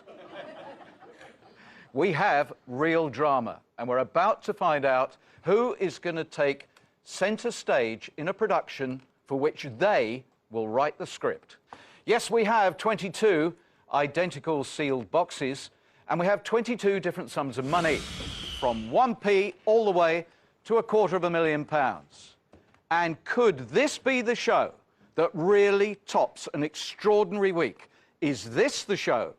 We have real drama, and we're about to find out who is going to take centre stage in a production for which they will write the script. Yes, we have 22 identical sealed boxes, and we have 22 different sums of money, from 1p all the way to £250,000. And could this be the show that really tops an extraordinary week? Is this the show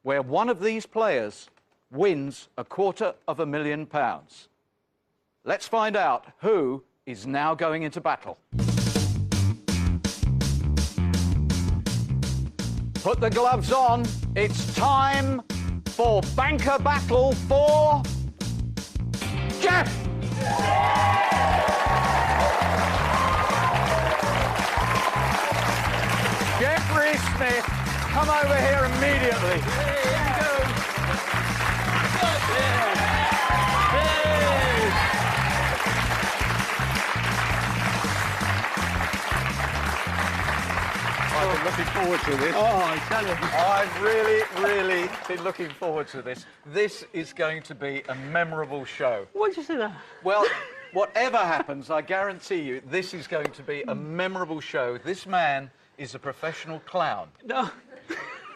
where one of these players wins £250,000? Let's find out who is now going into battle. Put the gloves on. It's time for Banker Battle for Jeff! Jeffrey Smith, come over here immediately. I've been looking forward to this. Oh, I tell you. I've really been looking forward to this. This is going to be a memorable show. Why did you say that? Well, whatever happens, I guarantee you, this is going to be a memorable show. This man is a professional clown. No.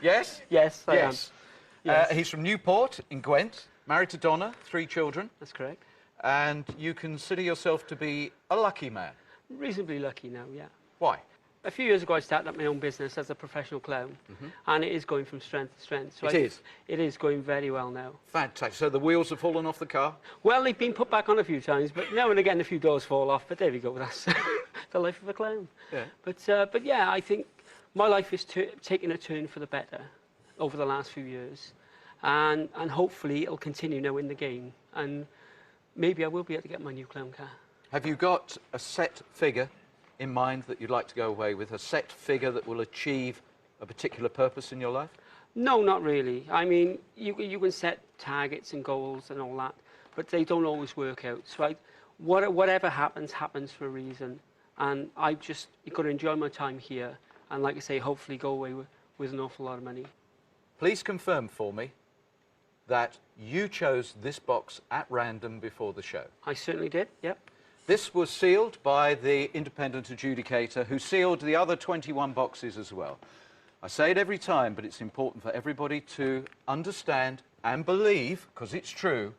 Yes? Yes, I am. Yes. He's from Newport in Gwent, married to Donna, 3 children. That's correct. And you consider yourself to be a lucky man. Reasonably lucky now, yeah. Why? A few years ago, I started up my own business as a professional clown, and it is going from strength to strength. So It is going very well now. Fantastic. So the wheels have fallen off the car? Well, they've been put back on a few times, but now and again a few doors fall off. But there we go. That's the life of a clown. Yeah. But yeah, I think my life is taking a turn for the better over the last few years, and hopefully it'll continue now in the game, and maybe I will be able to get my new clown car. Have you got a set figure in mind that you'd like to go away with, a set figure that will achieve a particular purpose in your life? No, not really. I mean, you can set targets and goals and all that, but they don't always work out. So whatever happens, happens for a reason. And I've got to enjoy my time here, and like I say, hopefully go away with an awful lot of money. Please confirm for me that you chose this box at random before the show. I certainly did, yep. This was sealed by the independent adjudicator, who sealed the other 21 boxes as well. I say it every time, but it's important for everybody to understand and believe, because it's true,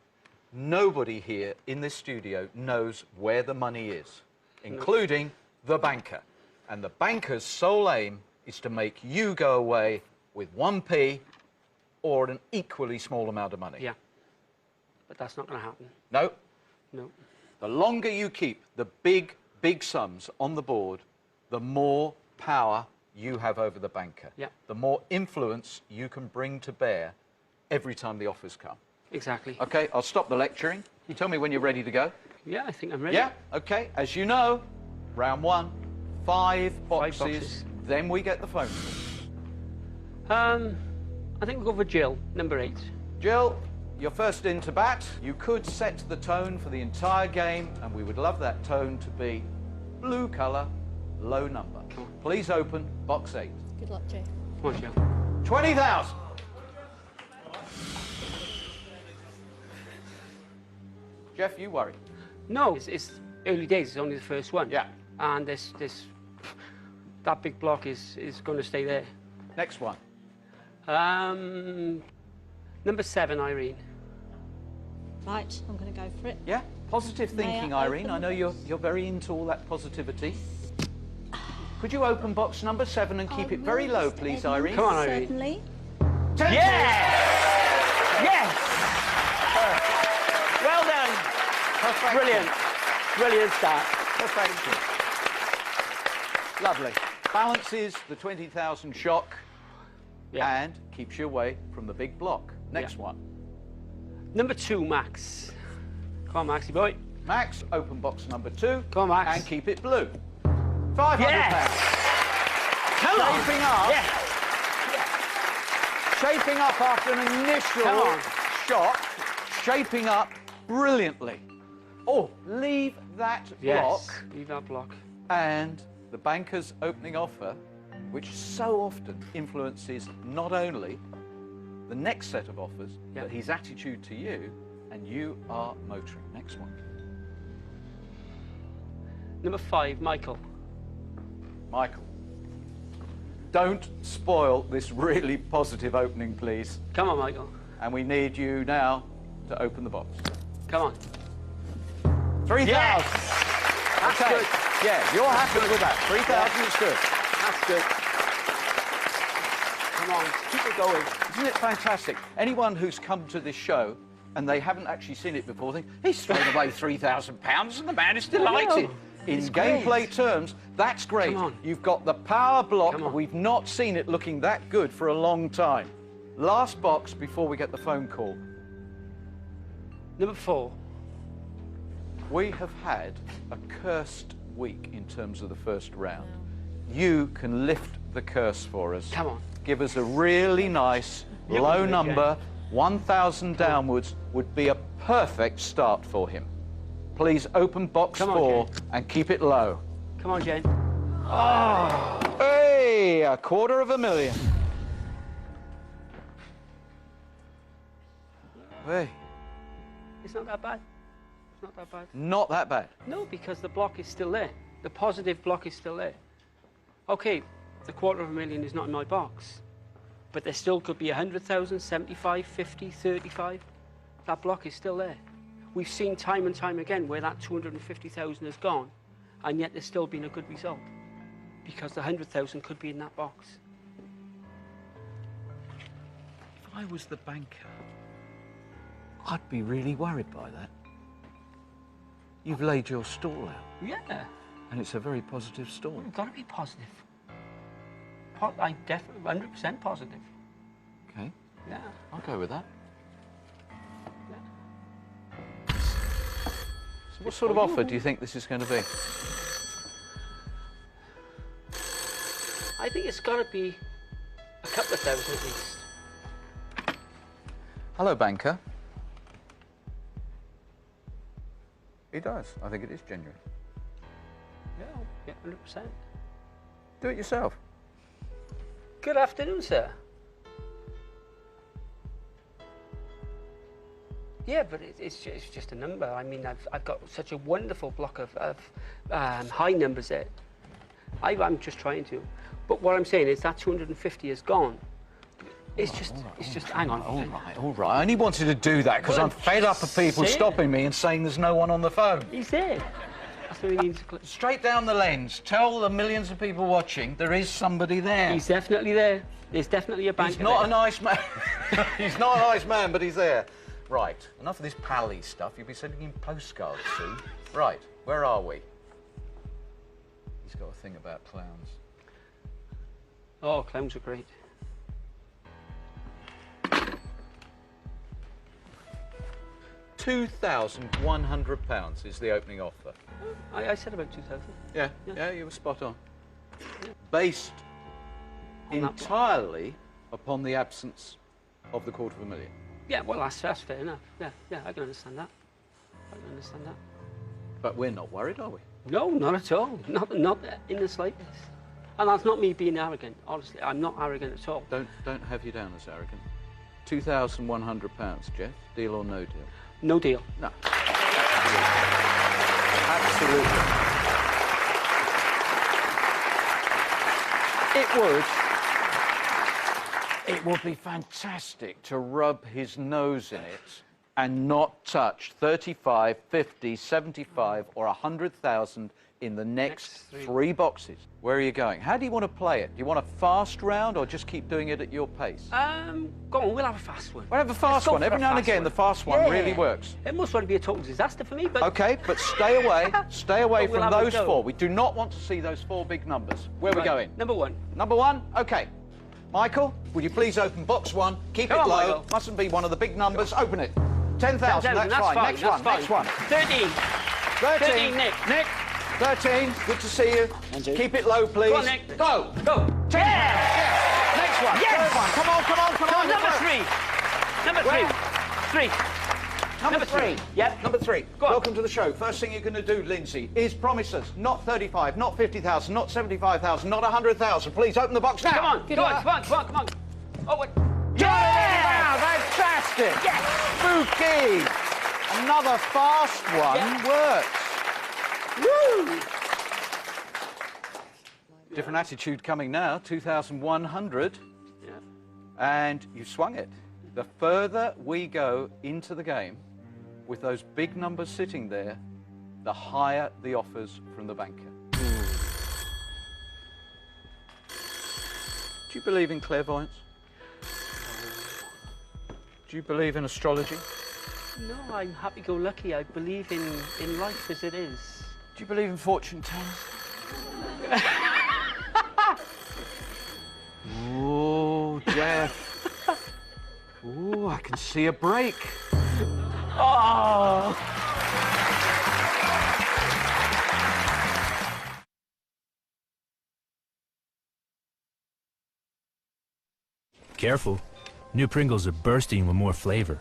nobody here in this studio knows where the money is, including the banker. And the banker's sole aim is to make you go away with 1p or an equally small amount of money. Yeah, but that's not going to happen. No? No. The longer you keep the big sums on the board, the more power you have over the banker. Yeah. The more influence you can bring to bear every time the offers come. Exactly. OK, I'll stop the lecturing. You tell me when you're ready to go. Yeah, I think I'm ready. Yeah, OK. As you know, round 1, 5 boxes, 5 boxes. Then we get the phone call. I think we'll go for Jill, number 8. Jill, you're first in to bat. You could set the tone for the entire game, and we would love that tone to be blue colour, low number. Please open box 8. Good luck, Jay. Come on, Jill. 20,000. Jeff, you worry. No, it's early days. It's only the first one. Yeah. And that big block is going to stay there. Next one. Number 7, Irene. Right, I'm going to go for it. Yeah, positive thinking, May I Irene. open I know you're very into all that positivity. Could you open box number 7 and keep it very low, please, Irene? Come on, Irene. Certainly. 10. Yes! Yes! Well done. Perfect. Brilliant. Brilliant start. Perfection. Lovely. Balances the 20,000 shock and keeps you away from the big block. Next one. Number 2, Max. Come on, Maxie boy. Max, open box number 2. Come on, Max. And keep it blue. £500. Yes! Come on. Shaping up. Yeah. Shaping up after an initial shock. Shaping up brilliantly. Oh, leave that block. Leave that block. And the banker's opening offer, which so often influences not only the next set of offers, but his attitude to you, and you are motoring. Next one. Number 5, Michael. Michael. Don't spoil this really positive opening, please. Come on, Michael. And we need you now to open the box. Come on. 3,000. Yes! That's okay. good. Yeah, you're happy with that. 3,000 is good. That's good. Come on, keep it going. Isn't it fantastic? Anyone who's come to this show and they haven't actually seen it before think, he's thrown away £3,000 and the man is delighted. In gameplay terms, that's great. You've got the power block. We've not seen it looking that good for a long time. Last box before we get the phone call. Number 4. We have had a cursed week in terms of the first round. You can lift the curse for us. Come on. Give us a really nice low number. 1,000 downwards would be a perfect start for him. Please open box 4 and keep it low. Come on, Jen. Oh! Hey, $250,000. Hey. It's not that bad. It's not that bad. Not that bad. No, because the block is still there. The positive block is still there. Okay, the $250,000 is not in my box, but there still could be 100,000, 75, 50, 35. That block is still there. We've seen time and time again where that 250,000 has gone, and yet there's still been a good result, because the 100,000 could be in that box. If I was the banker, I'd be really worried by that. You've laid your stall out. Yeah. And it's a very positive stall. You've got to be positive. I'm definitely 100% positive. Okay. Yeah. I'll go with that. So what sort of offer do you think this is going to be? I think it's got to be a couple of thousand at least. Hello, banker. He does. I think it is genuine. Yeah, 100%. Do it yourself. Good afternoon, sir. Yeah, but it's just a number. I mean, I've got such a wonderful block of high numbers there. I'm just trying to. But what I'm saying is that 250 is gone. It's just, hang on. All right. I only wanted to do that because I'm fed up of people stopping me and saying there's no one on the phone. He's there. That's what we need to... Straight down the lens. Tell the millions of people watching there is somebody there. He's definitely there. There's definitely a banker. He's not a nice man. He's not a nice man, but he's there. Right. Enough of this pally stuff. You'll be sending him postcards soon. Right. Where are we? He's got a thing about clowns. Oh, clowns are great. £2,100 is the opening offer. I said about 2,000. Yeah, you were spot on. Based entirely upon the absence of the $250,000. Yeah, well, that's fair enough. Yeah, I can understand that. But we're not worried, are we? No, not at all. Not in the slightest. And that's not me being arrogant. Honestly, I'm not arrogant at all. Don't have you down as arrogant. £2,100, Jeff. Deal or no deal? No deal. No. Absolutely. It would be fantastic to rub his nose in it and not touch 35, 50, 75 or 100,000 in the next three boxes. Where are you going? How do you want to play it? Do you want a fast round or just keep doing it at your pace? Go on, we'll have a fast one. We'll have a fast one. Every now and again, the fast one really works. It must want to be a total disaster for me, but... OK, but stay away. Stay away from those four. We do not want to see those four big numbers. Where are we going? Number 1. Number 1? OK. Michael, would you please open box 1? Keep it low. Michael. Mustn't be one of the big numbers. Open it. 10,000. That's fine. Next one. Next one. 13. 13. Nick. 13. Good to see you. Keep it low, please. Go on, Nick. Go. 10. Yeah. Next one. Yes. Third one. Come on. Number 3. Number 3. 3. Number three. Yep. Number three. Go on. Welcome to the show. First thing you're going to do, Lindsay, is promise us not 35, not 50,000, not 75,000, not 100,000. Please open the box now. Come on, come on, come on, come on, come on. Oh, wait. Yeah! Fantastic! Yes! Spooky! Another fast one works. Woo! Different attitude coming now, 2,100. Yeah. And you swung it. The further we go into the game, with those big numbers sitting there, the higher the offers from the banker. Do you believe in clairvoyance? Do you believe in astrology? No, I'm happy-go-lucky. I believe in life as it is. Do you believe in fortune tellers? Oh, Jeff. Oh, I can see a break. Oh! Careful. New Pringles are bursting with more flavor.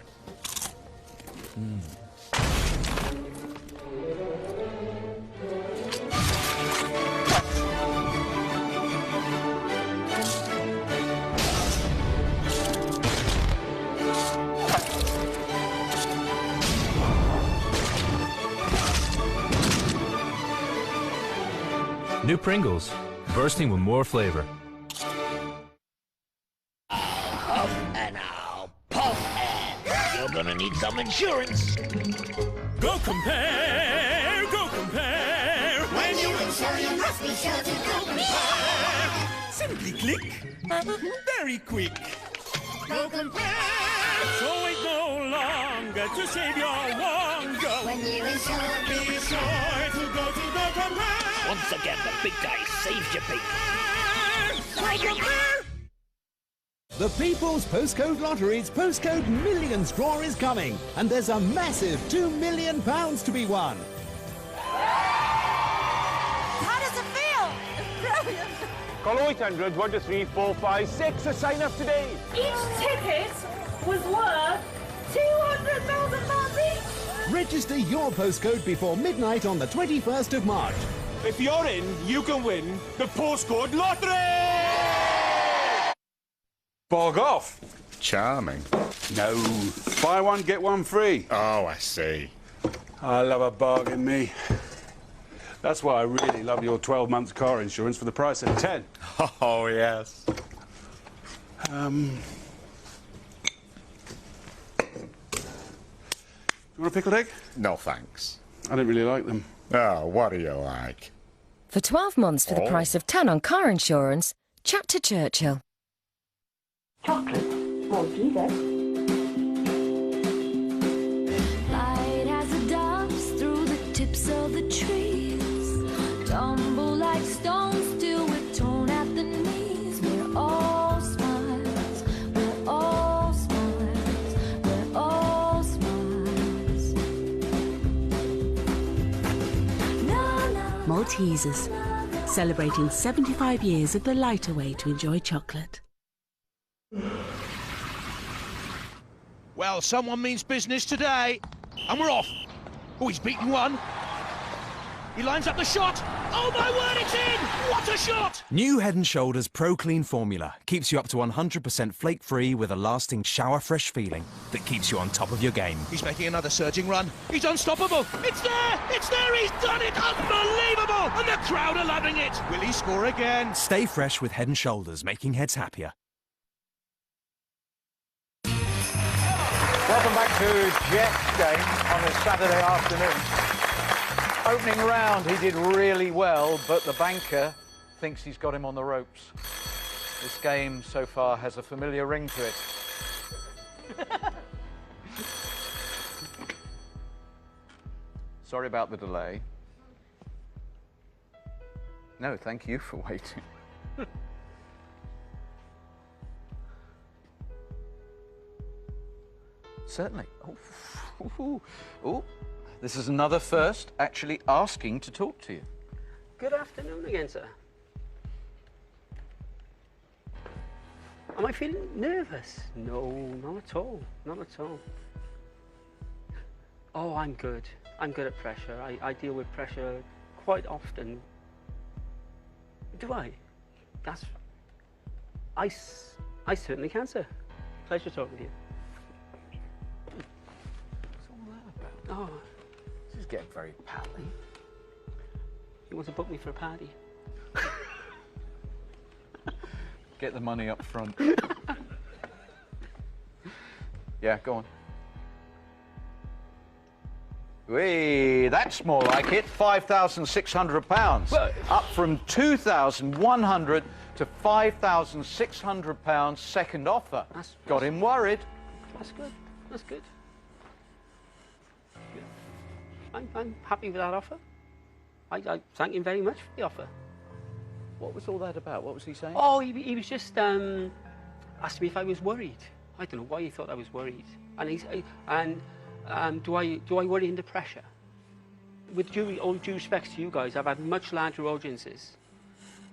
New Pringles, bursting with more flavor. Puff and I'll puff and you're gonna need some insurance. Go compare, go compare. When you insure, you must be sure to go compare. Simply click, very quick. Go compare. So wait no longer to save your wonder. When you insure, Be sure to go compare. Once again, the big guy saved your pig. Go compare. The People's Postcode Lottery's Postcode Millions draw is coming, and there's a massive £2 million to be won. How does it feel? Brilliant. Call 800 123 456 to sign up today. Each ticket was worth £200,000 each. Register your postcode before midnight on the 21st of March. If you're in, you can win the Postcode Lottery! Bog off. Charming. No. Buy one, get one free. Oh, I see. I love a bargain, me. That's why I really love your 12 months car insurance for the price of 10. Oh, yes. You want a pickled egg? No, thanks. I don't really like them. Oh, what do you like? For 12 months for the price of 10 on car insurance, chat to Churchill. Chocolate, small teaser. light as it dumps through the tips of the trees. Tumble like stones till we're torn at the knees. We're all smiles, we're all smiles, we're all smiles. Maltesers, celebrating 75 years of the lighter way to enjoy chocolate. Well, someone means business today. And we're off. Oh, he's beaten one. He lines up the shot. Oh, my word, it's in! What a shot! New Head & Shoulders Pro Clean formula keeps you up to 100% flake-free with a lasting shower-fresh feeling that keeps you on top of your game. He's making another surging run. He's unstoppable. It's there! It's there! He's done it! Unbelievable! And the crowd are loving it. Will he score again? Stay fresh with Head & Shoulders, making heads happier. Welcome back to Jeff's game on a Saturday afternoon. Opening round, he did really well, but the banker thinks he's got him on the ropes. This game so far has a familiar ring to it. Sorry about the delay. No, thank you for waiting. Certainly. Oh, this is another first, actually asking to talk to you. Good afternoon again, sir. Am I feeling nervous? No, not at all. Not at all. Oh, I'm good. I'm good at pressure. I deal with pressure quite often. Do I? I certainly can, sir. Pleasure talking to you. What's all that about? Oh, This is getting very pally. you want to book me for a party? Get the money up front. Yeah, go on. Whee, that's more like it. £5,600. Up from 2,100 to £5,600 second offer. Got him worried. That's good. That's good. I'm happy with that offer. I thank him very much for the offer. What was all that about? What was he saying? Oh, he was just asking me if I was worried. I don't know why he thought I was worried. And do I worry under pressure? With all due respect to you guys, I've had much larger audiences,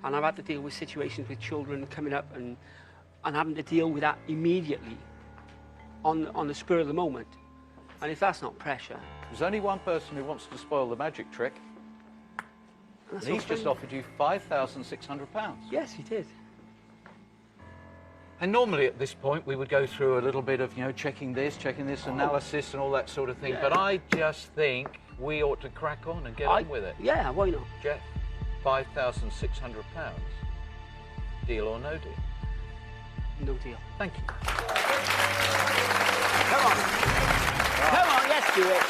and I've had to deal with situations with children coming up and having to deal with that immediately on the spur of the moment. And if that's not pressure, There's only one person who wants to spoil the magic trick. And That's he's not just funny. offered you £5,600. yes, he did. And normally at this point we would go through a little bit of, checking this analysis and all that sort of thing. Yeah. But I just think we ought to crack on and get on with it. Yeah, why not? Jeff, £5,600. Deal or no deal? No deal. Thank you. Come on. Come on, let's do it.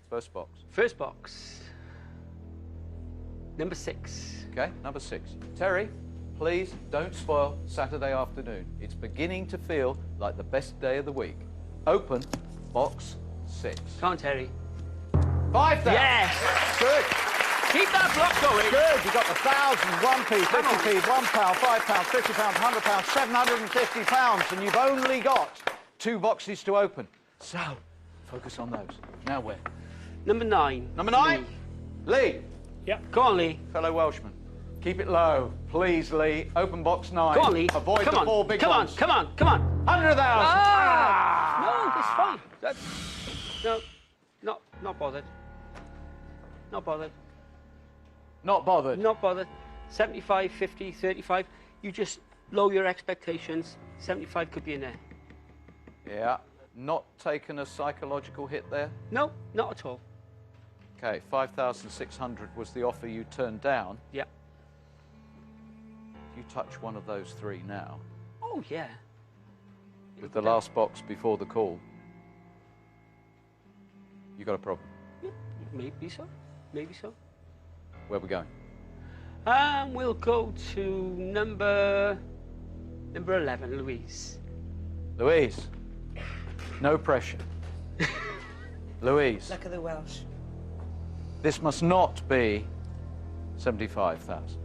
First box. First box. Number 6. Okay, number 6. Terry, please don't spoil Saturday afternoon. It's beginning to feel like the best day of the week. Open box 6. Come on, Terry. 5,000. Yes. Good. Keep that block going. Good. You got the 1,000, 1p, 50p, £1, £5, £50, £100, £750, And you've only got 2 boxes to open. So, focus on those. Now where? Number 9. Number 9? Lee. Yep. Go on, Lee. Fellow Welshman. Keep it low. Please, Lee. Open box 9. Go on, Lee. Avoid Come the on. 4 big Come ones. on, come on, come on. 100,000. No, that's fine. No, not bothered. Not bothered. Not bothered. Not bothered. 75, 50, 35. You just lower your expectations. 75 could be in there. Yeah. Not taken a psychological hit there? No, not at all. Okay, 5,600 was the offer you turned down. Yeah. If you touch one of those 3 now, Oh, yeah. with the last box before the call, you got a problem. Maybe so. Maybe so. Where are we going? We'll go to number 11, Louise. Louise, no pressure. Louise, Luck of the Welsh. this must not be 75,000.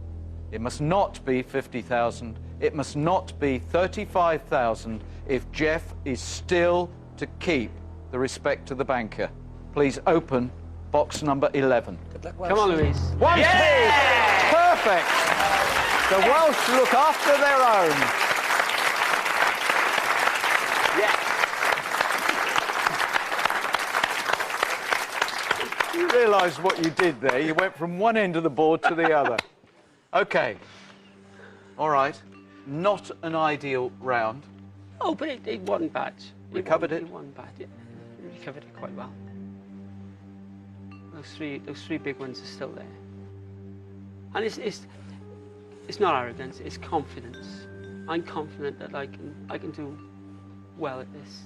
It must not be 50,000. It must not be 35,000 if Jeff is still to keep the respect to the banker. Please open box number 11. Good luck, Come on, Louise. 1p. Yeah! Perfect. The Welsh look after their own. You realise what you did there? You went from one end of the board to the other. Okay. All right. Not an ideal round. Oh, but it wasn't bad. Recovered it? It wasn't bad. It recovered it quite well. Those three big ones are still there. And it's not arrogance, it's confidence. I'm confident that I can do well at this.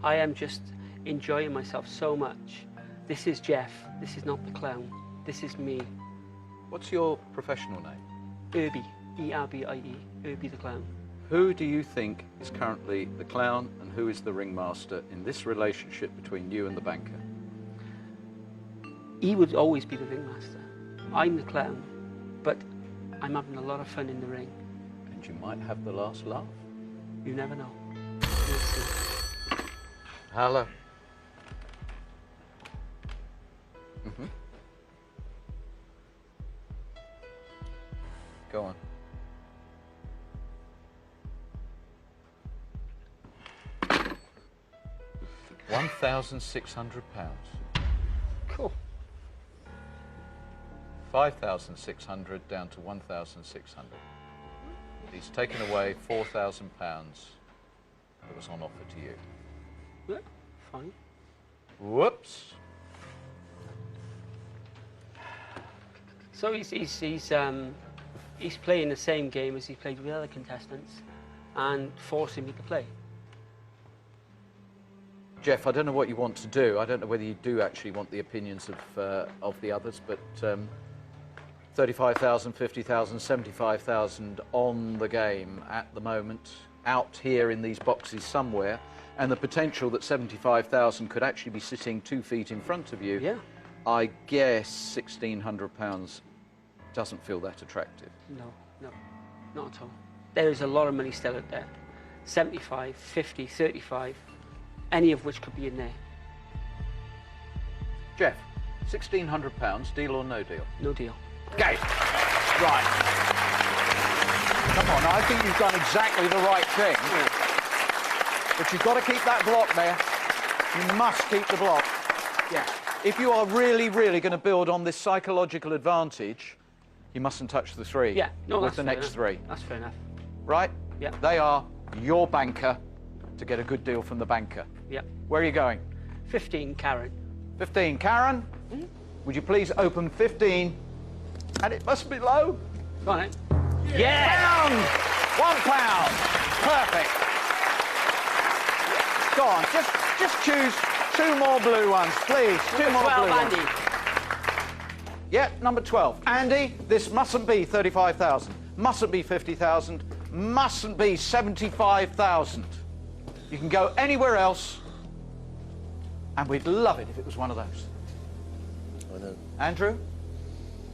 I am just enjoying myself so much. This is Jeff. This is not the clown. This is me. What's your professional name? Herbie. E-R-B-I-E. Herbie the clown. Who do you think is currently the clown and who is the ringmaster in this relationship between you and the banker? He would always be the ringmaster. I'm the clown, but I'm having a lot of fun in the ring. And you might have the last laugh. You never know. We'll see. Hello. Mm-hmm. Go on. £1,600. Cool. 5,600 down to 1,600. He's taken away £4,000 that was on offer to you. Yeah, fine. Whoops. So he's playing the same game as he played with other contestants and forcing me to play. Jeff, I don't know what you want to do. I don't know whether you do actually want the opinions of the others, but 35,000, 50,000, 75,000 on the game at the moment, out here in these boxes somewhere, and the potential that 75,000 could actually be sitting 2 feet in front of you. Yeah. I guess £1,600 doesn't feel that attractive. No, not at all. There is a lot of money still out there. 75, 50, 35, any of which could be in there. Jeff, £1,600, deal or no deal? No deal. Okay. Right. Come on, I think you've done exactly the right thing. But you've got to keep that block there. You must keep the block. Yeah. If you are really, really going to build on this psychological advantage, you mustn't touch the 3 Yeah, no, with that's the fair next enough. 3. That's fair enough. Right? Yeah. They are your banker to get a good deal from the banker. Yeah. Where are you going? 15, Karen. 15. Karen, would you please open 15? And it must be low. Go on, yeah! £1. Perfect. Go on, just choose 2 more blue ones, please. 2 more 12, blue Andy. ones. Yeah, number 12. Andy, this mustn't be 35,000. Mustn't be 50,000. Mustn't be 75,000. You can go anywhere else, and we'd love it if it was one of those. I know. Andrew,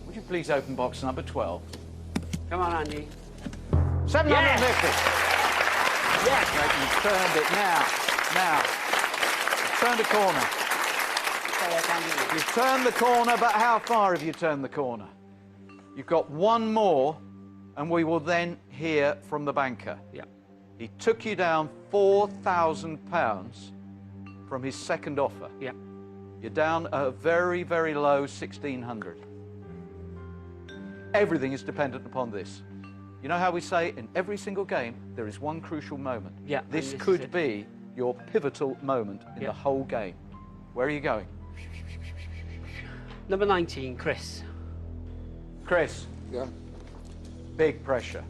would you please open box number 12? Come on, Andy. 750. Yes. Right, you've turned it now. Now. You've turned a corner. You've turned the corner, but how far have you turned the corner? You've got 1 more, and we will then hear from the banker. Yeah. He took you down £4,000 from his second offer. Yeah. You're down a very, very low 1,600. Everything is dependent upon this. You know how we say in every single game there is one crucial moment. Yeah. This could be your pivotal moment in the whole game. Where are you going? Number 19, Chris. Chris. Yeah. Big pressure.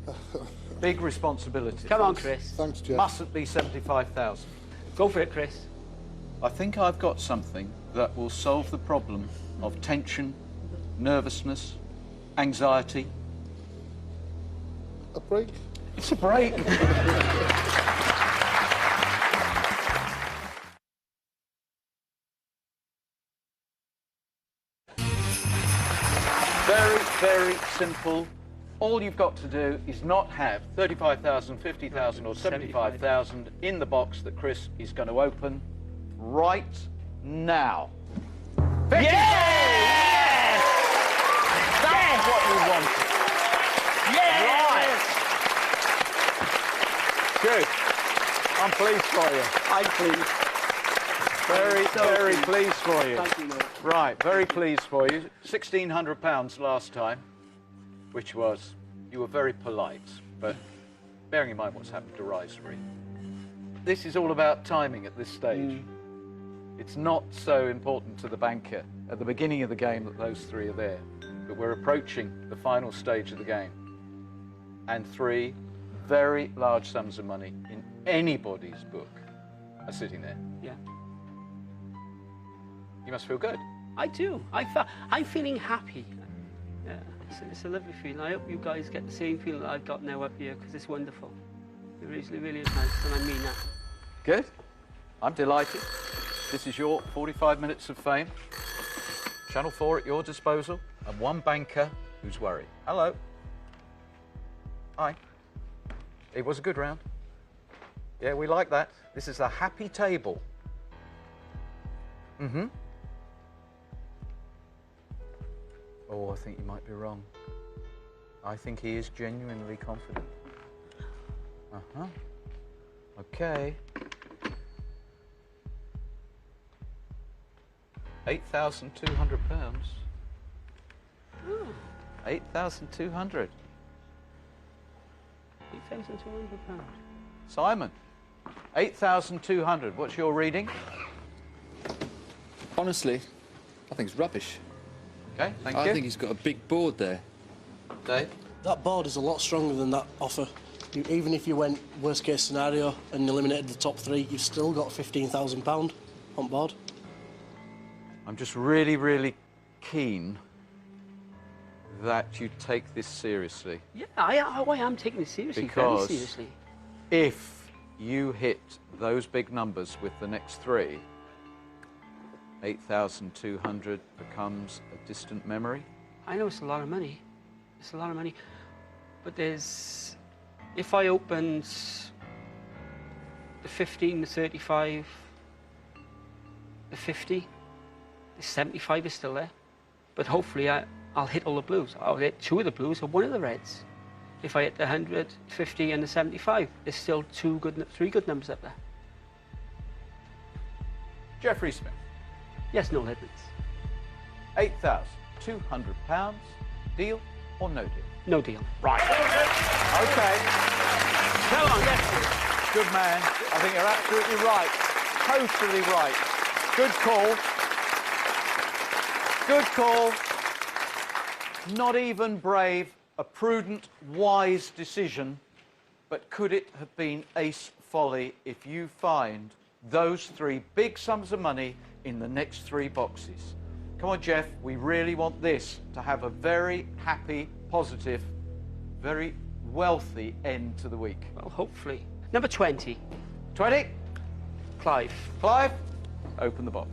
Big responsibility. Come on, Chris. Thanks, Jeff. Mustn't be 75,000. Go for it, Chris. I think I've got something that will solve the problem of tension, nervousness, anxiety. A break? It's a break. Very, very simple. All you've got to do is not have 35,000, 50,000 or 75,000 in the box that Chris is going to open right now. 50K! Yes! That's what you wanted. Yes! Right. Good. I'm pleased for you. I'm pleased. Very, So very pleased. pleased for you. Thank you, Lord. Right, very pleased for you. £1,600 last time, which was, you were very polite, but bearing in mind what's happened to Risery, this is all about timing at this stage. It's not so important to the banker at the beginning of the game that those 3 are there, but we're approaching the final stage of the game. And 3 very large sums of money in anybody's book are sitting there. Yeah. You must feel good. I do. I'm feeling happy. Yeah, it's a lovely feeling. I hope you guys get the same feeling that I've got now up here, because it's wonderful. It really is nice, and I mean that. Good. I'm delighted. This is your 45 minutes of fame. Channel 4 at your disposal, and 1 banker who's worried. Hello. Hi. It was a good round. Yeah, we like that. This is a happy table. Mm-hmm. Oh, I think you might be wrong. I think he is genuinely confident. Uh-huh. Okay. £8,200. 8,200. £8,200. Simon, 8,200. What's your reading? Honestly, I think it's rubbish. Okay, thank you. I think he's got a big board there. Dave? That board is a lot stronger than that offer. Even if you went worst case scenario and eliminated the top three, you've still got £15,000 on board. I'm just really, really keen that you take this seriously. Yeah, I am taking this seriously, Because very seriously. if you hit those big numbers with the next three, 8,200 becomes a distant memory. I know it's a lot of money. It's a lot of money. But there's... If I opened the 15, the 35, the 50, the 75 is still there. But hopefully I'll hit all the blues. I'll hit 2 of the blues or 1 of the reds. If I hit the 100, 50 and the 75, there's still 3 good numbers up there. Jeffrey Smith. Yes, no limits. £8,200. Deal or no deal? No deal. Right. Okay. Come on, yes. Good man. I think you're absolutely right. Totally right. Good call. Good call. Not even brave, a prudent, wise decision. But could it have been ace folly if you find those 3 big sums of money in the next 3 boxes? Come on, Jeff, we really want this to have a very happy, positive, very wealthy end to the week. Well, hopefully. Number 20. 20? Clive. Clive, open the box.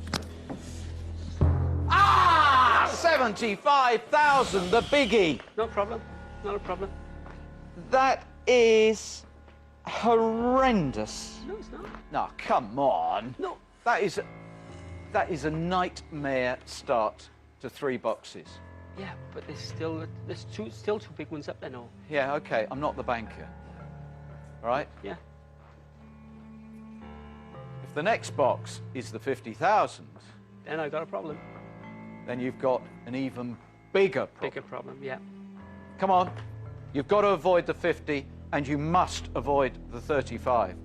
Ah! 75,000, the biggie. No problem. Not a problem. That is horrendous. No, it's not. No, come on. No. That is a nightmare start to 3 boxes. Yeah, but there's still two big ones up there now. Yeah, okay, I'm not the banker. All right? Yeah. If the next box is the 50,000... Then I got a problem. Then you've got an even bigger problem. Bigger problem, yeah. Come on. You've got to avoid the 50 and you must avoid the 35.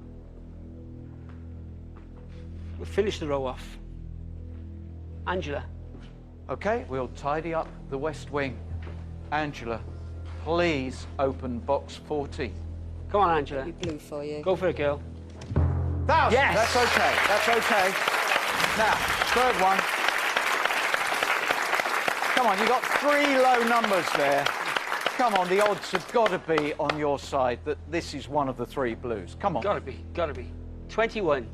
We'll finish the row off. Angela. Okay, we'll tidy up the West Wing. Angela, please open box 40. Come on, Angela. Blue for you. Go for it, girl. 1,000. Yes. That's okay. That's okay. Now, third one. Come on, you got 3 low numbers there. Come on, the odds have got to be on your side that this is one of the 3 blues. Come on. Gotta be. 21.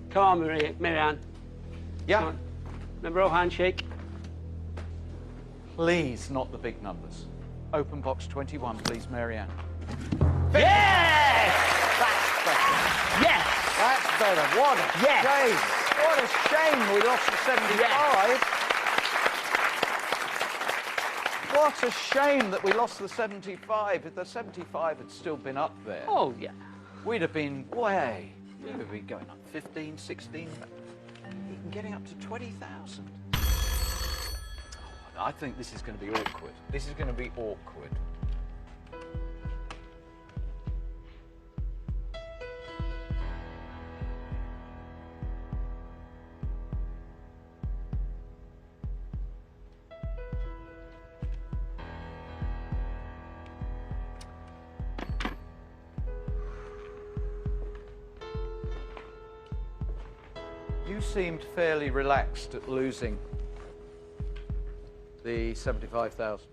Come on, Marianne. Yeah. Number 0 handshake. Please, not the big numbers. Open box 21, please, Marianne. Yes! That's better. Yes! That's better. What a shame. What a shame we lost the 75. Yes. What a shame that we lost the 75. If the 75 had still been up there... Oh, yeah. We'd have been way... We'd have been going up 15, 16... Even getting up to 20,000. I think this is going to be awkward. This is going to be awkward. You seemed fairly relaxed at losing the 75,000.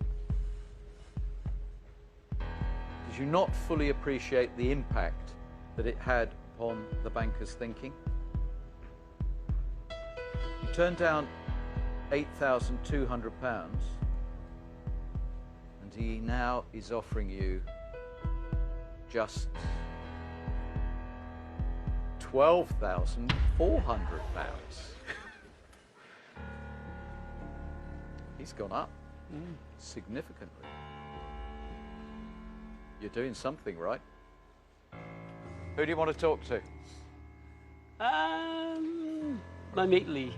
Did you not fully appreciate the impact that it had upon the banker's thinking? You turned down £8,200 and he now is offering you just £12,400. He's gone up significantly. You're doing something right. Who do you want to talk to? My mate Lee.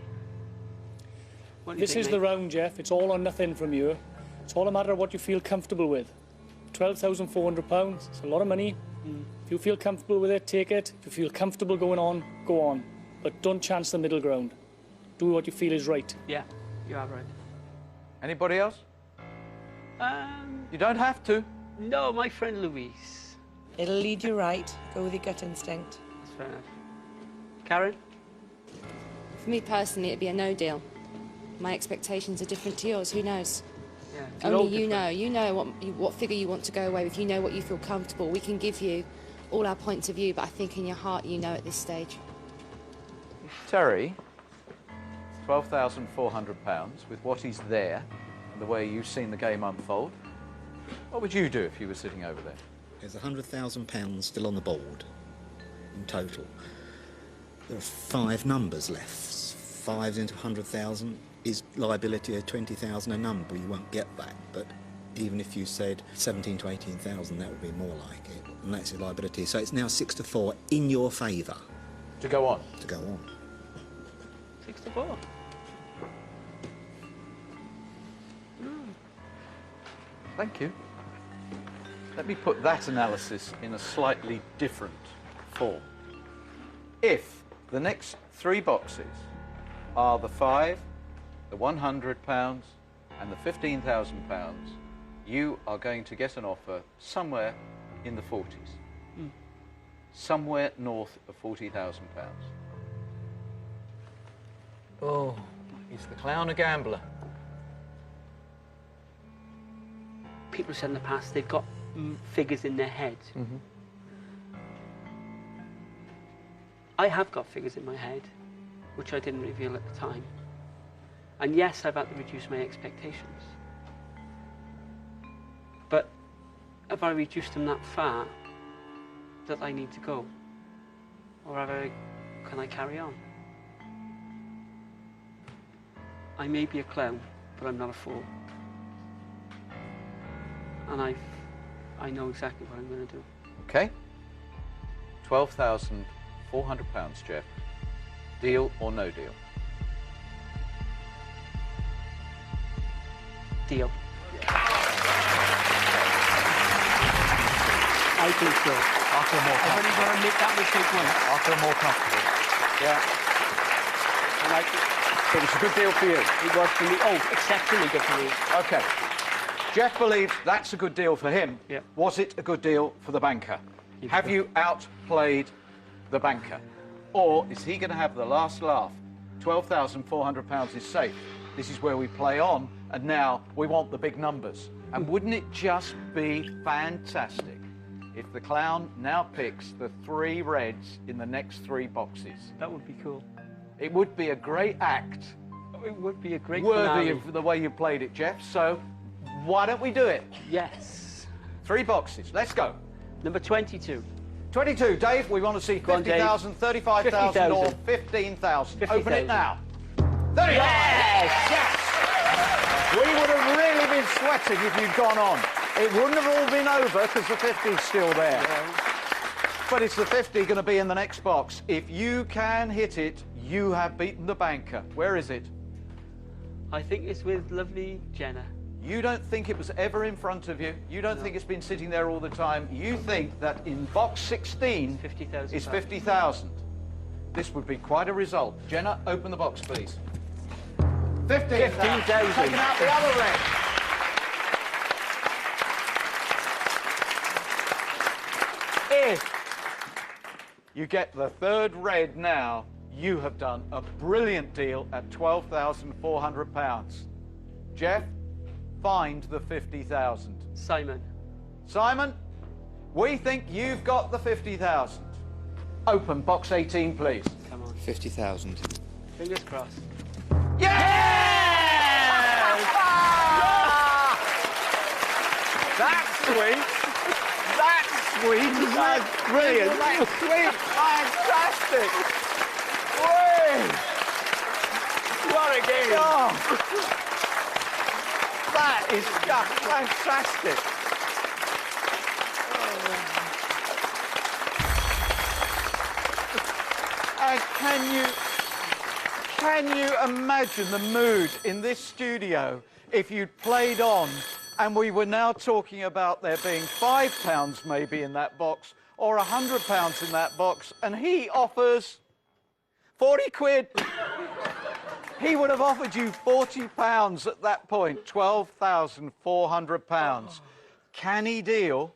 What do you This think, is mate? the round, Jeff. It's all or nothing from you. It's all a matter of what you feel comfortable with. £12,400, it's a lot of money. If you feel comfortable with it, take it. If you feel comfortable going on, go on. But don't chance the middle ground. Do what you feel is right. Yeah, you are right. Anybody else? You don't have to. No, my friend Louise. It'll lead you right. Go with your gut instinct. That's fair enough. Karen? For me personally, it'd be a no deal. My expectations are different to yours. Who knows? Yeah, they're all Only you different. know. You know what figure you want to go away with. You know what you feel comfortable. We can give you all our points of view, but I think in your heart you know at this stage. Terry, £12,400 with what is there and the way you've seen the game unfold. What would you do if you were sitting over there? There's £100,000 still on the board in total. There are 5 numbers left. 5 into 100,000 is liability of 20,000 a number. You won't get that, but even if you said 17 to 18,000, that would be more like it, and that's your liability. So it's now 6-4 in your favour. To go on? To go on. 6-4. Thank you. Let me put that analysis in a slightly different form. If the next 3 boxes are the 5, the £100 and the £15,000, you are going to get an offer somewhere in the 40s. Somewhere north of £40,000. Oh, is the clown a gambler? People said in the past they've got figures in their head. I have got figures in my head, which I didn't reveal at the time. And yes, I've had to reduce my expectations. But have I reduced them that far that I need to go? Or can I carry on? I may be a clown, but I'm not a fool. And I know exactly what I'm going to do. Okay. £12,400, Jeff. Deal or no deal? Deal. I think so. I feel more I've only got to make that mistake once. I feel more comfortable. Yeah. And it was a good deal for you. It was for me. Oh, exceptionally good for me. Okay. Jeff believes that's a good deal for him. Yep. Was it a good deal for the banker? Have you outplayed the banker? Or is he going to have the last laugh? £12,400 is safe. This is where we play on, and now we want the big numbers. And wouldn't it just be fantastic if the clown now picks the 3 reds in the next 3 boxes? That would be cool. It would be a great act. It would be a great worthy finale. of the way you played it, Jeff. So why don't we do it? Yes. 3 boxes. Let's go. Number 22. 22, Dave. We want to see Go on, Dave. 50,000, 35,000, or 50,000. 15,000. 50,000. Open it now. 35. Yes! We would have really been sweating if you'd gone on. It wouldn't have all been over because the 50's still there. But it's the 50 going to be in the next box. If you can hit it, you have beaten the banker. Where is it? I think it's with lovely Jenna. You don't think it was ever in front of you. You don't think it's been sitting there all the time. You think that in box 16 50,000 is 50,000. This would be quite a result. Jenna, open the box, please. 15,000. 15,000. Taking out the other red. If you get the 3rd red now, you have done a brilliant deal at £12,400. Jeff, find the 50,000. Simon. Simon, we think you've got the 50,000. Open box 18, please. Come on. 50,000. Fingers crossed. That's sweet. That's sweet. That's brilliant. That's sweet. Fantastic. Whee! What a game. That is just fantastic. And Can you imagine the mood in this studio if you'd played on and we were now talking about there being £5 maybe in that box or £100 in that box, and he offers 40 quid? He would have offered you £40 at that point, £12,400. Can he deal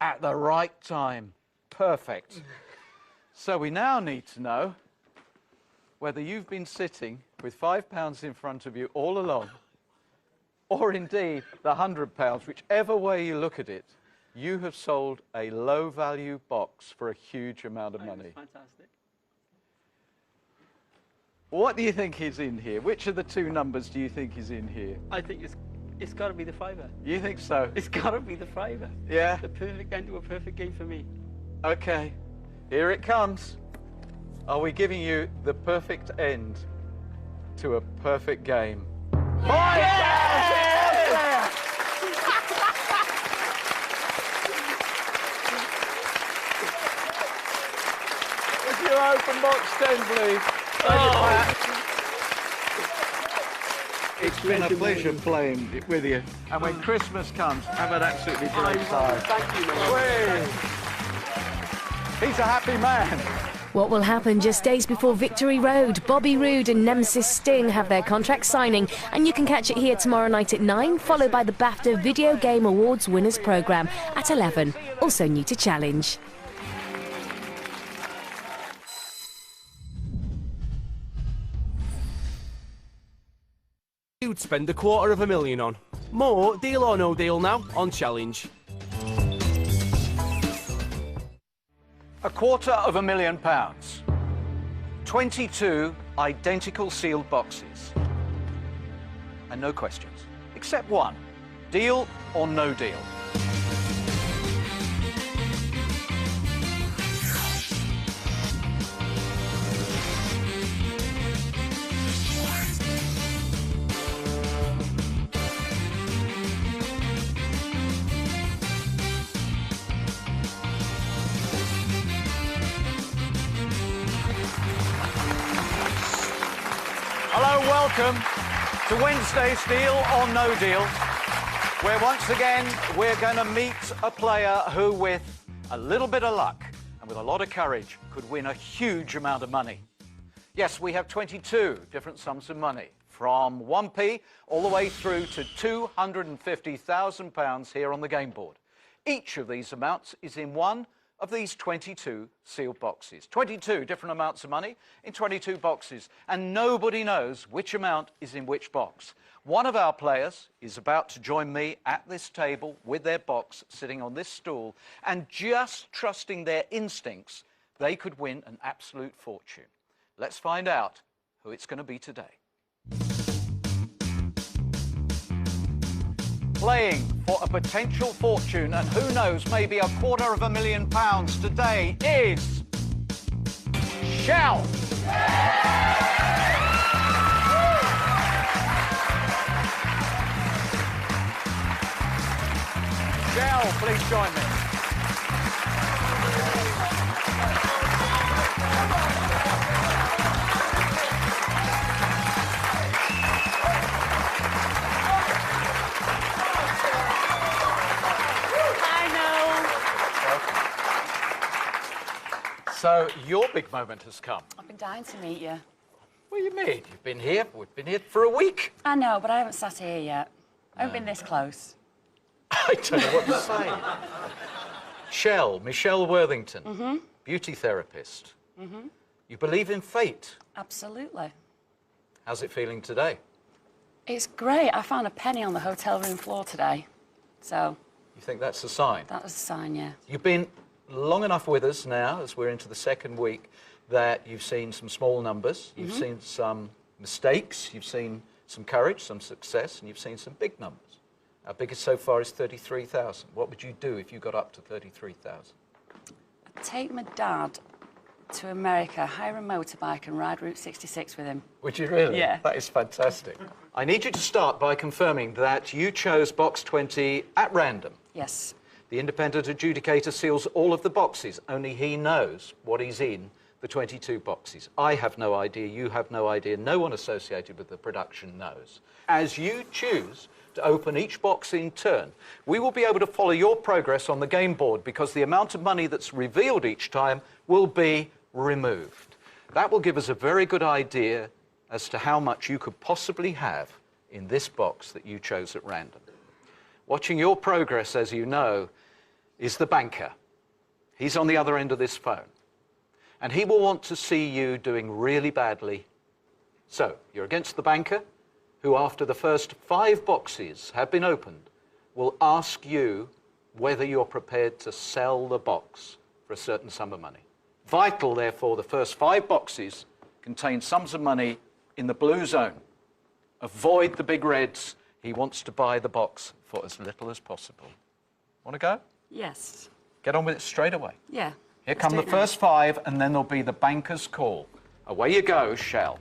at the right time? Perfect. So we now need to know whether you've been sitting with £5 in front of you all along, or indeed the £100, whichever way you look at it, you have sold a low-value box for a huge amount of money. Fantastic. What do you think is in here? Which of the two numbers do you think is in here? I think it's got to be the fiver. You think so? It's got to be the fiver. Yeah? The perfect end to a perfect game for me. Okay, here it comes. Are we giving you the perfect end to a perfect game? If you open box 10, please. Thank you, Pat. It's been a pleasure playing with you. And when Christmas comes, have an absolutely great time. Thank you, man. He's a happy man. What will happen just days before Victory Road? Bobby Roode and Nemesis Sting have their contract signing, and you can catch it here tomorrow night at 9, followed by the BAFTA Video Game Awards Winners Programme at 11. Also new to Challenge. You'd spend $250,000 on. More Deal or No Deal now on Challenge. £250,000. 22 identical sealed boxes. And no questions, except one. Deal or no deal? Hello, welcome to Wednesday's Deal or No Deal, where once again we're going to meet a player who, with a little bit of luck and with a lot of courage, could win a huge amount of money. Yes, we have 22 different sums of money, from 1p all the way through to £250,000 here on the game board. Each of these amounts is in one of these 22 sealed boxes. 22 different amounts of money in 22 boxes, and nobody knows which amount is in which box. One of our players is about to join me at this table with their box sitting on this stool, and just trusting their instincts, they could win an absolute fortune. Let's find out who it's going to be today. Playing for a potential fortune, and who knows, maybe £250,000 today, is Shell. Shell, please join me. So your big moment has come. I've been dying to meet you. What do you mean? You've been here. We've been here for a week. I know, but I haven't sat here yet. I haven't been this close. I don't know what to say. Shell, Michelle Worthington, beauty therapist. You believe in fate. Absolutely. How's it feeling today? It's great. I found a penny on the hotel room floor today. So... You think that's a sign? That was a sign, yeah. You've been long enough with us now, as we're into the second week, that you've seen some small numbers, you've seen some mistakes, you've seen some courage, some success, and you've seen some big numbers. Our biggest so far is 33,000. What would you do if you got up to 33,000? I'd take my dad to America, hire a motorbike and ride Route 66 with him. Would you really? Yeah. That is fantastic. I need you to start by confirming that you chose box 20 at random. Yes. The independent adjudicator seals all of the boxes. Only he knows what is in the the 22 boxes. I have no idea, you have no idea, no one associated with the production knows. As you choose to open each box in turn, we will be able to follow your progress on the game board because the amount of money that's revealed each time will be removed. That will give us a very good idea as to how much you could possibly have in this box that you chose at random. Watching your progress, as you know, is the banker. He's on the other end of this phone. And he will want to see you doing really badly. So, you're against the banker, who after the first 5 boxes have been opened, will ask you whether you're prepared to sell the box for a certain sum of money. Vital, therefore, the first 5 boxes contain sums of money in the blue zone. Avoid the big reds. He wants to buy the box for as little as possible. Want to go? Yes. Get on with it straight away. Yeah. Here come the first 5, and then there'll be the banker's call. Away you go, Shell.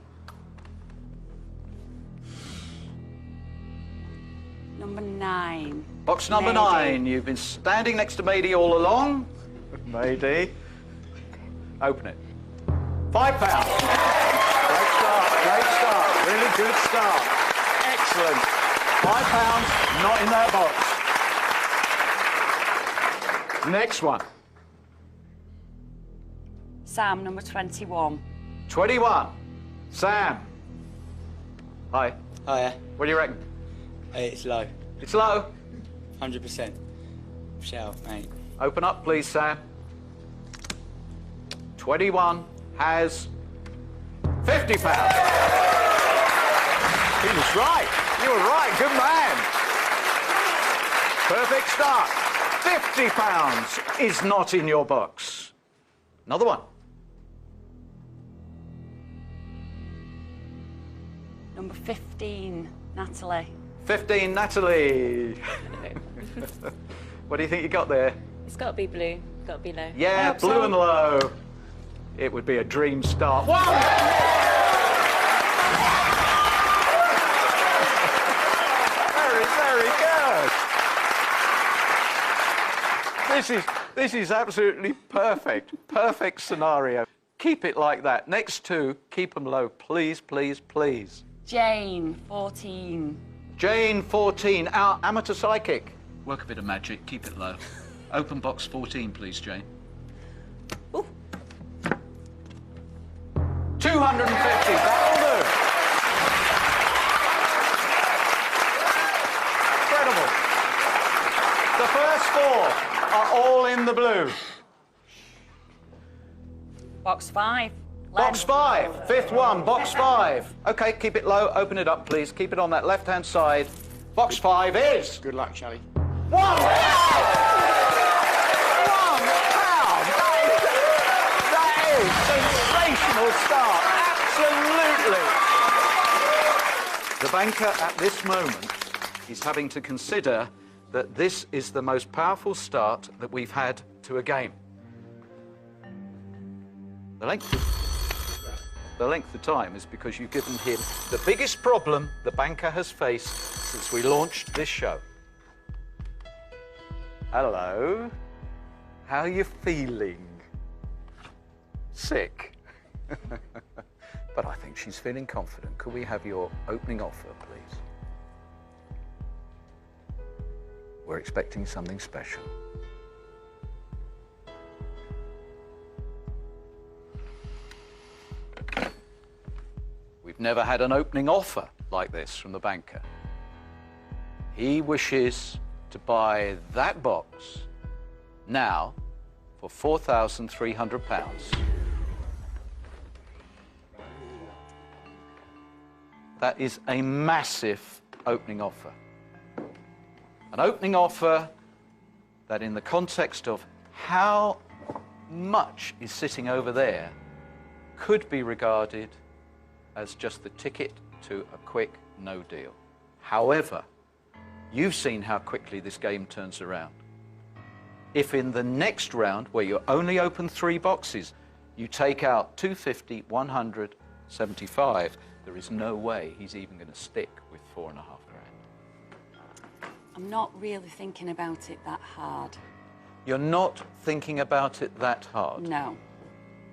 Number 9. Box number 9. You've been standing next to Mady all along. Mady. Open it. £5. Great start, great start. Really good start. Excellent. £5 not in that box. Next one. Sam, number 21. 21. Sam. Hi. Hiya. What do you reckon? It's low. It's low? 100%. Shell, mate. Open up, please, Sam. 21 has £50. He was right. You were right. Good man. Perfect start. £50 is not in your box. Another one. Number 15, Natalie. 15, Natalie. What do you think you got there? It's got to be blue. It's got to be low. Yeah, blue and low. It would be a dream start. Wow! Very, very good. This is absolutely perfect. Perfect scenario. Keep it like that. Next 2, keep them low, please, please, please. Jane, 14. Jane, 14, our amateur psychic. Work a bit of magic, keep it low. Open box 14, please, Jane. Ooh. 250, that'll do. Incredible. The first 4 are all in the blue. Box 5. Box 5, 5th one, box 5. Okay, keep it low, open it up, please. Keep it on that left-hand side. Box 5 is... Good luck, Shelley. £1! £1! That is sensational start. Absolutely. The banker at this moment is having to consider that this is the most powerful start that we've had to a game. The length of time is because you've given him the biggest problem the banker has faced since we launched this show. Hello. How are you feeling? Sick. But I think she's feeling confident. Could we have your opening offer, please? We're expecting something special. We've never had an opening offer like this from the banker. He wishes to buy that box now for £4,300. That is a massive opening offer. An opening offer that, in the context of how much is sitting over there, could be regarded as just the ticket to a quick no deal. However, you've seen how quickly this game turns around. If in the next round, where you only open 3 boxes, you take out 250, 100, 75, there is no way he's even going to stick with £4,500. I'm not really thinking about it that hard. You're not thinking about it that hard? No.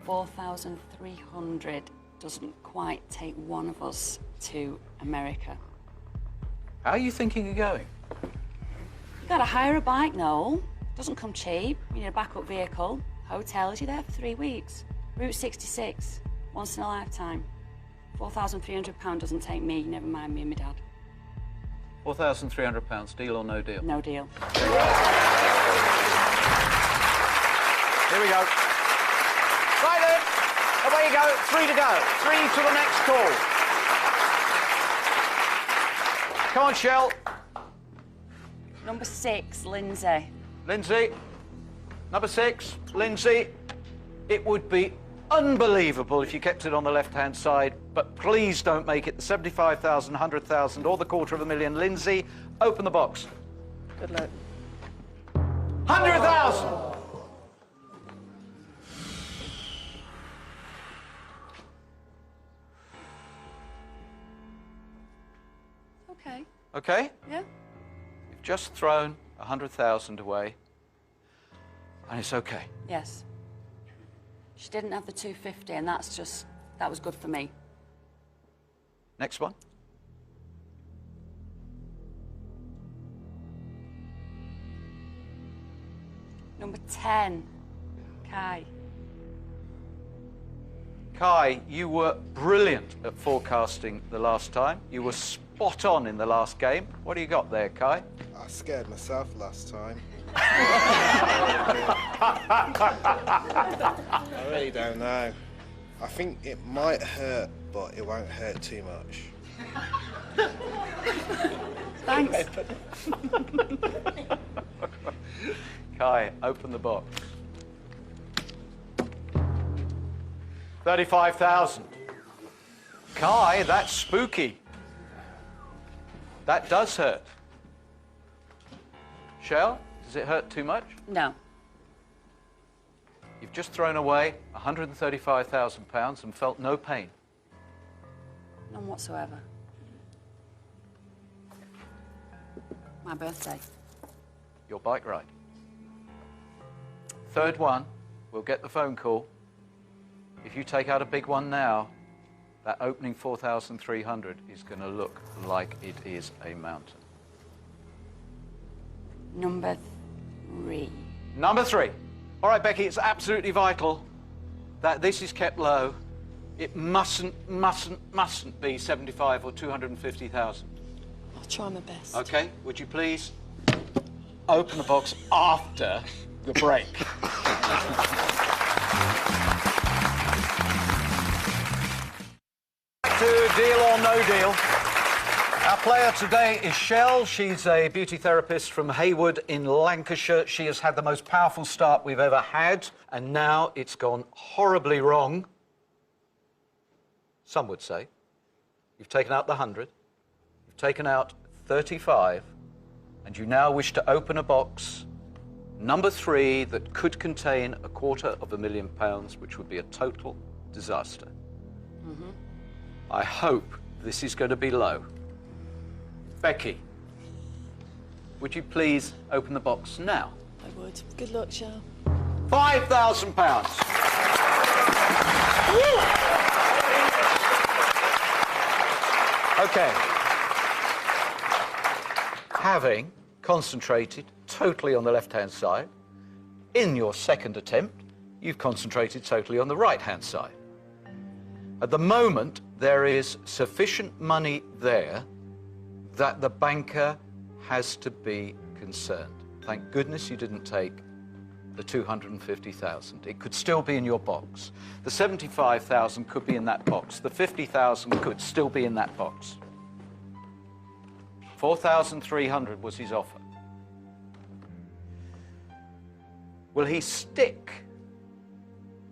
4,300 doesn't quite take one of us to America. How are you thinking of going? You gotta hire a bike, Noel. Doesn't come cheap. You need a backup vehicle, hotels. You're there for 3 weeks. Route 66, once in a lifetime. £4,300 doesn't take me, never mind me and my dad. £4,300, deal or no deal? No deal. Here we go. Right then, away you go, 3 to go. 3 to the next call. Come on, Shell. Number 6, Lindsay. Lindsay. Number 6, Lindsay. It would be unbelievable if you kept it on the left-hand side, but please don't make it the 75,000, 100,000 or the $250,000. Lindsay, open the box. Good luck. 100,000! Okay. Okay? Yeah? You've just thrown 100,000 away, and it's okay. Yes. She didn't have the 250, and that was good for me. Next one. Number 10, Kai. Kai, you were brilliant at forecasting the last time. You were spot on in the last game. What do you got there, Kai? I scared myself last time. I really don't know. I think it might hurt, but it won't hurt too much. Thanks. Kai, open the box. 35,000. Kai, that's spooky. That does hurt. Shell, does it hurt too much? No. You've just thrown away £135,000 and felt no pain. None whatsoever. My birthday. Your bike ride. Third one, we'll get the phone call. If you take out a big one now, that opening 4,300 is going to look like it is a mountain. Number 3. Number 3. All right, Becky, it's absolutely vital that this is kept low. It mustn't be 75 or 250,000. I'll try my best. Okay, would you please open the box after the break? To Deal or No Deal. Our player today is Shell. She's a beauty therapist from Haywood in Lancashire. She has had the most powerful start we've ever had, and now it's gone horribly wrong. Some would say. You've taken out the 100, you've taken out 35, and you now wish to open a box, number 3, that could contain £250,000, which would be a total disaster. Mm-hmm. I hope this is going to be low. Becky, would you please open the box now? I would. Good luck, Shell. £5,000. Okay. Having concentrated totally on the left-hand side, in your second attempt, you've concentrated totally on the right-hand side. At the moment, there is sufficient money there that the banker has to be concerned. Thank goodness you didn't take the 250,000. It could still be in your box. The 75,000 could be in that box. The 50,000 could still be in that box. 4,300 was his offer. Will he stick?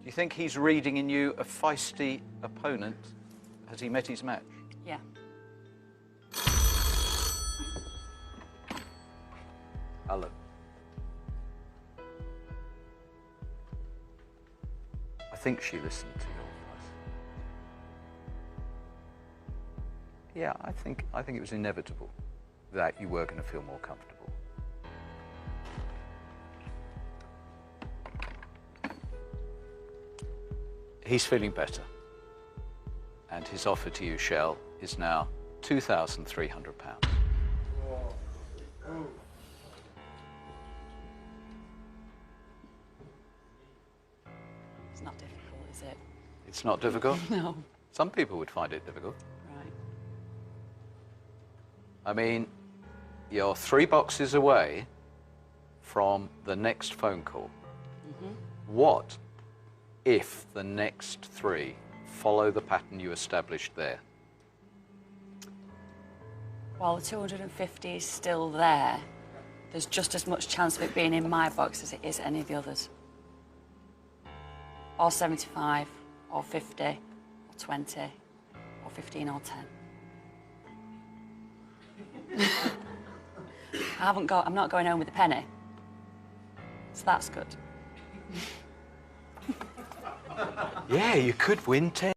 Do you think he's reading in you a feisty opponent? Has he met his match? Yeah. Hello. I think she listened to your advice. Yeah, I think it was inevitable that you were going to feel more comfortable. he's feeling better. And his offer to you, Shell, is now £2,300. It's not difficult, is it? It's not difficult? No. Some people would find it difficult. Right. I mean, you're 3 boxes away from the next phone call. What if the next 3 follow the pattern you established there? While the 250 is still there, there's just as much chance of it being in my box as it is any of the others. Or 75, or 50, or 20, or 15, or 10. I'm not going home with a penny. So that's good. Yeah, you could win 10.